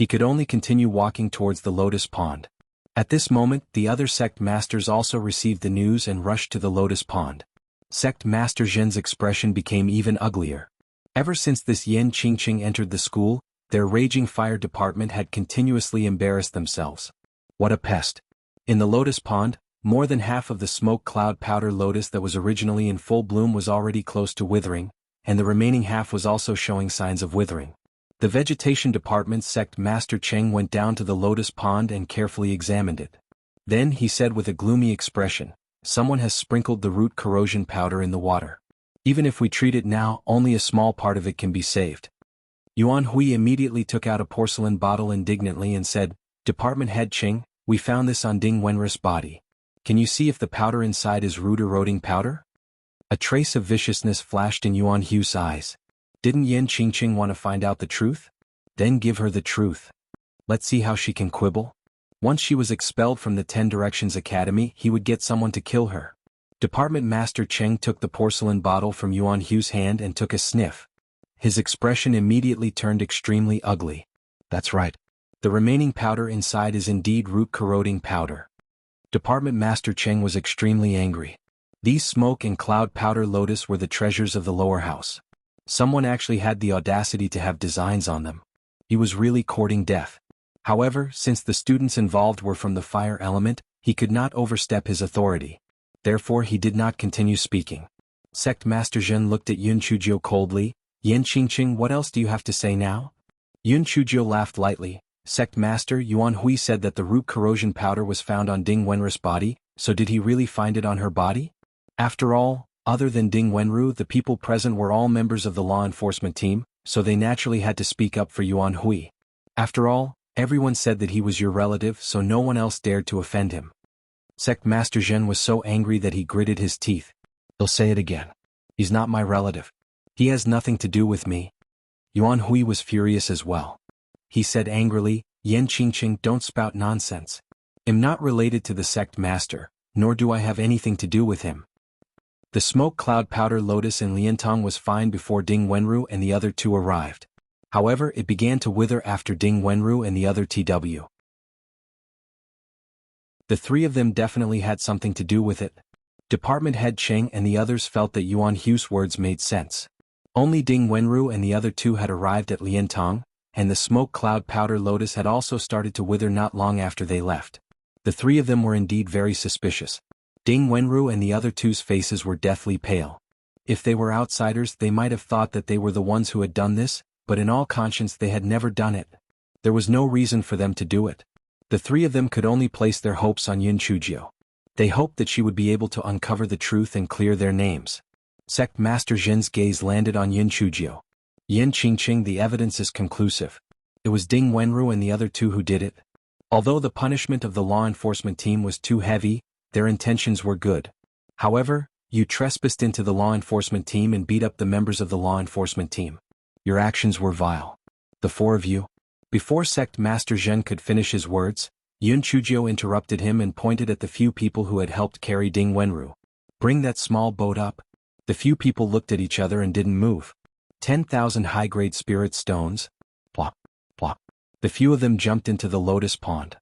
He could only continue walking towards the lotus pond. At this moment, the other sect masters also received the news and rushed to the lotus pond. Sect Master Zhen's expression became even uglier. Ever since this Yan Qingqing entered the school, their raging fire department had continuously embarrassed themselves. What a pest. In the lotus pond, more than half of the smoke cloud powder lotus that was originally in full bloom was already close to withering, and the remaining half was also showing signs of withering. The vegetation department's sect master Cheng went down to the lotus pond and carefully examined it. Then he said with a gloomy expression, "Someone has sprinkled the root corrosion powder in the water. Even if we treat it now, only a small part of it can be saved." Yuan Hui immediately took out a porcelain bottle indignantly and said, "Department head Cheng, we found this on Ding Wenru's body. Can you see if the powder inside is root-eroding powder?" A trace of viciousness flashed in Yuan Hu's eyes. Didn't Yan Qingqing want to find out the truth? Then give her the truth. Let's see how she can quibble. Once she was expelled from the 10 Directions Academy, he would get someone to kill her. Department Master Cheng took the porcelain bottle from Yuan Hu's hand and took a sniff. His expression immediately turned extremely ugly. That's right. The remaining powder inside is indeed root-corroding powder. Department Master Cheng was extremely angry. These smoke and cloud powder lotus were the treasures of the lower house. Someone actually had the audacity to have designs on them. He was really courting death. However, since the students involved were from the fire element, he could not overstep his authority. Therefore he did not continue speaking. Sect Master Zhen looked at Yun Chuzhou coldly. "Yan Qingqing, what else do you have to say now?" Yun Chuzhou laughed lightly. "Sect Master, Yuan Hui said that the root corrosion powder was found on Ding Wenru's body, so did he really find it on her body? After all, other than Ding Wenru, the people present were all members of the law enforcement team, so they naturally had to speak up for Yuan Hui. After all, everyone said that he was your relative, so no one else dared to offend him." Sect Master Zhen was so angry that he gritted his teeth. "He'll say it again. He's not my relative. He has nothing to do with me." Yuan Hui was furious as well. He said angrily, "Yan Qingqing, don't spout nonsense. I'm not related to the sect master, nor do I have anything to do with him." The smoke cloud powder lotus in Liantong was fine before Ding Wenru and the other two arrived. However, it began to wither after Ding Wenru and the other TW. The three of them definitely had something to do with it. Department head Cheng and the others felt that Yuan Hu's words made sense. Only Ding Wenru and the other two had arrived at Liantong, and the smoke cloud powder lotus had also started to wither not long after they left. The three of them were indeed very suspicious. Ding Wenru and the other two's faces were deathly pale. If they were outsiders, they might have thought that they were the ones who had done this, but in all conscience they had never done it. There was no reason for them to do it. The three of them could only place their hopes on Yun Chuzhou. They hoped that she would be able to uncover the truth and clear their names. Sect Master Zhen's gaze landed on Yun Chuzhou. "Yan Qingqing, the evidence is conclusive. It was Ding Wenru and the other two who did it. Although the punishment of the law enforcement team was too heavy, their intentions were good. However, you trespassed into the law enforcement team and beat up the members of the law enforcement team. Your actions were vile. The four of you." Before Sect Master Zhen could finish his words, Yun Chuzhou interrupted him and pointed at the few people who had helped carry Ding Wenru. "Bring that small boat up." The few people looked at each other and didn't move. 10,000 high-grade spirit stones. Plop, plop. The few of them jumped into the lotus pond.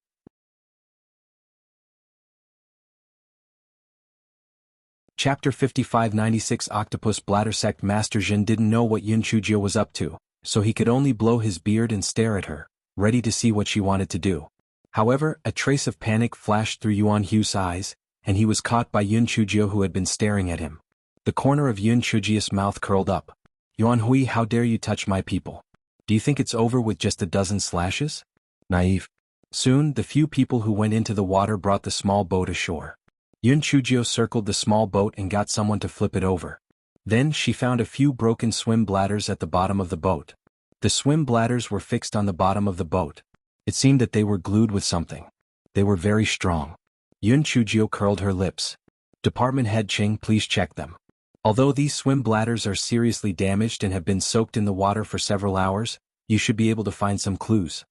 Chapter 5596 Octopus Bladder Sect Master Zhen didn't know what Yun Chuzhou was up to, so he could only blow his beard and stare at her, ready to see what she wanted to do. However, a trace of panic flashed through Yuan Hu's eyes, and he was caught by Yun Chuzhou, who had been staring at him. The corner of Yun Chuzhou's mouth curled up. "Yuan Hui, how dare you touch my people? Do you think it's over with just a dozen slashes? Naive." Soon, the few people who went into the water brought the small boat ashore. Yun Chuzhou circled the small boat and got someone to flip it over. Then she found a few broken swim bladders at the bottom of the boat. The swim bladders were fixed on the bottom of the boat. It seemed that they were glued with something. They were very strong. Yun Chuzhou curled her lips. "Department head Cheng, please check them. Although these swim bladders are seriously damaged and have been soaked in the water for several hours, you should be able to find some clues."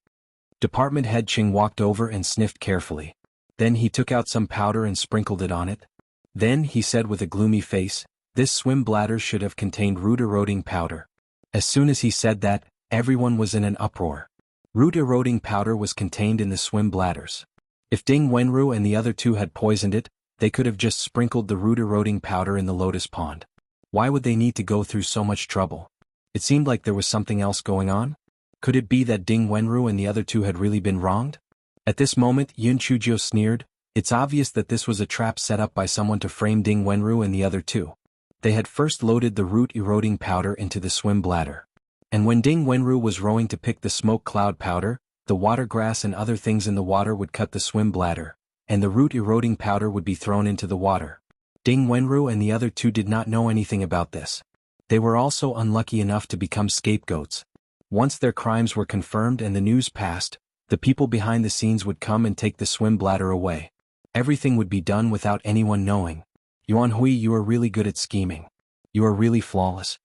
Department head Cheng walked over and sniffed carefully. Then he took out some powder and sprinkled it on it. Then he said with a gloomy face, "This swim bladder should have contained root-eroding powder." As soon as he said that, everyone was in an uproar. Root-eroding powder was contained in the swim bladders. If Ding Wenru and the other two had poisoned it, they could have just sprinkled the root-eroding powder in the lotus pond. Why would they need to go through so much trouble? It seemed like there was something else going on. Could it be that Ding Wenru and the other two had really been wronged? At this moment, Yun Chujio sneered. It's obvious that this was a trap set up by someone to frame Ding Wenru and the other two. They had first loaded the root-eroding powder into the swim bladder. And when Ding Wenru was rowing to pick the smoke cloud powder, the water grass and other things in the water would cut the swim bladder, and the root-eroding powder would be thrown into the water. Ding Wenru and the other two did not know anything about this. They were also unlucky enough to become scapegoats. Once their crimes were confirmed and the news passed, the people behind the scenes would come and take the swim bladder away. Everything would be done without anyone knowing. Yuan Hui, you are really good at scheming. You are really flawless.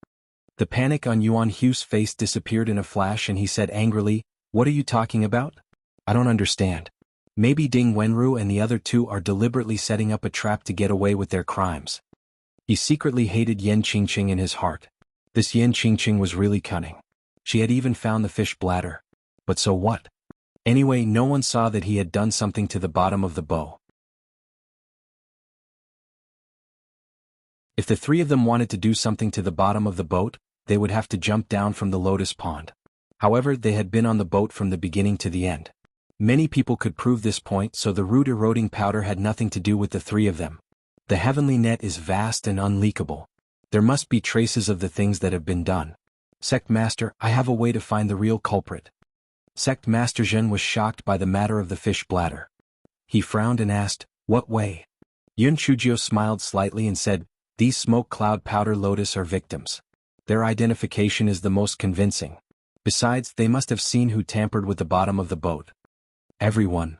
The panic on Yuan Hu's face disappeared in a flash and he said angrily, "What are you talking about? I don't understand. Maybe Ding Wenru and the other two are deliberately setting up a trap to get away with their crimes." He secretly hated Yen Qingqing in his heart. This Yen Qingqing was really cunning. She had even found the fish bladder. But so what? Anyway, no one saw that he had done something to the bottom of the bow. If the three of them wanted to do something to the bottom of the boat, they would have to jump down from the lotus pond. However, they had been on the boat from the beginning to the end. Many people could prove this point, so the root-eroding powder had nothing to do with the three of them. The heavenly net is vast and unleakable. There must be traces of the things that have been done. Sect Master, I have a way to find the real culprit. Sect Master Zhen was shocked by the matter of the fish bladder. He frowned and asked, "What way?" Yun Chujio smiled slightly and said, "These smoke cloud powder lotus are victims. Their identification is the most convincing. Besides, they must have seen who tampered with the bottom of the boat." Everyone.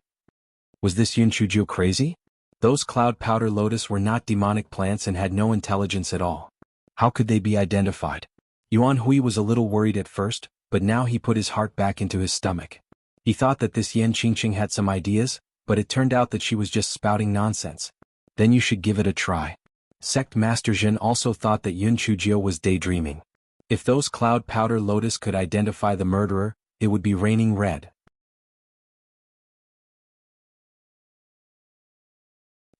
Was this Yun Chujio crazy? Those cloud powder lotus were not demonic plants and had no intelligence at all. How could they be identified? Yuan Hui was a little worried at first, but now he put his heart back into his stomach. He thought that this Yen Qingqing had some ideas, but it turned out that she was just spouting nonsense. Then you should give it a try. Sect Master Zhen also thought that Yun Chujio was daydreaming. If those cloud powder lotus could identify the murderer, it would be raining red.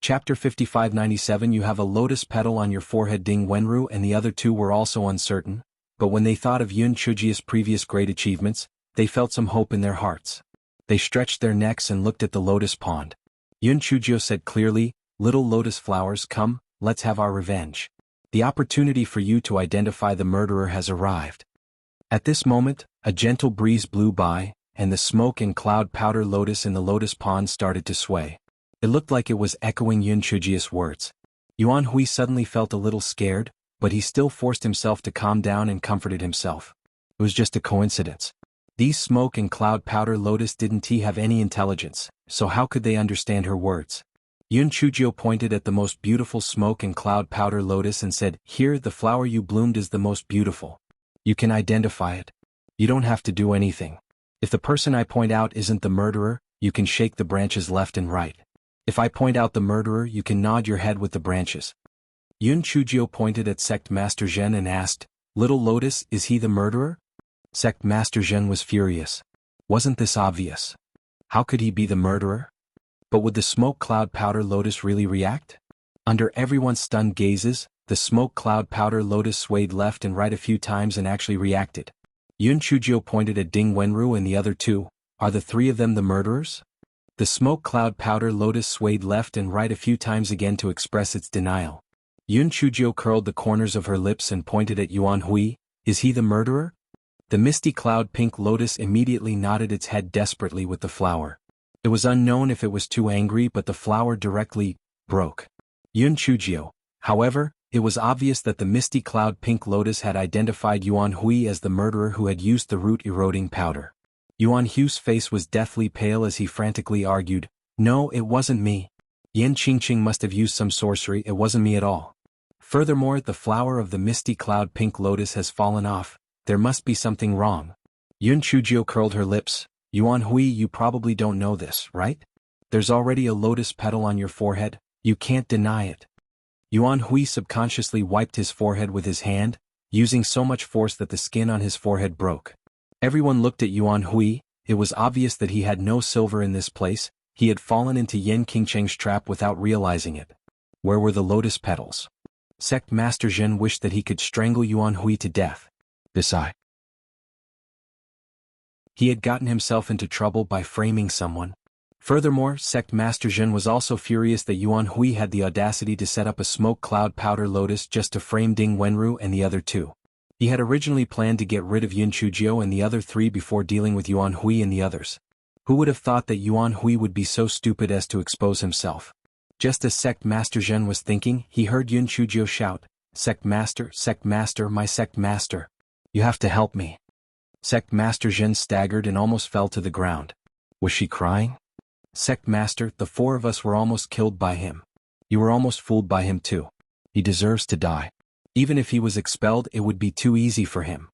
Chapter 5597. You have a lotus petal on your forehead. Ding Wenru and the other two were also uncertain, but when they thought of Yun Chujio's previous great achievements, they felt some hope in their hearts. They stretched their necks and looked at the lotus pond. Yun Chujio said clearly, "Little lotus flowers, come, let's have our revenge. The opportunity for you to identify the murderer has arrived." At this moment, a gentle breeze blew by, and the smoke and cloud powder lotus in the lotus pond started to sway. It looked like it was echoing Yun Chujio's words. Yuan Hui suddenly felt a little scared, but he still forced himself to calm down and comforted himself. It was just a coincidence. These smoke and cloud powder lotus didn't have any intelligence, so how could they understand her words? Yun Chujio pointed at the most beautiful smoke and cloud powder lotus and said, "Here, the flower you bloomed is the most beautiful. You can identify it. You don't have to do anything. If the person I point out isn't the murderer, you can shake the branches left and right. If I point out the murderer, you can nod your head with the branches." Yun Chujio pointed at Sect Master Zhen and asked, "Little Lotus, is he the murderer?" Sect Master Zhen was furious. Wasn't this obvious? How could he be the murderer? But would the smoke cloud powder lotus really react? Under everyone's stunned gazes, the smoke cloud powder lotus swayed left and right a few times and actually reacted. Yun Chujio pointed at Ding Wenru and the other two. "Are the three of them the murderers?" The smoke cloud powder lotus swayed left and right a few times again to express its denial. Yun Chujio curled the corners of her lips and pointed at Yuan Hui. "Is he the murderer?" The misty cloud pink lotus immediately nodded its head desperately with the flower. It was unknown if it was too angry, but the flower directly broke. Yun Chujio. However, it was obvious that the misty cloud pink lotus had identified Yuan Hui as the murderer who had used the root-eroding powder. Yuan Hu's face was deathly pale as he frantically argued, "No, it wasn't me. Yen Qingqing must have used some sorcery, it wasn't me at all. Furthermore, the flower of the misty cloud pink lotus has fallen off, there must be something wrong." Yun Chujio curled her lips. "Yuan Hui, you probably don't know this, right? There's already a lotus petal on your forehead, you can't deny it." Yuan Hui subconsciously wiped his forehead with his hand, using so much force that the skin on his forehead broke. Everyone looked at Yuan Hui, It was obvious that he had no silver in this place. He had fallen into Yan Qingcheng's trap without realizing it. Where were the lotus petals? Sect Master Zhen wished that he could strangle Yuan Hui to death. Besides, he had gotten himself into trouble by framing someone. Furthermore, Sect Master Zhen was also furious that Yuan Hui had the audacity to set up a smoke cloud powder lotus just to frame Ding Wenru and the other two. He had originally planned to get rid of Yun Chujiu and the other three before dealing with Yuan Hui and the others. Who would have thought that Yuan Hui would be so stupid as to expose himself? Just as Sect Master Zhen was thinking, he heard Yun Chujiu shout, Sect Master, my Sect Master. You have to help me. Sect Master Zhen staggered and almost fell to the ground. Was she crying? Sect Master, the four of us were almost killed by him. You were almost fooled by him too. He deserves to die. Even if he was expelled, it would be too easy for him.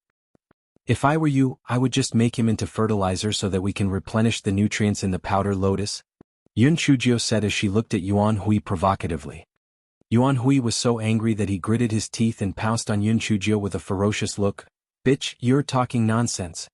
If I were you, I would just make him into fertilizer so that we can replenish the nutrients in the powder lotus. Yun Chujiu said as she looked at Yuan Hui provocatively. Yuan Hui was so angry that he gritted his teeth and pounced on Yun Chujiu with a ferocious look. Bitch, you're talking nonsense.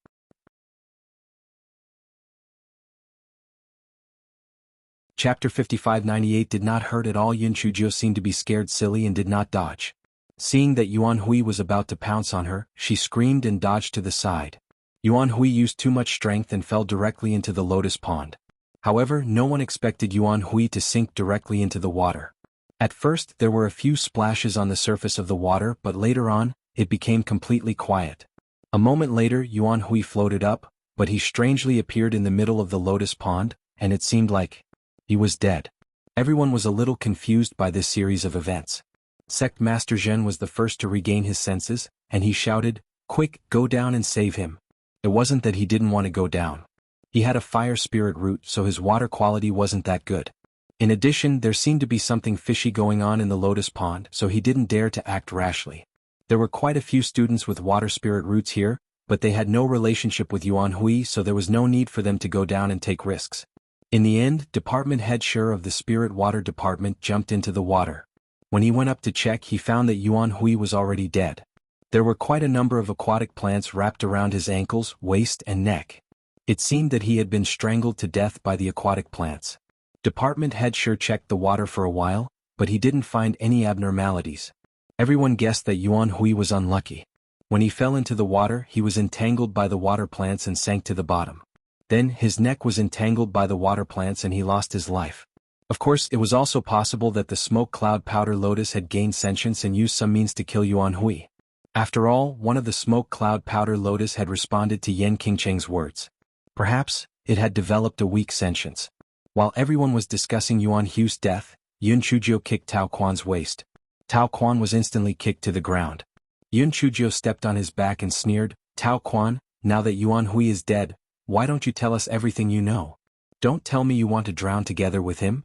Chapter 5598 did not hurt at all. Yun Chujiu seemed to be scared silly and did not dodge. Seeing that Yuan Hui was about to pounce on her, she screamed and dodged to the side. Yuan Hui used too much strength and fell directly into the lotus pond. However, no one expected Yuan Hui to sink directly into the water. At first, there were a few splashes on the surface of the water, but later on, it became completely quiet. A moment later, Yuan Hui floated up, but he strangely appeared in the middle of the lotus pond, and it seemed like he was dead. Everyone was a little confused by this series of events. Sect Master Zhen was the first to regain his senses, and he shouted, Quick, go down and save him. It wasn't that he didn't want to go down. He had a fire spirit root, so his water quality wasn't that good. In addition, there seemed to be something fishy going on in the lotus pond, so he didn't dare to act rashly. There were quite a few students with water spirit roots here, but they had no relationship with Yuan Hui, so there was no need for them to go down and take risks. In the end, Department Head Sher of the Spirit Water Department jumped into the water. When he went up to check, he found that Yuan Hui was already dead. There were quite a number of aquatic plants wrapped around his ankles, waist, and neck. It seemed that he had been strangled to death by the aquatic plants. Department Head Sher checked the water for a while, but he didn't find any abnormalities. Everyone guessed that Yuan Hui was unlucky. When he fell into the water, he was entangled by the water plants and sank to the bottom. Then, his neck was entangled by the water plants and he lost his life. Of course, it was also possible that the smoke cloud powder lotus had gained sentience and used some means to kill Yuan Hui. After all, one of the smoke cloud powder lotus had responded to Yan Qingcheng's words. Perhaps, it had developed a weak sentience. While everyone was discussing Yuan Hui's death, Yun Chujiu kicked Tao Quan's waist. Tao Quan was instantly kicked to the ground. Yun Chujiu stepped on his back and sneered, Tao Quan, now that Yuan Hui is dead, why don't you tell us everything you know? Don't tell me you want to drown together with him?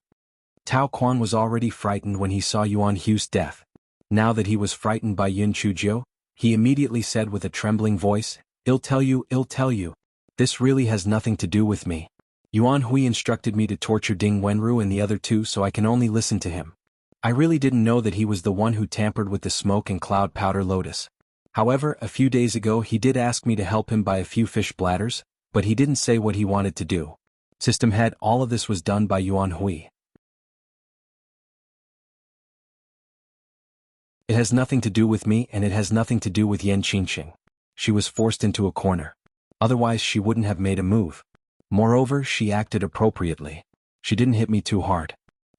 Tao Quan was already frightened when he saw Yuan Hui's death. Now that he was frightened by Yun Chujiu, he immediately said with a trembling voice, I'll tell you. This really has nothing to do with me. Yuan Hui instructed me to torture Ding Wenru and the other two, so I can only listen to him. I really didn't know that he was the one who tampered with the smoke and cloud powder lotus. However, a few days ago he did ask me to help him buy a few fish bladders, but he didn't say what he wanted to do. System head, all of this was done by Yuan Hui. It has nothing to do with me, and it has nothing to do with Yan Qingcheng. She was forced into a corner. Otherwise she wouldn't have made a move. Moreover, she acted appropriately. She didn't hit me too hard.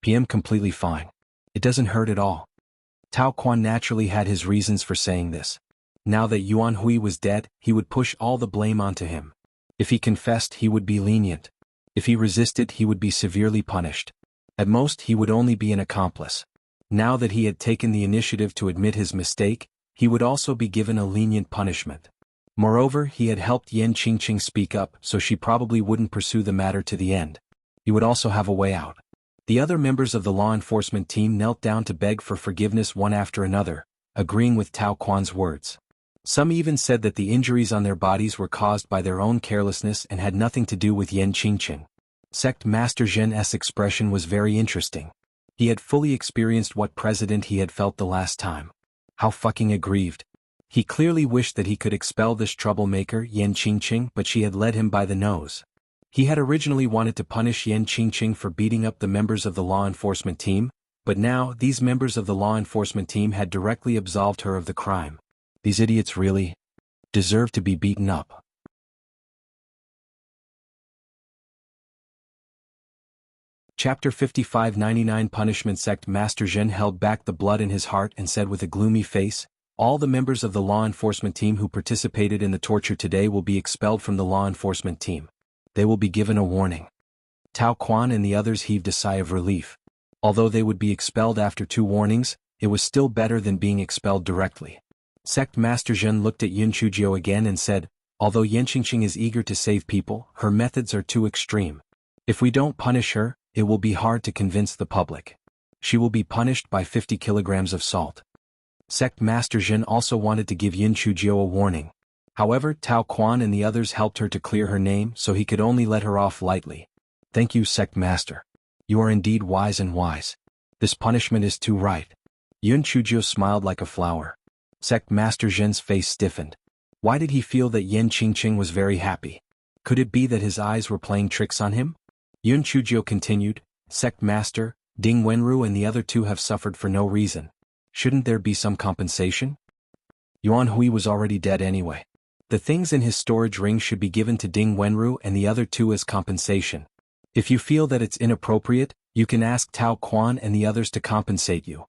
I'm completely fine. It doesn't hurt at all. Tao Quan naturally had his reasons for saying this. Now that Yuan Hui was dead, he would push all the blame onto him. If he confessed, he would be lenient. If he resisted, he would be severely punished. At most, he would only be an accomplice. Now that he had taken the initiative to admit his mistake, he would also be given a lenient punishment. Moreover, he had helped Yan Qingcheng speak up, so she probably wouldn't pursue the matter to the end. He would also have a way out. The other members of the law enforcement team knelt down to beg for forgiveness one after another, agreeing with Tao Quan's words. Some even said that the injuries on their bodies were caused by their own carelessness and had nothing to do with Yan Qingcheng. Sect Master Zhen's expression was very interesting. He had fully experienced what president he had felt the last time. How fucking aggrieved. He clearly wished that he could expel this troublemaker Yan Qingqing, but she had led him by the nose. He had originally wanted to punish Yan Qingqing for beating up the members of the law enforcement team, but now these members of the law enforcement team had directly absolved her of the crime. These idiots really deserve to be beaten up. Chapter 55-99 Punishment Sect Master Zhen held back the blood in his heart and said with a gloomy face, "All the members of the law enforcement team who participated in the torture today will be expelled from the law enforcement team. They will be given a warning." Tao Quan and the others heaved a sigh of relief. Although they would be expelled after 2 warnings, it was still better than being expelled directly. Sect Master Zhen looked at Yun Chujio again and said, "Although Yan Qingqing is eager to save people, her methods are too extreme. If we don't punish her, it will be hard to convince the public. She will be punished by 50 kilograms of salt." Sect Master Zhen also wanted to give Yun Chujio a warning. However, Tao Quan and the others helped her to clear her name, so he could only let her off lightly. "Thank you, Sect Master. You are indeed wise and wise. This punishment is too right." Yun Chujio smiled like a flower. Sect Master Zhen's face stiffened. Why did he feel that Yan Qingqing was very happy? Could it be that his eyes were playing tricks on him? Yun Chujio continued, "Sect Master, Ding Wenru and the other 2 have suffered for no reason. Shouldn't there be some compensation? Yuan Hui was already dead anyway. The things in his storage ring should be given to Ding Wenru and the other 2 as compensation. If you feel that it's inappropriate, you can ask Tao Quan and the others to compensate you."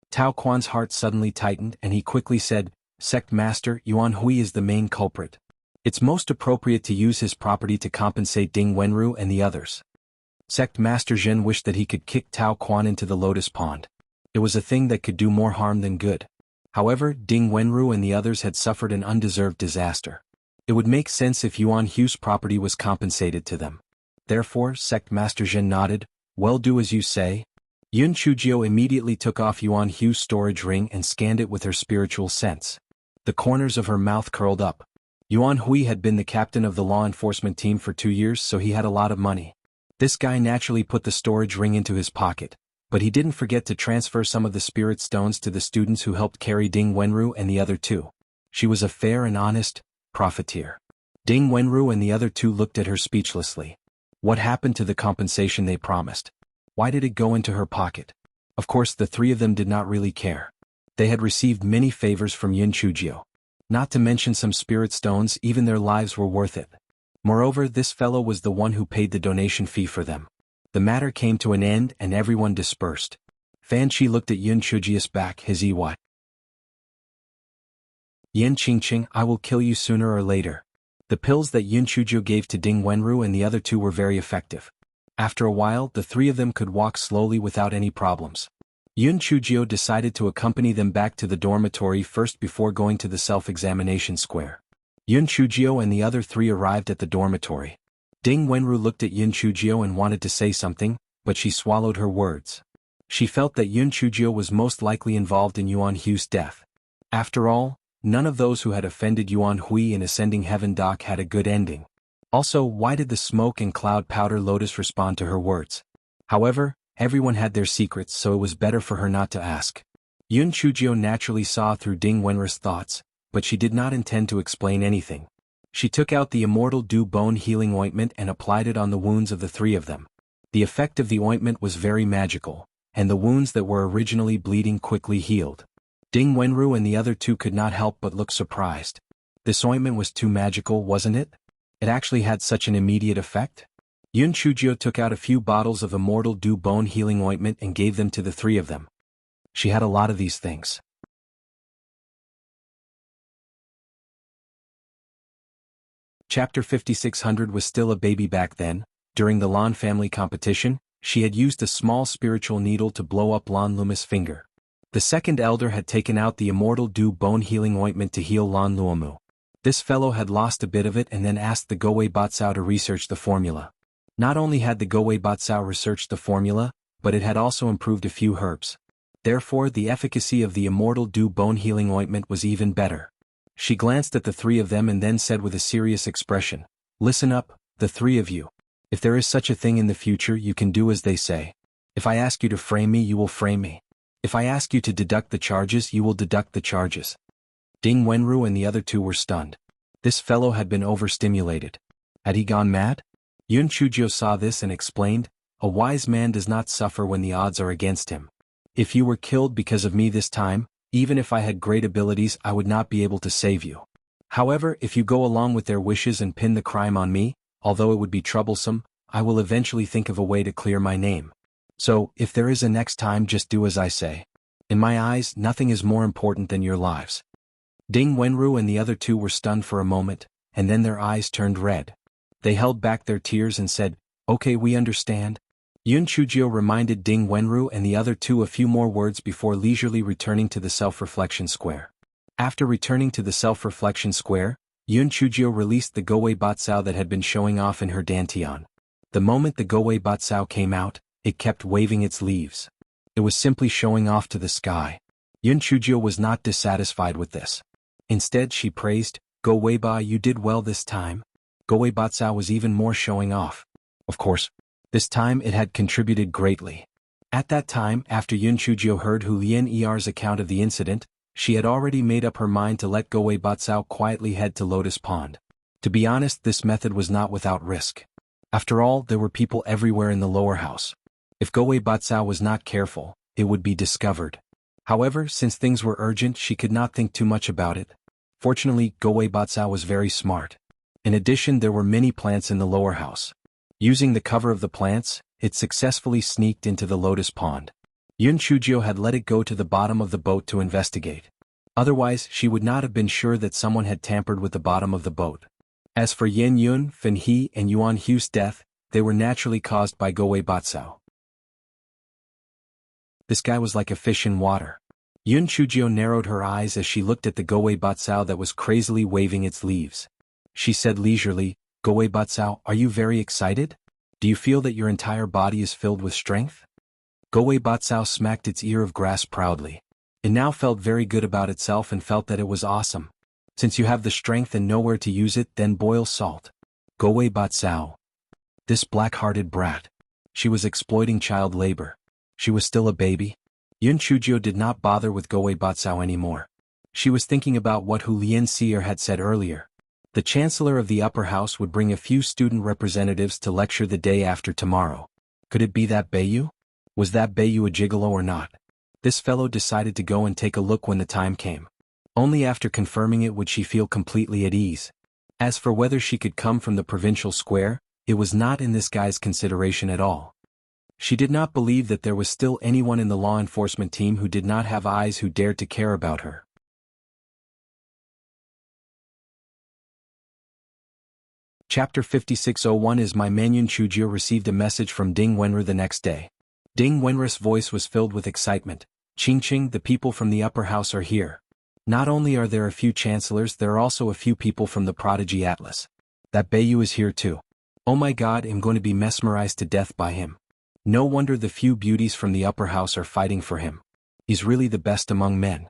Tao Quan's heart suddenly tightened and he quickly said, "Sect Master, Yuan Hui is the main culprit. It's most appropriate to use his property to compensate Ding Wenru and the others." Sect Master Zhen wished that he could kick Tao Quan into the lotus pond. It was a thing that could do more harm than good. However, Ding Wenru and the others had suffered an undeserved disaster. It would make sense if Yuan Hu's property was compensated to them. Therefore, Sect Master Zhen nodded, "Well, do as you say." Yun Chujio immediately took off Yuan Hu's storage ring and scanned it with her spiritual sense. The corners of her mouth curled up. Yuan Hui had been the captain of the law enforcement team for 2 years, so he had a lot of money. This guy naturally put the storage ring into his pocket, but he didn't forget to transfer some of the spirit stones to the students who helped carry Ding Wenru and the other 2. She was a fair and honest profiteer. Ding Wenru and the other 2 looked at her speechlessly. What happened to the compensation they promised? Why did it go into her pocket? Of course, the 3 of them did not really care. They had received many favors from Yun Chujio. Not to mention some spirit stones, even their lives were worth it. Moreover, this fellow was the one who paid the donation fee for them. The matter came to an end and everyone dispersed. Fan Qi looked at Yun Chujio's back, his EY. "Yan Qingqing, I will kill you sooner or later." The pills that Yun Chujio gave to Ding Wenru and the other 2 were very effective. After a while, the 3 of them could walk slowly without any problems. Yun Chujio decided to accompany them back to the dormitory first before going to the self-examination square. Yun Chujio and the other 3 arrived at the dormitory. Ding Wenru looked at Yun Chujio and wanted to say something, but she swallowed her words. She felt that Yun Chujio was most likely involved in Yuan Hu's death. After all, none of those who had offended Yuan Hui in Ascending Heaven Dock had a good ending. Also, why did the smoke and cloud powder lotus respond to her words? However, everyone had their secrets, so it was better for her not to ask. Yun Chujio naturally saw through Ding Wenru's thoughts, but she did not intend to explain anything. She took out the Immortal Dew Bone Healing Ointment and applied it on the wounds of the 3 of them. The effect of the ointment was very magical, and the wounds that were originally bleeding quickly healed. Ding Wenru and the other 2 could not help but look surprised. This ointment was too magical, wasn't it? It actually had such an immediate effect? Yun Chujio took out a few bottles of Immortal Dew Bone Healing Ointment and gave them to the 3 of them. She had a lot of these things. Chapter 5600 was still a baby back then. During the Lan family competition, she had used a small spiritual needle to blow up Lan Luma's finger. The second elder had taken out the Immortal Dew Bone Healing Ointment to heal Lan Luomu. This fellow had lost a bit of it and then asked the Gowei Batsao to research the formula. Not only had the Gowei Batsao researched the formula, but it had also improved a few herbs. Therefore, the efficacy of the Immortal Dew Bone Healing Ointment was even better. She glanced at the 3 of them and then said with a serious expression, "Listen up, the 3 of you. If there is such a thing in the future, you can do as they say. If I ask you to frame me, you will frame me. If I ask you to deduct the charges, you will deduct the charges. Ding Wenru and the other two were stunned. This fellow had been overstimulated. Had he gone mad? Yun Chujio saw this and explained, "A wise man does not suffer when the odds are against him. If you were killed because of me this time, even if I had great abilities I would not be able to save you. However, if you go along with their wishes and pin the crime on me, although it would be troublesome, I will eventually think of a way to clear my name. So, if there is a next time, just do as I say. In my eyes, nothing is more important than your lives." Ding Wenru and the other two were stunned for a moment, and then their eyes turned red. They held back their tears and said, "Okay, we understand." Yun Chujio reminded Ding Wenru and the other two a few more words before leisurely returning to the self-reflection square. After returning to the self-reflection square, Yun Chujio released the Goei Batsao that had been showing off in her dantian. The moment the Goei Batsao came out, it kept waving its leaves. It was simply showing off to the sky. Yun Chujio was not dissatisfied with this. Instead she praised, "Go Weiba, you did well this time." Goei Batsao was even more showing off. Of course, this time it had contributed greatly. At that time, after Yun Chujio heard Hu Lien Er's account of the incident, she had already made up her mind to let Goei Batsao quietly head to Lotus Pond. To be honest, this method was not without risk. After all, there were people everywhere in the lower house. If Goei Batsao was not careful, it would be discovered. However, since things were urgent, she could not think too much about it. Fortunately, Goei Batsao was very smart. In addition, there were many plants in the lower house. Using the cover of the plants, it successfully sneaked into the lotus pond. Yun Chujio had let it go to the bottom of the boat to investigate. Otherwise, she would not have been sure that someone had tampered with the bottom of the boat. As for Yen Yun, Fen He, and Yuan Hu's death, they were naturally caused by Goei Batsao. This guy was like a fish in water. Yun Chujio narrowed her eyes as she looked at the Goei Batsao that was crazily waving its leaves. She said leisurely, "Goei Batsao, are you very excited? Do you feel that your entire body is filled with strength?" Goei Batsao smacked its ear of grass proudly. It now felt very good about itself and felt that it was awesome. "Since you have the strength and know where to use it, then boil salt." Goei Batsao. This black-hearted brat. She was exploiting child labor. She was still a baby. Yun Chujio did not bother with Goei Batsao anymore. She was thinking about what Hu Lien had said earlier. The chancellor of the upper house would bring a few student representatives to lecture the day after tomorrow. Could it be that Bayu? Was that Bayu a gigolo or not? This fellow decided to go and take a look when the time came. Only after confirming it would she feel completely at ease. As for whether she could come from the provincial square, it was not in this guy's consideration at all. She did not believe that there was still anyone in the law enforcement team who did not have eyes who dared to care about her. Chapter 5601 is My Manyun Chujio received a message from Ding Wenru the next day. Ding Wenru's voice was filled with excitement. "Qingqing, the people from the upper house are here. Not only are there a few chancellors, there are also a few people from the Prodigy Atlas. That Bayu is here too. Oh my god, I'm going to be mesmerized to death by him. No wonder the few beauties from the upper house are fighting for him. He's really the best among men.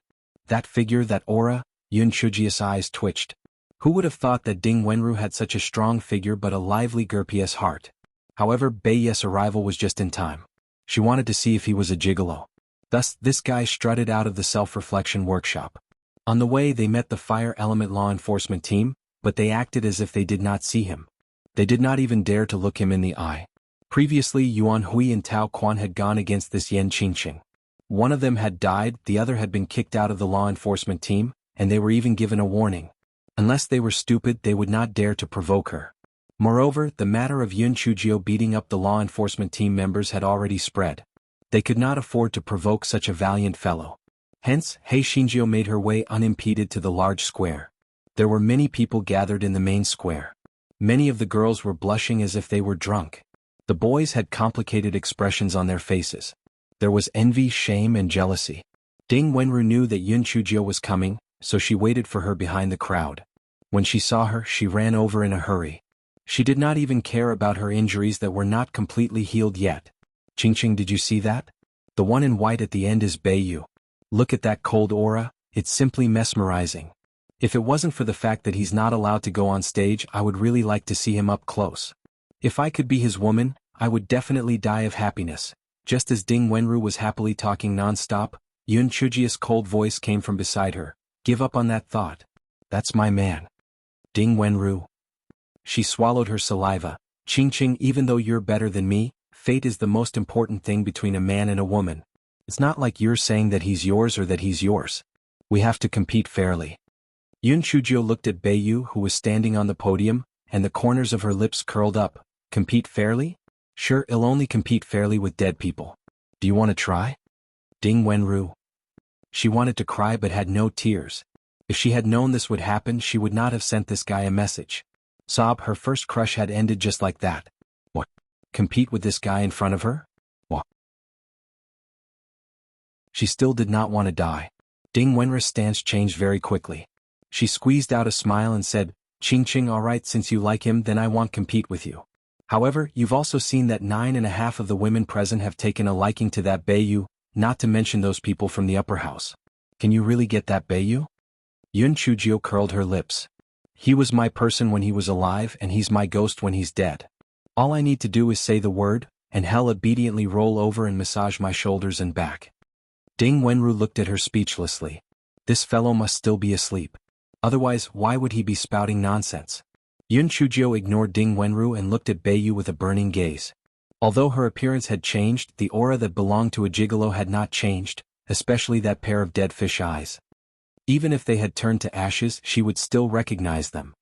That figure, that aura." Yun Chujio's eyes twitched. Who would have thought that Ding Wenru had such a strong figure but a lively Gerpies heart? However, Bayes' arrival was just in time. She wanted to see if he was a gigolo. Thus, this guy strutted out of the self-reflection workshop. On the way they met the Fire Element law enforcement team, but they acted as if they did not see him. They did not even dare to look him in the eye. Previously, Yuan Hui and Tao Quan had gone against this Yen Qingqing. One of them had died, the other had been kicked out of the law enforcement team, and they were even given a warning. Unless they were stupid, they would not dare to provoke her. Moreover, the matter of Yun Chujio beating up the law enforcement team members had already spread. They could not afford to provoke such a valiant fellow. Hence, Hei Shinjio made her way unimpeded to the large square. There were many people gathered in the main square. Many of the girls were blushing as if they were drunk. The boys had complicated expressions on their faces. There was envy, shame, and jealousy. Ding Wenru knew that Yun Chujio was coming, so she waited for her behind the crowd. When she saw her, she ran over in a hurry. She did not even care about her injuries that were not completely healed yet. "Qingqing, did you see that? The one in white at the end is Bayu. Look at that cold aura, it's simply mesmerizing. If it wasn't for the fact that he's not allowed to go on stage, I would really like to see him up close. If I could be his woman, I would definitely die of happiness." Just as Ding Wenru was happily talking non-stop, Yun Chujio's cold voice came from beside her. Give up on that thought. That's my man. Ding Wenru. She swallowed her saliva. Qingqing, even though you're better than me, fate is the most important thing between a man and a woman. It's not like you're saying that he's yours or that he's yours. We have to compete fairly. Yun Chujio looked at Beiyu, who was standing on the podium, and the corners of her lips curled up. Compete fairly? Sure, I'll only compete fairly with dead people. Do you want to try? Ding Wenru. She wanted to cry but had no tears. If she had known this would happen, she would not have sent this guy a message. Sob, her first crush had ended just like that. What? Compete with this guy in front of her? What? She still did not want to die. Ding Wenru's stance changed very quickly. She squeezed out a smile and said, Qingqing, alright, since you like him then I won't compete with you. However, you've also seen that 9.5 of the women present have taken a liking to that Beiyu, not to mention those people from the upper house. Can you really get that Beiyu? Yun Chujio curled her lips. He was my person when he was alive and he's my ghost when he's dead. All I need to do is say the word, and he'll obediently roll over and massage my shoulders and back. Ding Wenru looked at her speechlessly. This fellow must still be asleep. Otherwise, why would he be spouting nonsense? Yun Chujio ignored Ding Wenru and looked at Beiyu with a burning gaze. Although her appearance had changed, the aura that belonged to a gigolo had not changed, especially that pair of dead fish eyes. Even if they had turned to ashes, she would still recognize them.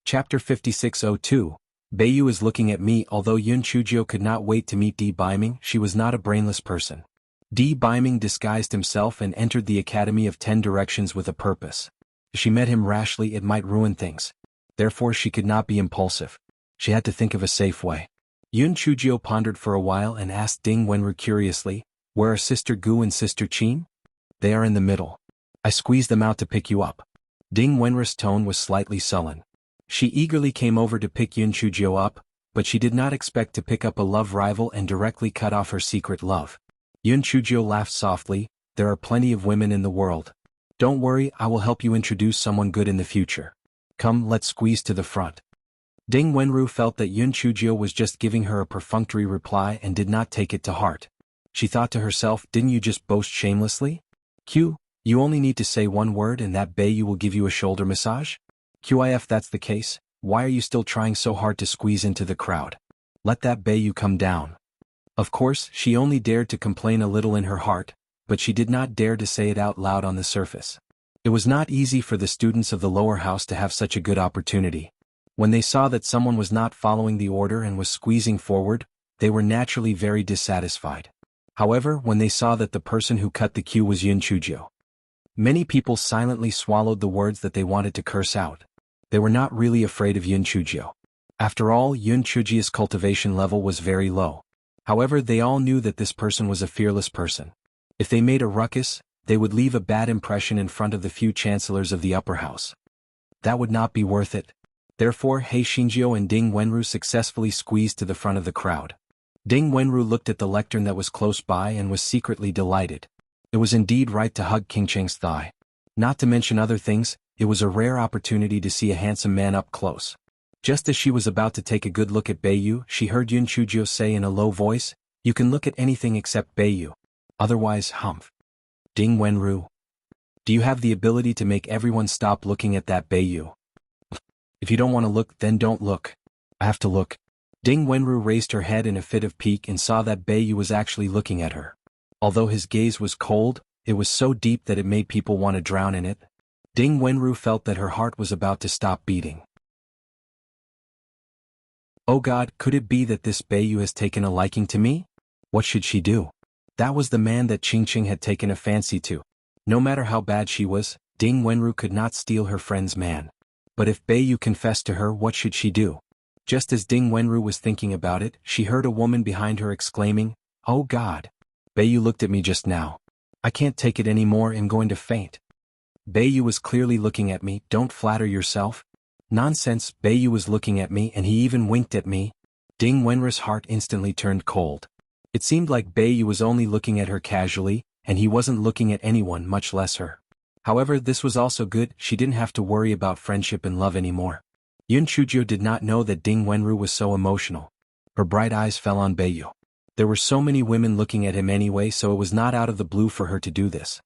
Chapter 5602. Beiyu is looking at me. Although Yun Chujio could not wait to meet Di Biming, she was not a brainless person. Di Biming disguised himself and entered the Academy of 10 Directions with a purpose. If she met him rashly, it might ruin things. Therefore she could not be impulsive. She had to think of a safe way. Yun Chujio pondered for a while and asked Ding Wenru curiously, where are Sister Gu and Sister Qin? They are in the middle. I squeezed them out to pick you up. Ding Wenru's tone was slightly sullen. She eagerly came over to pick Yun Chujio up, but she did not expect to pick up a love rival and directly cut off her secret love. Yun Chujio laughed softly, there are plenty of women in the world. Don't worry, I will help you introduce someone good in the future. Come, let's squeeze to the front. Ding Wenru felt that Yun Chujio was just giving her a perfunctory reply and did not take it to heart. She thought to herself, didn't you just boast shamelessly? Q, you only need to say one word and that Beiyu will give you a shoulder massage? If that's the case, why are you still trying so hard to squeeze into the crowd? Let that Beiyu come down. Of course, she only dared to complain a little in her heart, but she did not dare to say it out loud on the surface. It was not easy for the students of the lower house to have such a good opportunity. When they saw that someone was not following the order and was squeezing forward, they were naturally very dissatisfied. However, when they saw that the person who cut the queue was Yun Chujio, many people silently swallowed the words that they wanted to curse out. They were not really afraid of Yun Chujio. After all, Yun Chujio's cultivation level was very low. However, they all knew that this person was a fearless person. If they made a ruckus, they would leave a bad impression in front of the few chancellors of the upper house. That would not be worth it. Therefore, He Xingjiu and Ding Wenru successfully squeezed to the front of the crowd. Ding Wenru looked at the lectern that was close by and was secretly delighted. It was indeed right to hug Qingqing's thigh. Not to mention other things, it was a rare opportunity to see a handsome man up close. Just as she was about to take a good look at Beiyu, she heard Yun Chujio say in a low voice, you can look at anything except Beiyu. Otherwise, humph. Ding Wenru. Do you have the ability to make everyone stop looking at that Beiyu? If you don't want to look, then don't look. I have to look. Ding Wenru raised her head in a fit of pique and saw that Beiyu was actually looking at her. Although his gaze was cold, it was so deep that it made people want to drown in it. Ding Wenru felt that her heart was about to stop beating. Oh God, could it be that this Beiyu has taken a liking to me? What should she do? That was the man that Qingqing had taken a fancy to. No matter how bad she was, Ding Wenru could not steal her friend's man. But if Beiyu confessed to her, what should she do? Just as Ding Wenru was thinking about it, she heard a woman behind her exclaiming, oh God! Beiyu looked at me just now. I can't take it anymore, I'm going to faint. Beiyu was clearly looking at me, don't flatter yourself. Nonsense, Beiyu was looking at me and he even winked at me. Ding Wenru's heart instantly turned cold. It seemed like Beiyu was only looking at her casually, and he wasn't looking at anyone, much less her. However, this was also good, she didn't have to worry about friendship and love anymore. Yun Chujio did not know that Ding Wenru was so emotional. Her bright eyes fell on Beiyu. There were so many women looking at him anyway, so it was not out of the blue for her to do this.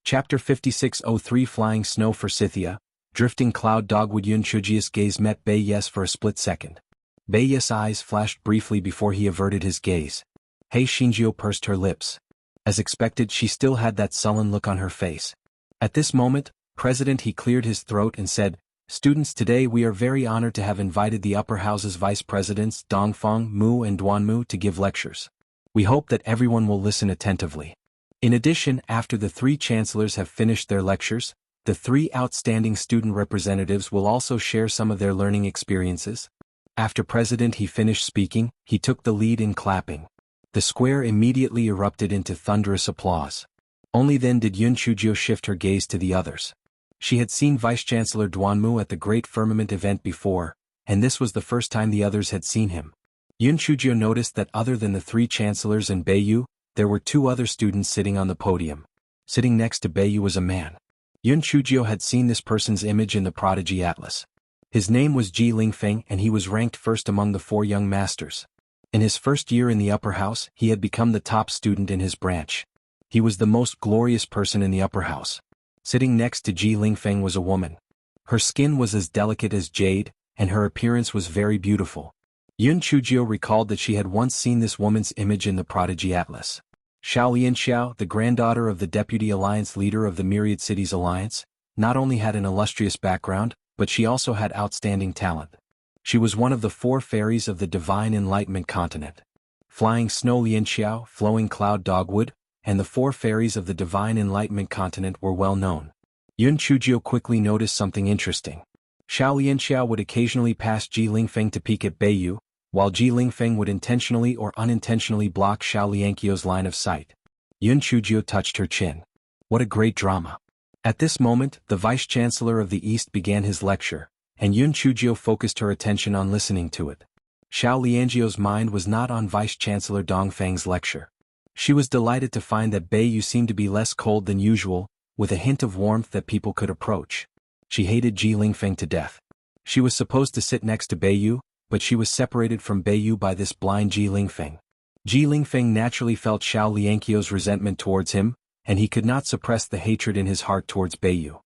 Chapter 5603 Flying Snow for Scythia, Drifting Cloud Dogwood. Yun Chujia's gaze met Bei Yes for a split second. Bei Yes' eyes flashed briefly before he averted his gaze. Hei Shinjio pursed her lips. As expected, she still had that sullen look on her face. At this moment, President He cleared his throat and said, "Students, today we are very honored to have invited the upper house's vice presidents Dongfeng, Mu and Duanmu to give lectures. We hope that everyone will listen attentively. In addition, after the three chancellors have finished their lectures, the three outstanding student representatives will also share some of their learning experiences." After President He finished speaking, he took the lead in clapping. The square immediately erupted into thunderous applause. Only then did Yun Chujio shift her gaze to the others. She had seen Vice-Chancellor Duanmu at the Great Firmament event before, and this was the first time the others had seen him. Yun Chujio noticed that other than the three chancellors and Beiyu, there were two other students sitting on the podium. Sitting next to Beiyu was a man. Yun Chujio had seen this person's image in the Prodigy Atlas. His name was Ji Lingfeng, and he was ranked first among the 4 young masters. In his first year in the upper house, he had become the top student in his branch. He was the most glorious person in the upper house. Sitting next to Ji Lingfeng was a woman. Her skin was as delicate as jade, and her appearance was very beautiful. Yun Chujio recalled that she had once seen this woman's image in the Prodigy Atlas. Xiao Lianxiao, the granddaughter of the Deputy Alliance leader of the Myriad Cities Alliance, not only had an illustrious background, but she also had outstanding talent. She was one of the 4 fairies of the Divine Enlightenment continent. Flying Snow Lianxiao, Flowing Cloud Dogwood, and the 4 fairies of the Divine Enlightenment continent were well known. Yun Chujio quickly noticed something interesting. Xiao Lianxiao would occasionally pass Ji Lingfeng to peek at Beiyu, while Ji Lingfeng would intentionally or unintentionally block Xiao Lianqiao's line of sight. Yun Chujio touched her chin. What a great drama. At this moment, the Vice-Chancellor of the East began his lecture, and Yun Chujio focused her attention on listening to it. Xiao Lianqiao's mind was not on Vice-Chancellor Dongfeng's lecture. She was delighted to find that Beiyu seemed to be less cold than usual, with a hint of warmth that people could approach. She hated Ji Lingfeng to death. She was supposed to sit next to Beiyu, but she was separated from Beiyu by this blind Ji Lingfeng. Ji Lingfeng naturally felt Xiao Lianqiao's resentment towards him, and he could not suppress the hatred in his heart towards Beiyu.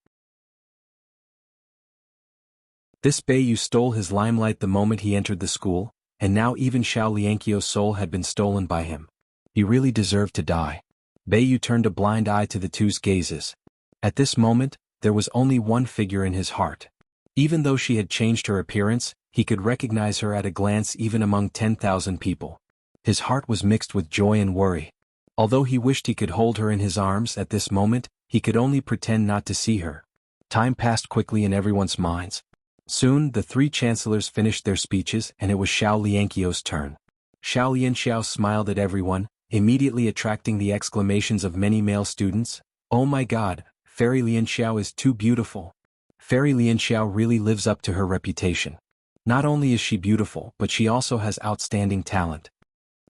This Beiyu stole his limelight the moment he entered the school, and now even Xiao Lianqiao's soul had been stolen by him. He really deserved to die. Beiyu turned a blind eye to the two's gazes. At this moment, there was only one figure in his heart. Even though she had changed her appearance, he could recognize her at a glance even among 10,000 people. His heart was mixed with joy and worry. Although he wished he could hold her in his arms at this moment, he could only pretend not to see her. Time passed quickly in everyone's minds. Soon, the 3 chancellors finished their speeches and it was Xiao Lianqiao's turn. Xiao Lianxiao smiled at everyone, immediately attracting the exclamations of many male students. "Oh my God, Fairy Lianxiao is too beautiful." Fairy Lianxiao really lives up to her reputation. Not only is she beautiful, but she also has outstanding talent.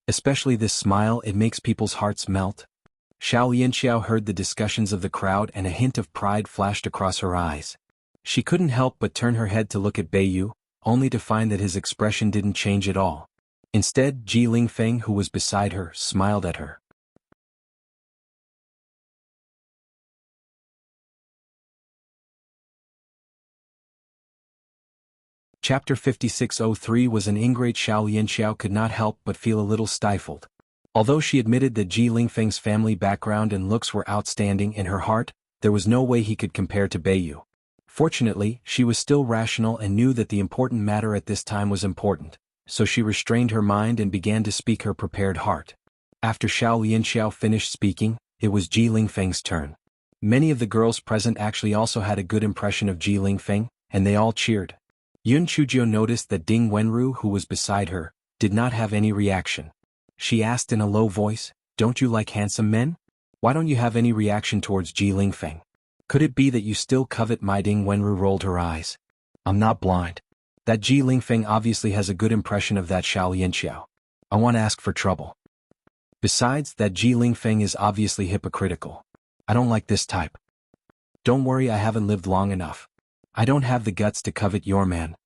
Especially this smile, it makes people's hearts melt. Xiao Lianxiao heard the discussions of the crowd and a hint of pride flashed across her eyes. She couldn't help but turn her head to look at Beiyu, only to find that his expression didn't change at all. Instead, Ji Lingfeng, who was beside her, smiled at her. Chapter 5603 was an ingrate. Xiao Lianxiao could not help but feel a little stifled. Although she admitted that Ji Lingfeng's family background and looks were outstanding, in her heart, there was no way he could compare to Beiyu. Fortunately, she was still rational and knew that the important matter at this time was important, so she restrained her mind and began to speak her prepared heart. After Xiao Lianxiao finished speaking, it was Ji Lingfeng's turn. Many of the girls present actually also had a good impression of Ji Lingfeng, and they all cheered. Yun Chujio noticed that Ding Wenru, who was beside her, did not have any reaction. She asked in a low voice, "Don't you like handsome men? Why don't you have any reaction towards Ji Lingfeng? Could it be that you still covet my?" Ding Wenru rolled her eyes. "I'm not blind. That Ji Lingfeng obviously has a good impression of that Xiao Lianxiao. I want to ask for trouble. Besides, that Ji Lingfeng is obviously hypocritical. I don't like this type. Don't worry, I haven't lived long enough. I don't have the guts to covet your man.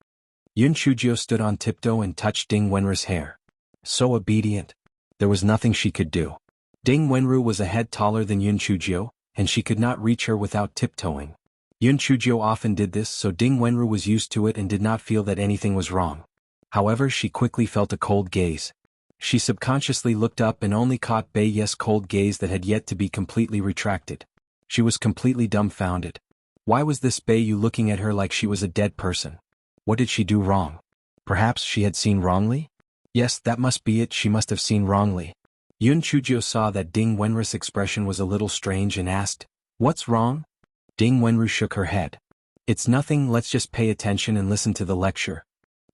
Yun Chujio stood on tiptoe and touched Ding Wenru's hair. So obedient. There was nothing she could do. Ding Wenru was a head taller than Yun Chujio, and she could not reach her without tiptoeing. Yun Chujio often did this, so Ding Wenru was used to it and did not feel that anything was wrong. However, she quickly felt a cold gaze. She subconsciously looked up and only caught Bei Ye's cold gaze that had yet to be completely retracted. She was completely dumbfounded. Why was this Bei Yu looking at her like she was a dead person? What did she do wrong? Perhaps she had seen wrongly? Yes, that must be it, she must have seen wrongly. Yun Chujio saw that Ding Wenru's expression was a little strange and asked, "What's wrong?" Ding Wenru shook her head. "It's nothing, let's just pay attention and listen to the lecture."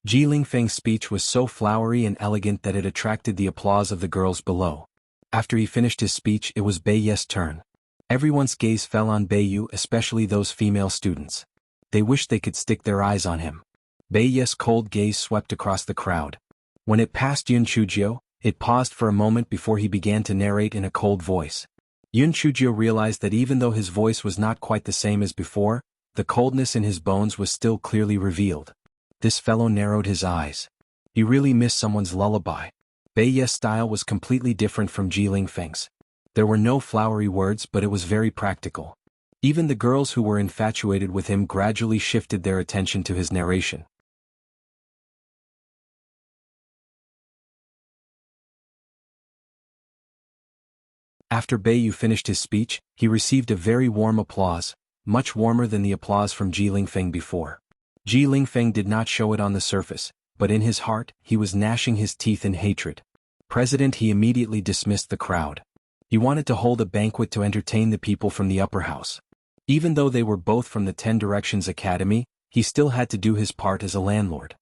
Ji Lingfeng's speech was so flowery and elegant that it attracted the applause of the girls below. After he finished his speech, it was Bei Ye's turn. Everyone's gaze fell on Bei Yu, especially those female students. They wished they could stick their eyes on him. Bei Ye's cold gaze swept across the crowd. When it passed Yun Chujio, it paused for a moment before he began to narrate in a cold voice. Yun Chujio realized that even though his voice was not quite the same as before, the coldness in his bones was still clearly revealed. This fellow narrowed his eyes. He really missed someone's lullaby. Bei Ye's style was completely different from Ji Lingfeng's. There were no flowery words, but it was very practical. Even the girls who were infatuated with him gradually shifted their attention to his narration. After Bei Yu finished his speech, he received a very warm applause, much warmer than the applause from Ji Lingfeng before. Ji Lingfeng did not show it on the surface, but in his heart, he was gnashing his teeth in hatred. President, he immediately dismissed the crowd. He wanted to hold a banquet to entertain the people from the upper house. Even though they were both from the 10 Directions Academy, he still had to do his part as a landlord.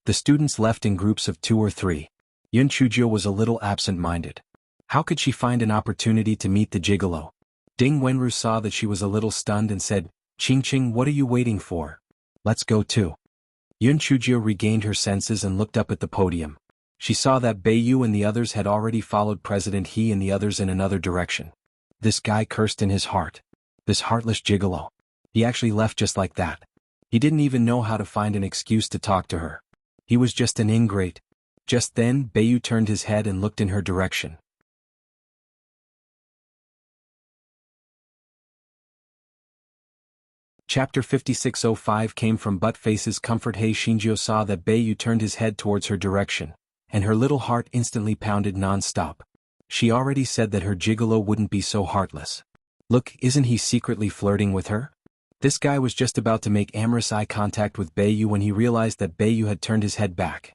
The students left in groups of 2 or 3. Yun Chujio was a little absent-minded. How could she find an opportunity to meet the gigolo? Ding Wenru saw that she was a little stunned and said, "Qingqing, what are you waiting for? Let's go too." Yun Chujio regained her senses and looked up at the podium. She saw that Bei Yu and the others had already followed President He and the others in another direction. This guy cursed in his heart. This heartless gigolo. He actually left just like that. He didn't even know how to find an excuse to talk to her. He was just an ingrate. Just then, Bei Yu turned his head and looked in her direction. Chapter 5605 came from Buttface's comfort. Hei Shinjio saw that Bei Yu turned his head towards her direction, and her little heart instantly pounded non-stop. She already said that her gigolo wouldn't be so heartless. Look, isn't he secretly flirting with her? This guy was just about to make amorous eye contact with Bei Yu when he realized that Bei Yu had turned his head back.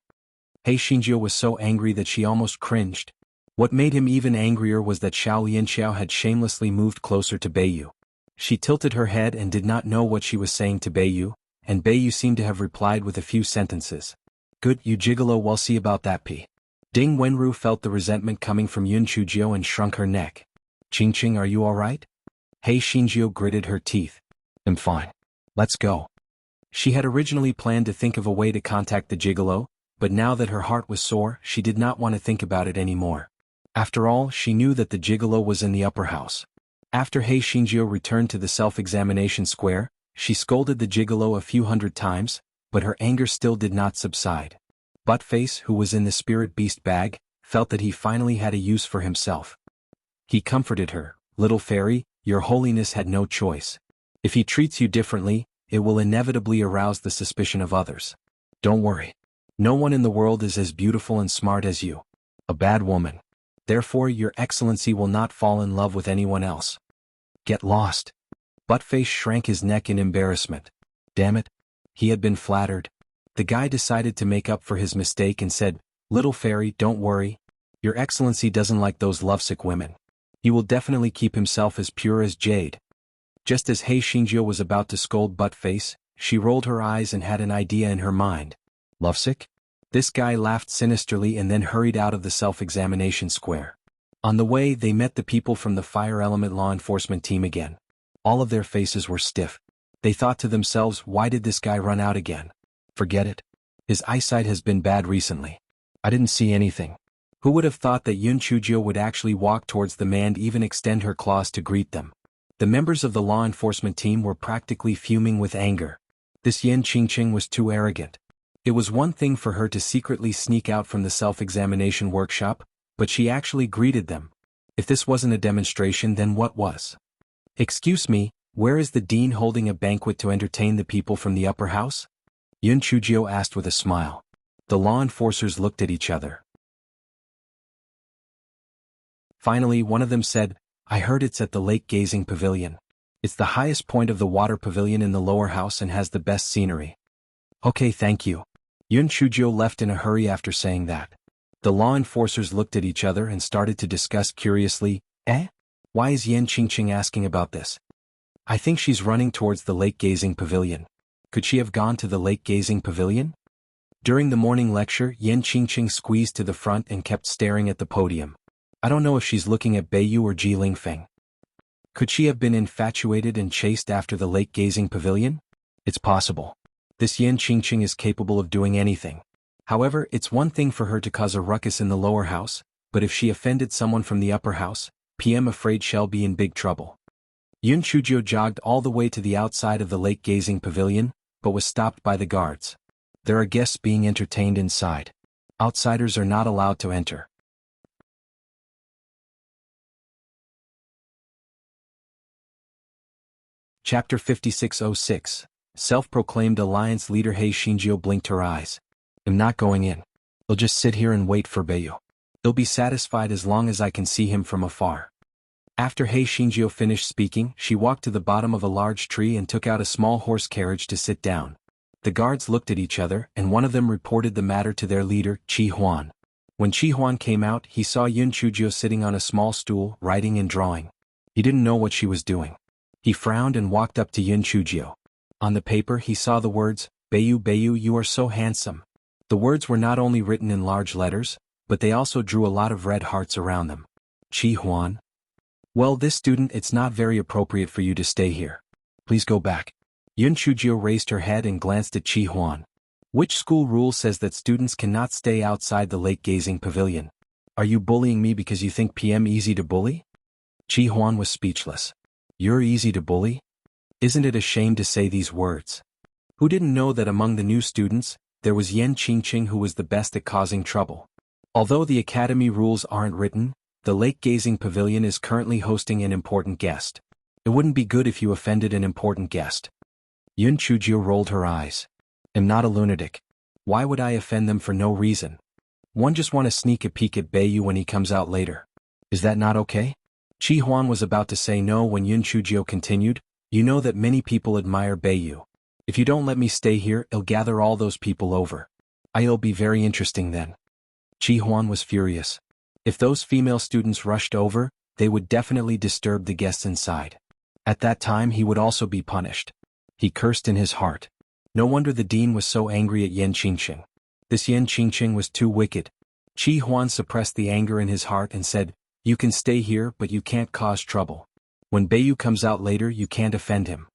Hei Shinjio was so angry that she almost cringed. What made him even angrier was that Xiao Lianxiao had shamelessly moved closer to Bei Yu. She tilted her head and did not know what she was saying to Bei Yu, and Bei Yu seemed to have replied with a few sentences. "Good, you gigolo, we'll see about that p." Ding Wenru felt the resentment coming from Yun Chujio and shrunk her neck. "Qingqing, are you alright?" Hei Shinjio gritted her teeth. "I'm fine. Let's go." She had originally planned to think of a way to contact the gigolo, but now that her heart was sore, she did not want to think about it anymore. After all, she knew that the gigolo was in the upper house. After Hei Shinjio returned to the self-examination square, she scolded the gigolo a few hundred times, but her anger still did not subside. Buttface, who was in the spirit beast bag, felt that he finally had a use for himself. He comforted her, "Little fairy, your holiness had no choice. If he treats you differently, it will inevitably arouse the suspicion of others. Don't worry. No one in the world is as beautiful and smart as you. A bad woman. Therefore your excellency will not fall in love with anyone else. Get lost." Buttface shrank his neck in embarrassment. Damn it. He had been flattered. The guy decided to make up for his mistake and said, "Little fairy, don't worry. Your excellency doesn't like those lovesick women. He will definitely keep himself as pure as jade." Just as Hei Shinjio was about to scold Buttface, she rolled her eyes and had an idea in her mind. Lovesick? This guy laughed sinisterly and then hurried out of the self-examination square. On the way, they met the people from the Fire Element Law Enforcement team again. All of their faces were stiff. They thought to themselves, why did this guy run out again? Forget it. His eyesight has been bad recently. I didn't see anything. Who would have thought that Yun Chujio would actually walk towards them and even extend her claws to greet them? The members of the law enforcement team were practically fuming with anger. This Yan Qingqing was too arrogant. It was one thing for her to secretly sneak out from the self-examination workshop, but she actually greeted them. If this wasn't a demonstration, then what was? "Excuse me, where is the dean holding a banquet to entertain the people from the upper house?" Yun Chujio asked with a smile. The law enforcers looked at each other. Finally, one of them said, "I heard it's at the lake gazing pavilion. It's the highest point of the water pavilion in the lower house and has the best scenery." "Okay, thank you." Yun Chujio left in a hurry after saying that. The law enforcers looked at each other and started to discuss curiously, Why is Yan Qingqing asking about this? I think she's running towards the lake gazing pavilion. Could she have gone to the lake gazing pavilion? During the morning lecture, Yan Qingqing squeezed to the front and kept staring at the podium. I don't know if she's looking at Beiyu or Ji Lingfeng. Could she have been infatuated and chased after the lake gazing pavilion? It's possible. This Yan Qingqing is capable of doing anything. However, it's one thing for her to cause a ruckus in the lower house, but if she offended someone from the upper house, PM afraid she'll be in big trouble. Yun Chujio jogged all the way to the outside of the lake gazing pavilion, but was stopped by the guards. There are guests being entertained inside. Outsiders are not allowed to enter. Chapter 5606. Self-proclaimed alliance leader He Xinjiu blinked her eyes. "I'm not going in. I'll just sit here and wait for Beiyu. He'll be satisfied as long as I can see him from afar." After He Xinjiu finished speaking, she walked to the bottom of a large tree and took out a small horse carriage to sit down. The guards looked at each other, and one of them reported the matter to their leader, Qi Huan. When Qi Huan came out, he saw Yun Chujio sitting on a small stool, writing and drawing. He didn't know what she was doing. He frowned and walked up to Yun Chujio. On the paper he saw the words, "Beiyu, Beiyu, you are so handsome." The words were not only written in large letters, but they also drew a lot of red hearts around them. "Qi Huan? Well, this student, it's not very appropriate for you to stay here. Please go back." Yun Chujio raised her head and glanced at Qi Huan. "Which school rule says that students cannot stay outside the lake gazing pavilion? Are you bullying me because you think PM easy to bully?" Qi Huan was speechless. "You're easy to bully? Isn't it a shame to say these words?" Who didn't know that among the new students, there was Yan Qingqing who was the best at causing trouble? Although the academy rules aren't written, the lake gazing pavilion is currently hosting an important guest. It wouldn't be good if you offended an important guest. Yun Chujio rolled her eyes. "I'm not a lunatic. Why would I offend them for no reason? One just want to sneak a peek at Beiyu when he comes out later. Is that not okay?" Qi Huan was about to say no when Yun Chujio continued, "You know that many people admire Beiyu. If you don't let me stay here, I'll gather all those people over. I'll be very interesting then." Qi Huan was furious. If those female students rushed over, they would definitely disturb the guests inside. At that time he would also be punished. He cursed in his heart. No wonder the dean was so angry at Yan Qingqing. This Yan Qingqing was too wicked. Qi Huan suppressed the anger in his heart and said, "You can stay here, but you can't cause trouble. When Beiyu comes out later, you can't offend him."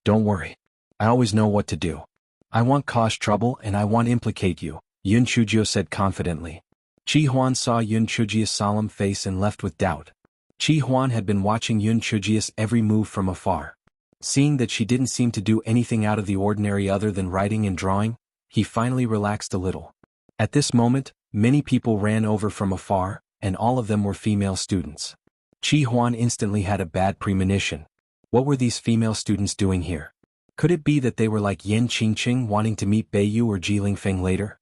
"Don't worry. I always know what to do. I won't cause trouble and I won't implicate you," Yun Chujio said confidently. Qi Huan saw Yun Chujio's solemn face and left with doubt. Qi Huan had been watching Yun Chujio's every move from afar. Seeing that she didn't seem to do anything out of the ordinary other than writing and drawing, he finally relaxed a little. At this moment, many people ran over from afar, and all of them were female students. Qi Huan instantly had a bad premonition. What were these female students doing here? Could it be that they were like Yan Qingqing wanting to meet Beiyu or Ji Lingfeng later?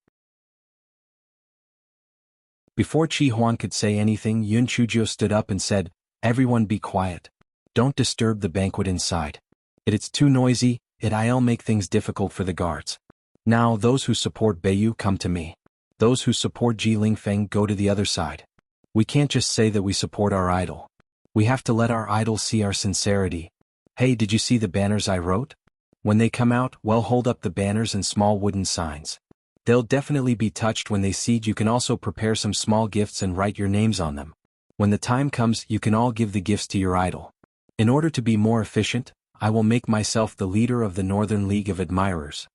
Before Qi Huan could say anything, Yun Chujio stood up and said, "Everyone be quiet. Don't disturb the banquet inside. It's too noisy, it'll make things difficult for the guards. Now those who support Beiyu come to me. Those who support Ji Lingfeng go to the other side. We can't just say that we support our idol. We have to let our idol see our sincerity. Hey, did you see the banners I wrote? When they come out, well, hold up the banners and small wooden signs. They'll definitely be touched when they see. You can also prepare some small gifts and write your names on them. When the time comes, you can all give the gifts to your idol. In order to be more efficient, I will make myself the leader of the Northern League of Admirers."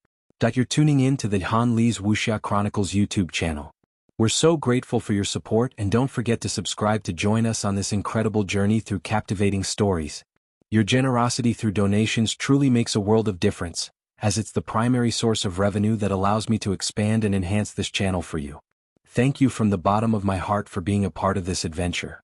You're tuning in to the Han Li's Wuxia Chronicles YouTube channel. We're so grateful for your support, and don't forget to subscribe to join us on this incredible journey through captivating stories. Your generosity through donations truly makes a world of difference, as it's the primary source of revenue that allows me to expand and enhance this channel for you. Thank you from the bottom of my heart for being a part of this adventure.